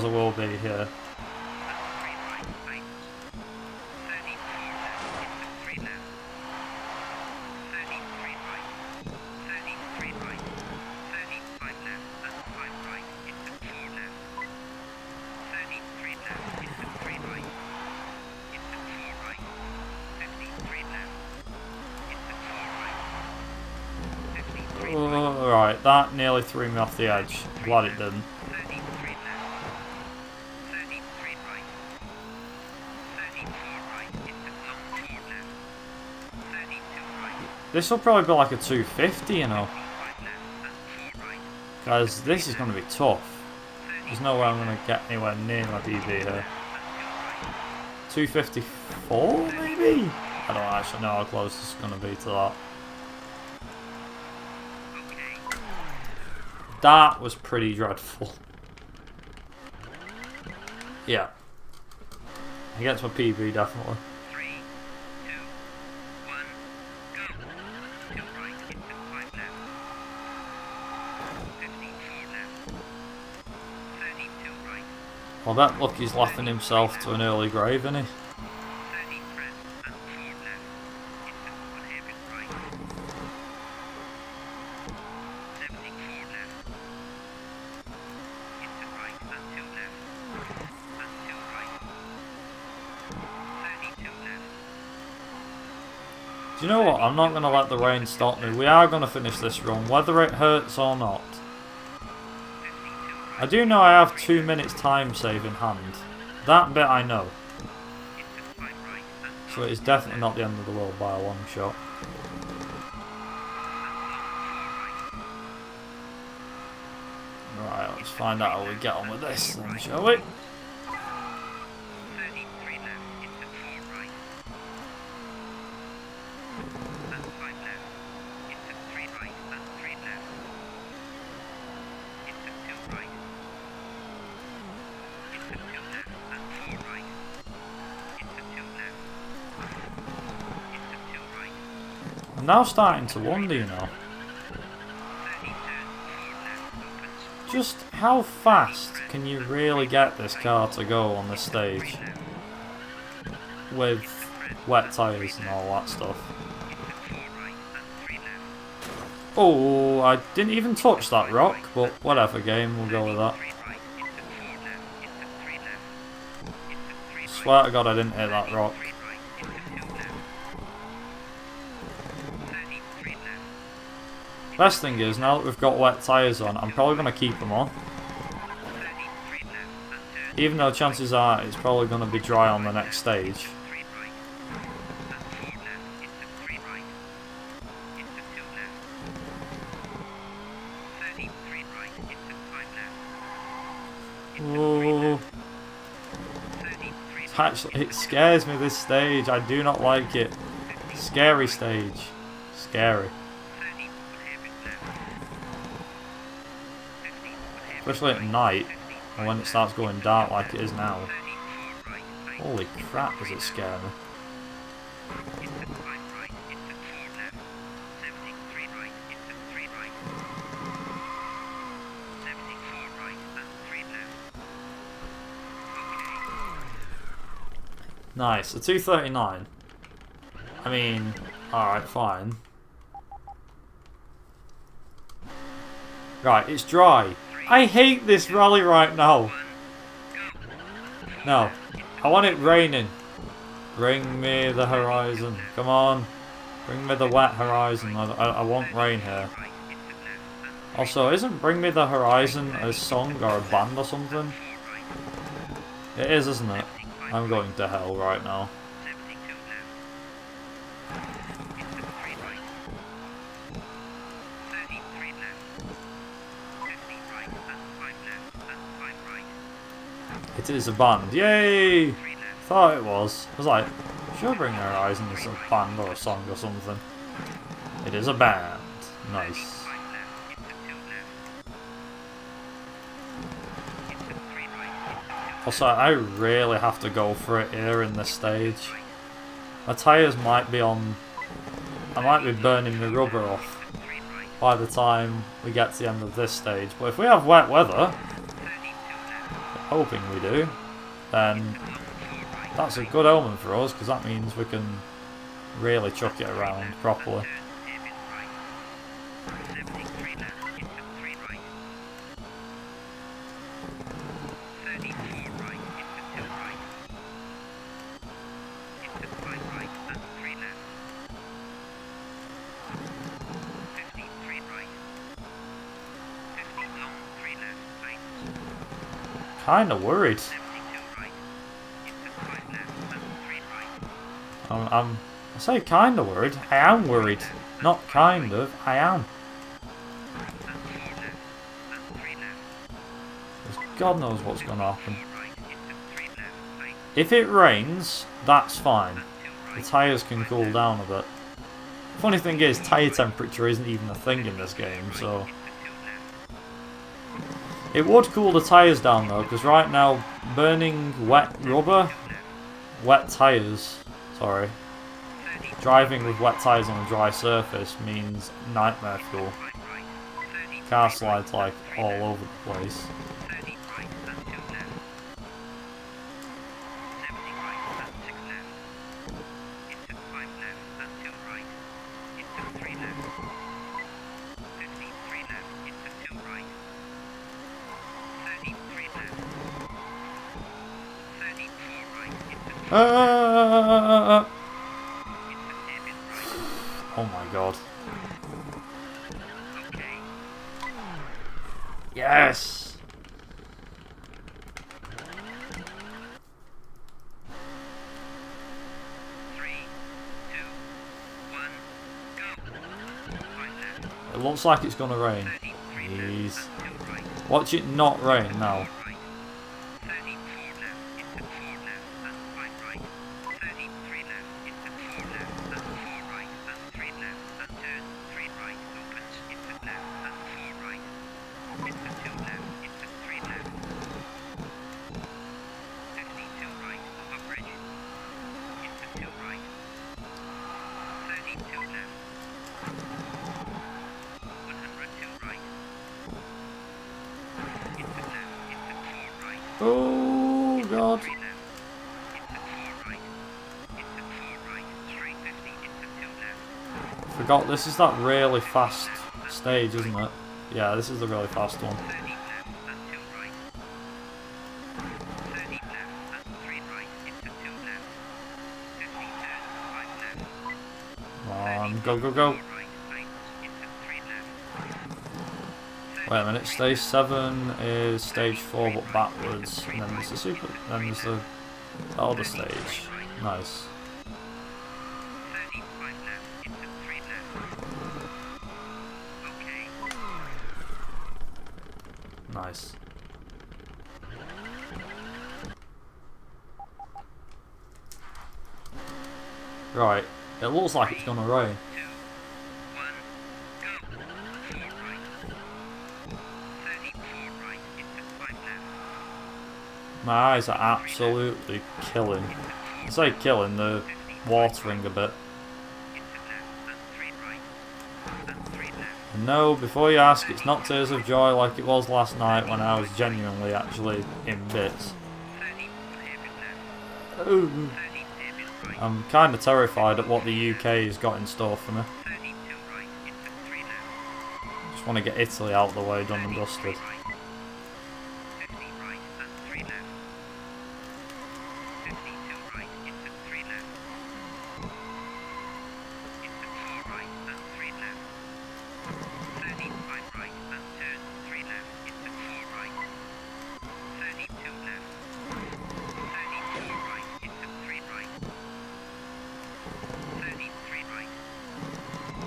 will be here. Right, that nearly threw me off the edge. Glad it didn't. This will probably be like a 250, you know. Guys, this is going to be tough. There's no way I'm going to get anywhere near my PB here. 254, maybe? I don't actually know how close this is going to be to that. That was pretty dreadful. Yeah. He gets my PB, definitely. 3, 2, 1, go. Till right into 5 left. 54 left. 32 right. Well, that Lucky's laughing himself to an early grave, isn't he? 30 press and 4 left. Into 1 hairpin right. 74 left. Into right and 2 left. And 2 right. 32 left. Do you know what? I'm not going to let the rain stop me. We are going to finish this run, whether it hurts or not. 52 right. I do know I have 2 minutes time save in hand. That bit I know. Into 5 right and So it's definitely not the end of the world by a long shot. Right, let's find out how we get on with this then, shall we? 33 left into 4 right. And 5 left. Into 3 right and 3 left. Into 2 right. Into 2 left and 4 right. Into 2 left. Into 2 right. I'm now starting to wonder, you know. 30 turn 4 left opens. Just how fast can you really get this car to go on this stage? With wet tyres and all that stuff. Into 4 right and 3 left. Oh, I didn't even touch that rock, but whatever game, we'll go with that. 3 right into 4 left. Into 3 left. Into 3 right. Swear to God I didn't hit that rock. 3 right into 2 left. Best thing is, now that we've got wet tyres on, I'm probably going to keep them on. Even though chances are it's probably going to be dry on the next stage. Ooh. Actually, it scares me, this stage. I do not like it. Scary stage. Scary. Especially at night, and when it starts going dark like it is now. Holy crap, does it scare me. Nice, a 239. I mean, alright, fine. Right, it's dry. I hate this rally right now. No, I want it raining. Bring me the horizon. Come on. Bring me the wet horizon. I want rain here. Also, isn't Bring Me the Horizon a song or a band or something? It is, isn't it? I'm going to hell right now. It is a band. Yay! Thought it was. I was like, sure, Bring Me the Horizon is a band or a song or something. It is a band. Nice. Also, I really have to go for it here in this stage. My tyres might be on... I might be burning the rubber off by the time we get to the end of this stage. But if we have wet weather, hoping we do, then that's a good omen for us, because that means we can really chuck it around properly. Kinda worried. I say kinda worried. I am worried. Not kind of, I am. Because God knows what's gonna happen. If it rains, that's fine. The tyres can cool down a bit. Funny thing is, tyre temperature isn't even a thing in this game, so... It would cool the tyres down though, because right now, burning wet rubber, wet tyres, sorry, driving with wet tyres on a dry surface means nightmare fuel. Car slides like all over the place. Oh my god. Yes! It looks like it's gonna rain. Jeez. Watch it not rain now. Oh god. Forgot this is that really fast stage, isn't it? Yeah, this is the really fast one. Come on, go, go, go. Wait a minute, stage 7 is stage 4 but backwards, and then there's the then there's the other stage. Nice. 35 left into 3 left. Okay. Nice. Right, it looks like it's gonna rain. 2, 1, go. 4 right. 34 right into 5 left. My eyes are absolutely killing. I say killing, they're watering a bit. Into left and 3 right. And 3 left. And no, before you ask, it's not tears of joy like it was last night when I was genuinely actually in bits. 30 hairpin left. Ooh. 30 hairpin right. I'm kind of terrified at what the UK has got in store for me. 32 right into 3 left. Just want to get Italy out of the way, done and 33 dusted. right. 50 right and 3 left. 52 right into 3 left. Into 4 right and 3 left. 35 right and turn 3 left into 4 right. 32 left. 34 right into 3 right. 33 right.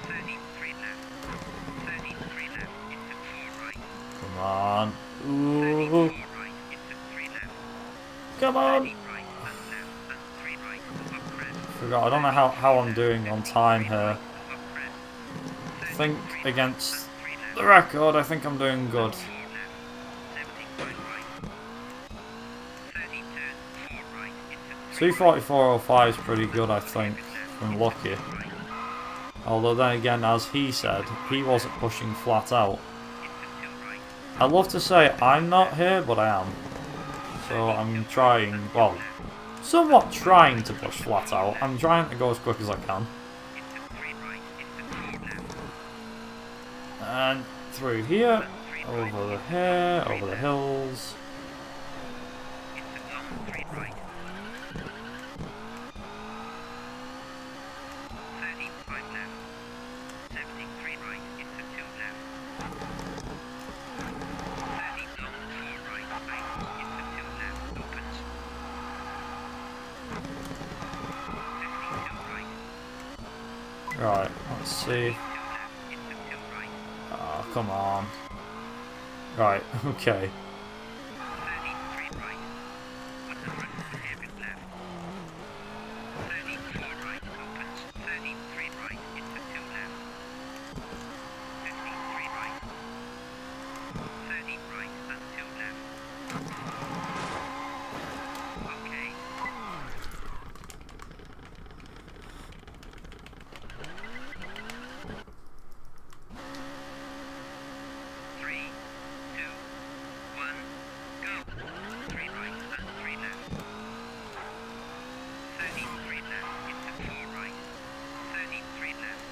33 left. 33 left into 4 right. Come on. 34 Ooh. right into 3 left. Come 30 on. right and left and 3 right. Up crest. Forgot, I don't know how I'm doing on time here. Up crest. I think against the record, I think I'm doing good. 4 left. 75 right. 30 turn 4 right into 3 244.05 is pretty good, I think, from Lucky. Although then again, as he said, he wasn't pushing flat out. into 2 right. I'd love to say I'm not here, but I am. So I'm trying, well, somewhat trying to push flat out. I'm trying to go as quick as I can. Into 3 right into 4 left. And through here, over here, over the hills. Into long 3 right. 35 left. 73 right into 2 left. 30 long 4 right into 2 left opens. 52 right. Right, let's see. 2 left into 2 right. Oh, come on. Right, okay. 33 right. 100 hairpin left. 34 right opens. 33 right into 2 left. 53 right. 30 right and 2 left. Okay. Three, two, 1, go. 3 right and 3 left. 33 left into 4 right. 33 left.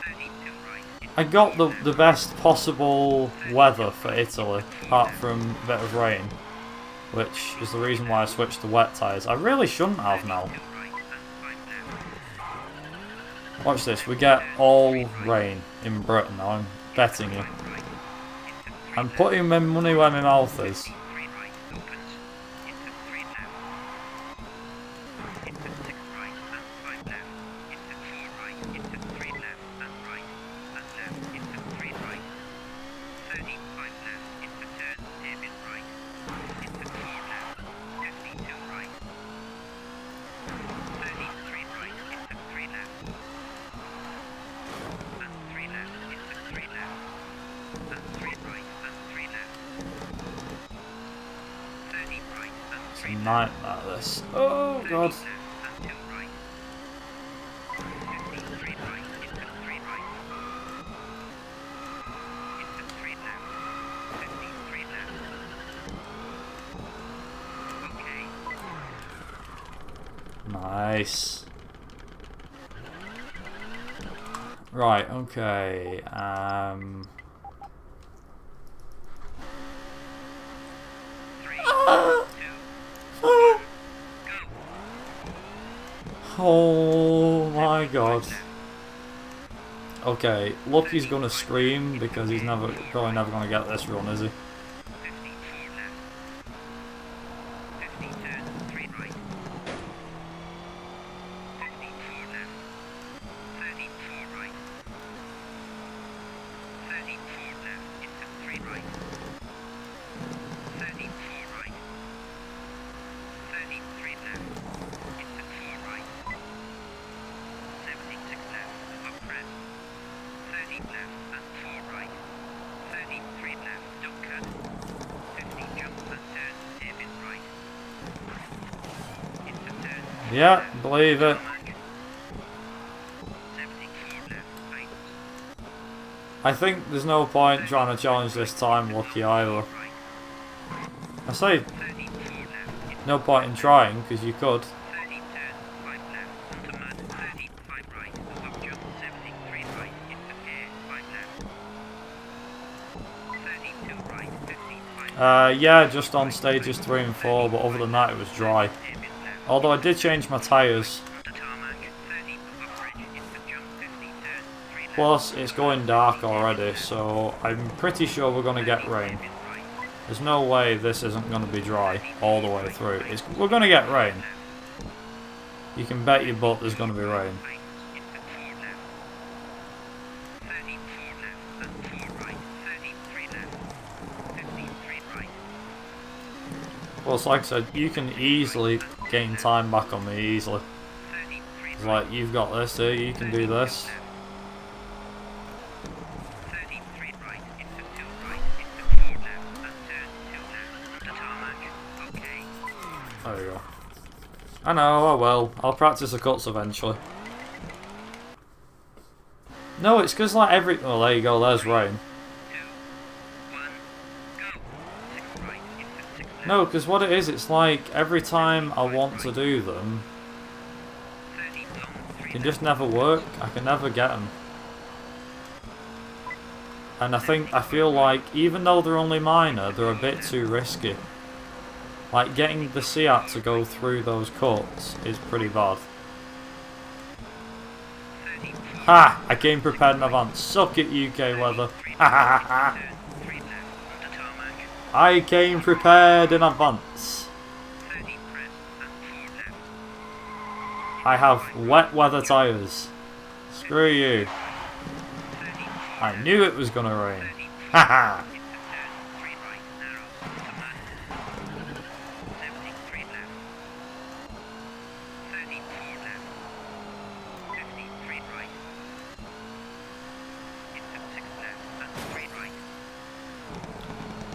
32 right into I got 4 the best possible weather for Italy, apart from a bit of rain, which is the reason why I switched to wet tyres. I really shouldn't have now. 2 right and 5 left. Watch this, we get all rain in Britain now, I'm betting you. Right into 3 I'm left. putting my money where my mouth is. 3 right opens. Into 3 left. Into 6 right and 5 left. Into 4 right. Into 3 left and right. And left into 3 right. 35 left. Into turn hairpin right. Into 4 left. 52 right. 33 right. Into 3 left. And 3 left. Into 3 left. And 3 right and 3 left. 30 right and It's 3 a left. nightmare this. Oh 30 god. left and 2 right. 53 right into 3 right. Into 3 left. 53 left. Okay. Nice. Right, okay. 3, 2, Oh, go. oh my god. Okay, Lucky's gonna scream because he's probably never gonna get this run, is he? 54 left. 50 turn, 3 right. 54 left. 34 right. 34 left into 3 right. 34 right. 33 left into 4 right. 76 left, up press. 30 left and 4 right. 33 left, don't cut. 50 jump and turn, David right. Into turn. Yeah, believe it. 74 left, right. I think there's no point trying to challenge this time, Lucky, either. Right. I say 34 left. no point in trying, because you could. 30 turn, 5 left. Onto mud, 30, 5 right. Up jump, 73 right. Into air, 5 left. 32 right, 55. Yeah, just on stages 3 and 4, but other than that it was dry. David left. Although I did change my tyres. Onto tarmac, 30 above bridge. Into jump, 50 turn, 3 left. Plus, it's going dark already, so I'm pretty sure we're going to get rain. David right. There's no way this isn't going to be dry all the way through. We're going to get rain. You can bet your butt there's going to be rain. Right, into 4 left. 34 left and 4 right. 33 left. 53 right. Well, it's like I said, you can easily gain time back on me easily. 33 It's like, you've got this here, you can do this. 33 right, into 2 right, into 4 left, and turn 2 left, onto tarmac, okay. There we go. I know, I will. I'll practice the cuts eventually. No, it's because like every... Oh, there you go, there's rain. 2, 1, go. 6 right, into 6 left. No, because what it is, it's like every time I want to do them, 30 long, 3 they just never work. I can never get them. And I feel like, even though they're only minor, they're a bit too risky. Like, getting the Seat to go through those cuts is pretty bad. 34 Ha! I came prepared in advance. Suck it, UK weather. Ha ha ha ha! turn, 3 left, onto tarmac, I came prepared in advance. 30 press, and 4 left. I have wet weather tyres. Screw you. 34 I knew it was gonna rain. 34 Ha ha! into turn, 3 right, narrow, onto mud. 73 left. 34 left. 53 right. Into 6 left and 3 right.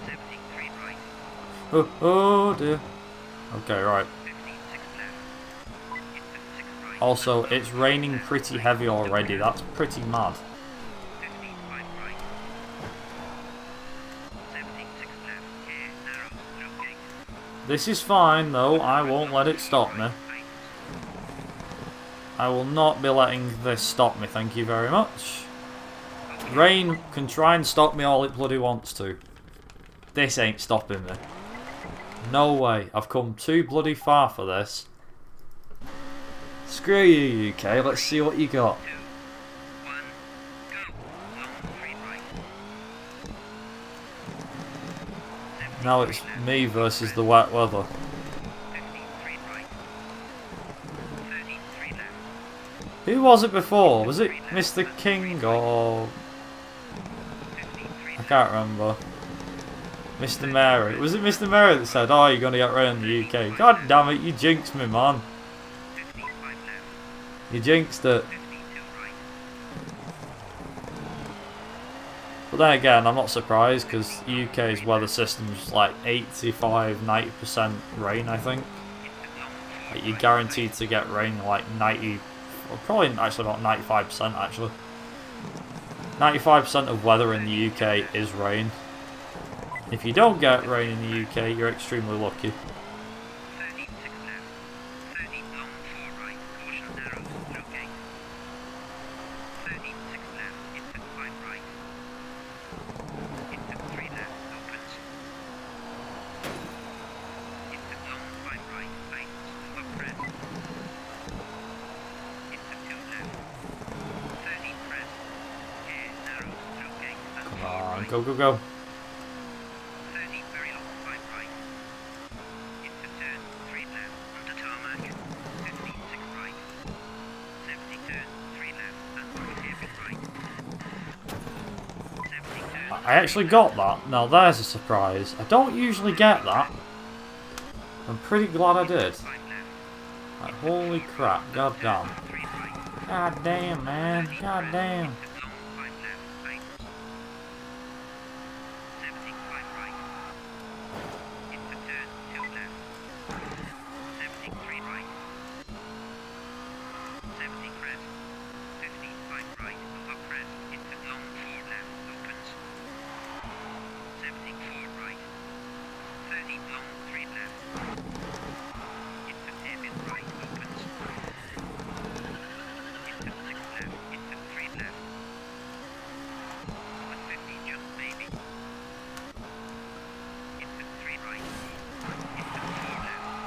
73 right. Oh dear. Okay, right. 56 left. Into 6 right. Also, it's raining pretty heavy already. That's pretty mad. 55 right. 76 left. Air, narrow, through gate. This is fine though. I won't let it stop me. Right. I will not be letting this stop me, thank you very much. Rain can try and stop me all it bloody wants to. This ain't stopping me. No way. I've come too bloody far for this. Screw you, UK. Let's see what you got. 2, 1, go. Long, 3 right. Now it's me versus the wet weather. 53 right. 33 left. Who was it before? Was it Mr. King or... 53 I can't remember. Mr. Mary. Was it Mr. Mary that said, oh, you're going to get rain in the UK? God damn it, you jinxed me, man. 55 left. You jinxed it. 52 right. But then again, I'm not surprised because UK's weather system's like 85-90% rain, I think. Into long, 4 Like, you're right. guaranteed to get rain like 90, or probably actually about 95% actually. 95% of weather in the UK is rain. If you don't get rain in the UK, you're extremely lucky. 36 left. 30 long, 4 right. Caution narrows, through gate. 36 left. Into 5 right. Into 3 left. Opens. Into long, 5 right. Tightens. Above press. Into 2 left. 30 press. on, go, go, go. 30, very long, 5 right. Into turn, 3 left, onto tarmac. 50, 6 right. 70 turn, 3 left, and 1 hairpin right. 70 turn. I actually got that. Now there's a surprise. I don't usually get that. I'm pretty glad I did. 5 left. Like, holy crap, god damn. 3 right. God damn, man. God damn. Long, 5 left, tightens. 70, 5 right. Into turn, 2 left. 70, 3 right. 70 crest. 50, 5 right, over crest. Into long, 4 left, opens. 70, 4 right. 30, long, 3 left. Into hairpin right, opens. Into 6 left, into 3 left. 150, just maybe. Into 3 right. Into 4 left.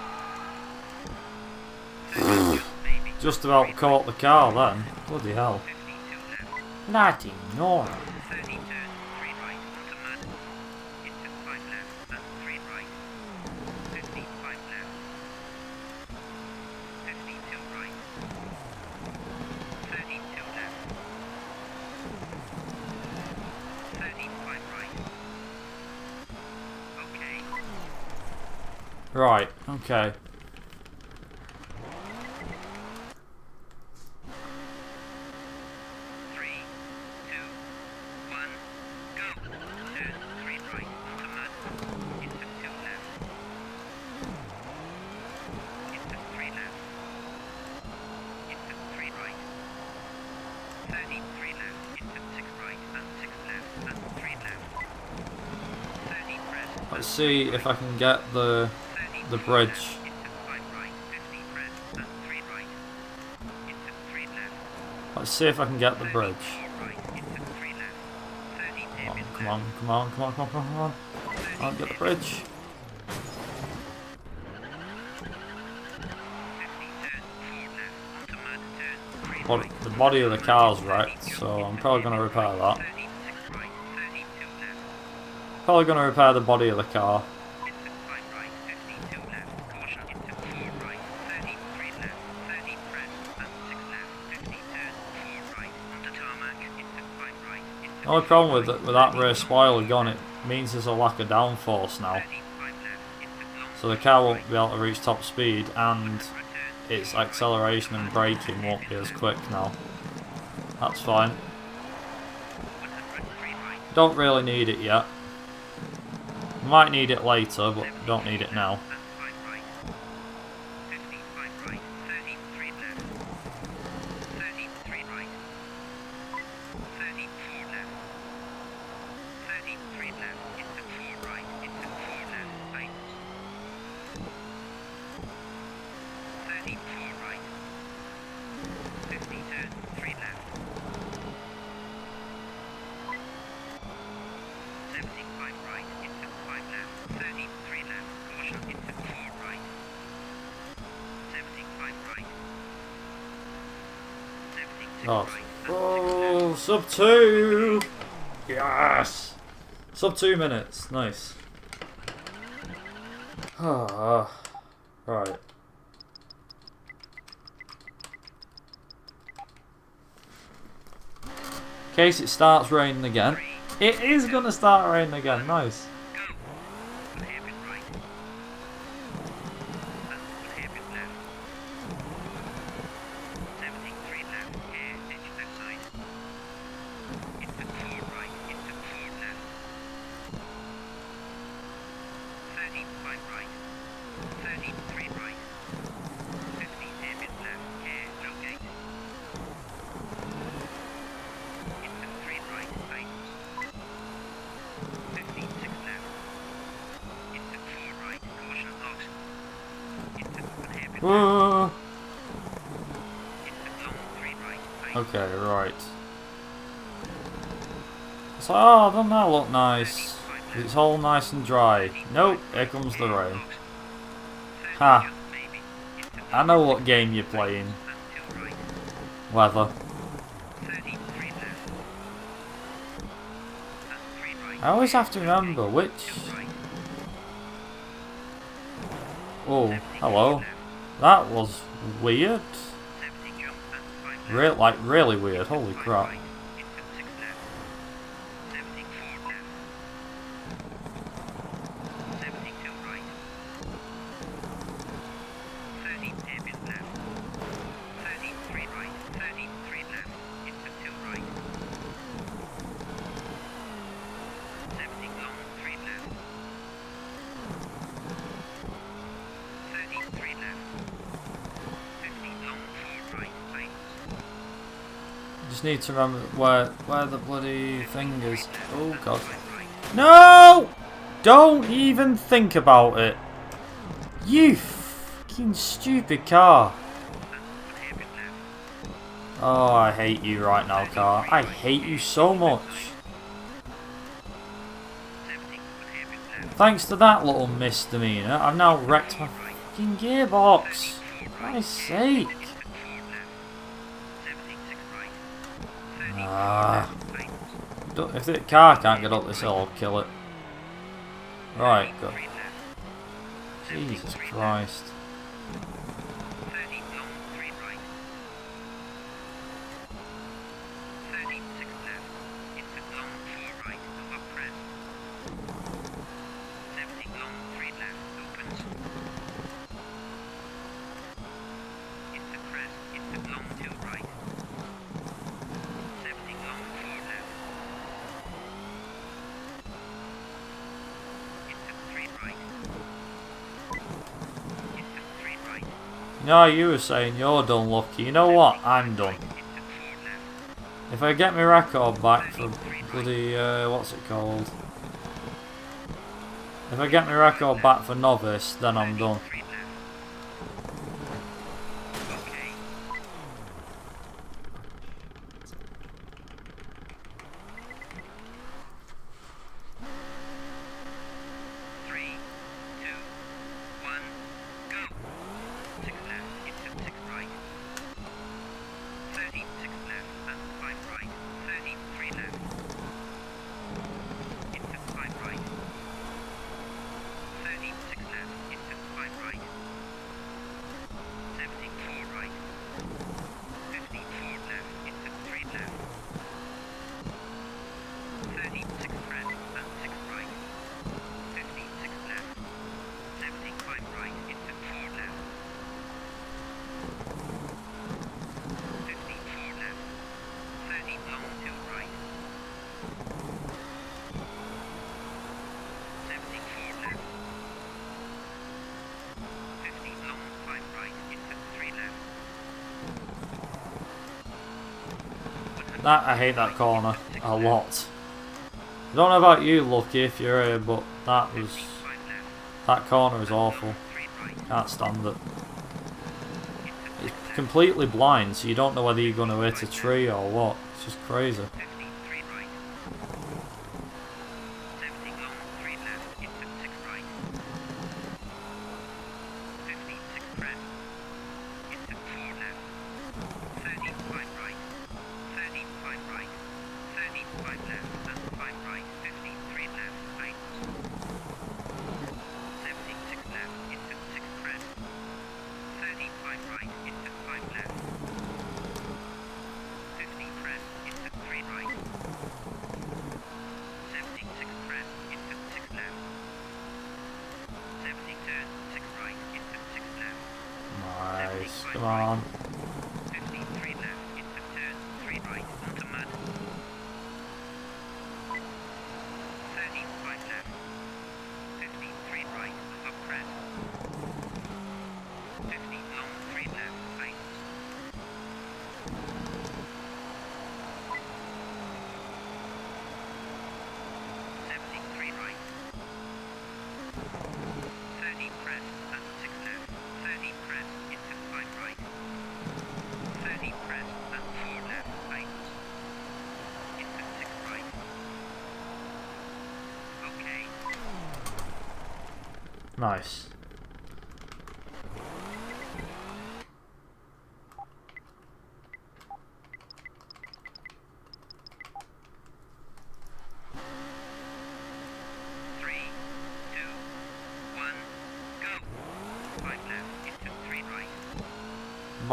30, just maybe. Just about caught the car then. Bloody hell. 50, 2 left. Bloody no. 30 turn, 3 right, onto mud. Into 5 left, and 3 right. 50, 5 left. 50, 2 right. 30, 2 left. 30, 5 right. Okay. Right, okay. Three, two, one, go. Turn, 3 right, onto mud. Into 2 left. Into 3 left. Into 3 right. 30, 3 left. Into 6 right, and 6 left, and 3 left. 30 press. Let's see if I can get the 30 bridge. Into 5 right, 50 press, and 3 right. Into 3 left. Let's see if I can get the bridge. 4 right, into 3 left. 30 Come on, hairpin come left. on, come on, come on, come on, come on, come on. 30 I'll get the hairpin bridge. 50 turn, 4 left, onto mud, turn, 3 Well, right. the body of the car's wrecked, so I'm probably going to repair that. 30, 6 right, 30, 2 left. Probably going to repair the body of the car. Into 5 right, 50, 2 left. Caution into 4 right, 30, 3 left. 30 press, and 6 left. 50 turn, 4 right. Onto tarmac, into 5 right. Into The only problem with that rear spoiler gone, it means there's a lack of downforce now. 30, 5 left. Into long, So the car won't be able to reach top speed, and return, its acceleration and braking won't be as quick now. That's fine. 100, 3 right. Don't really need it yet. Might need it later, but don't need it now. And 5 right. 50, 5 right. 30, 3 left. 30, 3 right. 30, 4 left. 30, 3 left. Into 4 right. Into 4 left. Tightens. 30, 4 right. 50 turn. 3 left. 75 right. Into 5 left. 30, 3 left. Caution into 4 right. 75 right. 76 Oh. right. Oh, sub 2! Yes! Sub 2 minutes, nice. Ah, right. In case it starts raining again. It is gonna start raining again, nice. Go. One hairpin right. And one hairpin left. 73 left. Hair, ditch left side. Into 4 right. Into 4 left. 35 right. 33 right. 50 hairpin left. Hair, no gate. Into 3 right. Tightens. 50, 6 left. Into 4 right. Caution locks. Into 1 hairpin left. Whoa. Into long 3 right. Tightens. Okay, right. It's like, oh, doesn't that look nice? It's all nice and dry. Nope, here comes the rain. Ha. I know what game you're playing. Weather. 33 left. And 3 right. I always have to remember which... Oh, hello. That was weird. Like, really weird. Holy crap. Just need to remember where the bloody thing is. Oh god. No! Don't even think about it. You fucking stupid car. Oh, I hate you right now, car. I hate you so much. Thanks to that little misdemeanor, I've now wrecked my fucking gearbox. For Christ's sake. If the car can't get up this hill, I'll kill it. Right, go. Jesus Christ. No, you were saying you're done, Lucky. You know what? I'm done. If I get my record back for bloody, what's it called? If I get my record back for novice, then I'm done. I hate that corner a lot. I don't know about you, Lucky, if you're here, but that corner is awful. Can't stand it. It's completely blind, so you don't know whether you're going to hit a tree or what. It's just crazy. Come on. Nice.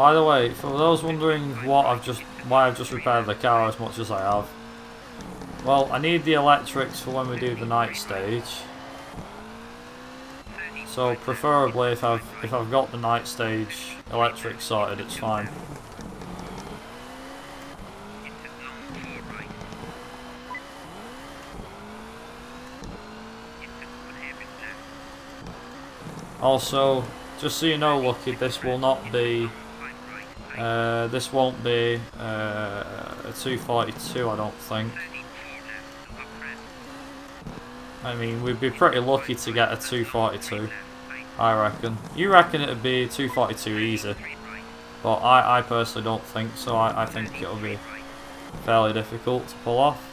By the way, for those wondering why I've just repaired the car as much as I have, well, I need the electrics for when we do the night stage. So preferably if I've got the night stage electric sorted, it's fine. Also, just so you know, Lucky, this will not be. This won't be a 242, I don't think. I mean, we'd be pretty lucky to get a 242, I reckon. You reckon it'd be 242 easy, but I personally don't think so. I think it'll be fairly difficult to pull off.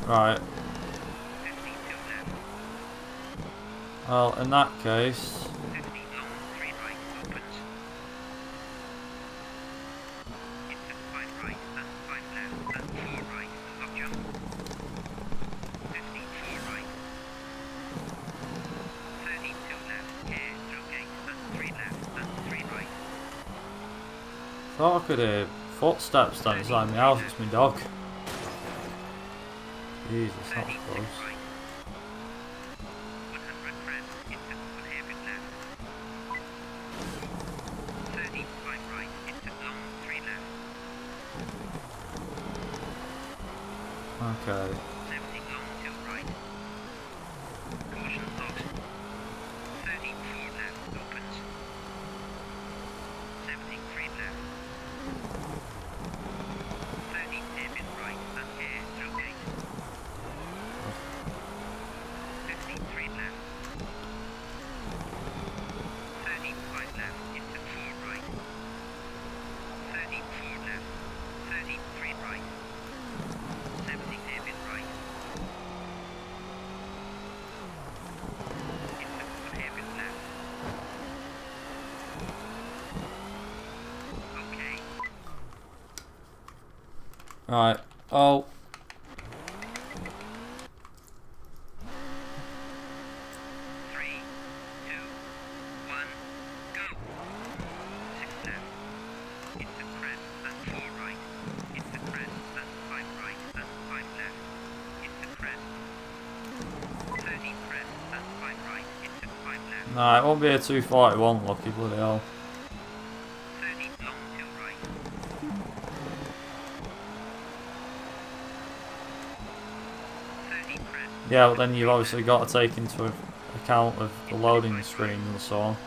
Right. Well, in that case, thought I could hear footsteps down inside my house. It's my dog. Jesus, that was close. Okay. Right. Oh. Nah, it won't be a 241, lucky bloody hell. Yeah, but then you've obviously got to take into account of the loading screens and so on.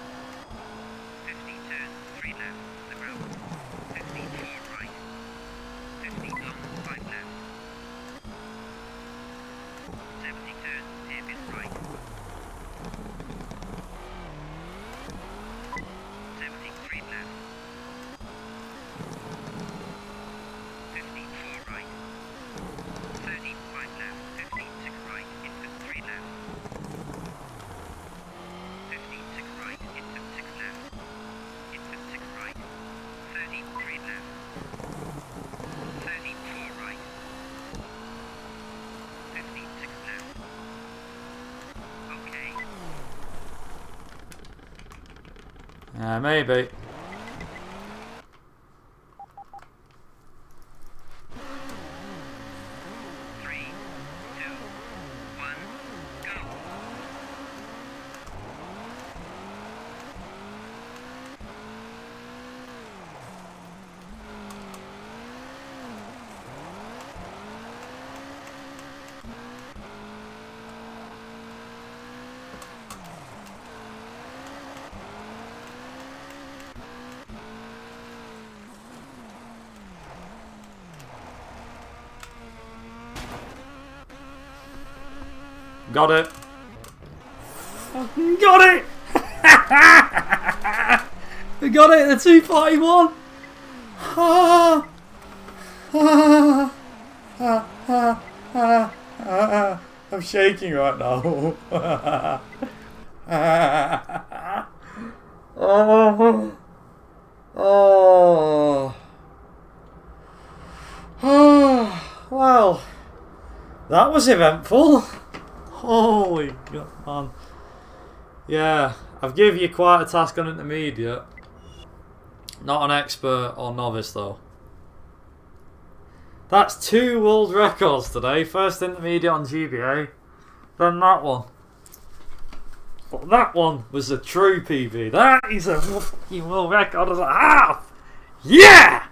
Maybe. Got it. Fucking got it! We got it, the 241! Ah, ah, ah, ah, ah, ah. I'm shaking right now. Oh. Oh. Oh. Well, that was eventful. Holy God, man. Yeah, I've given you quite a task on intermediate. Not an expert or novice though. That's 2 world records today. First intermediate on GBA, then that one. But that one was a true PB. That is a fucking world record and a half. Yeah!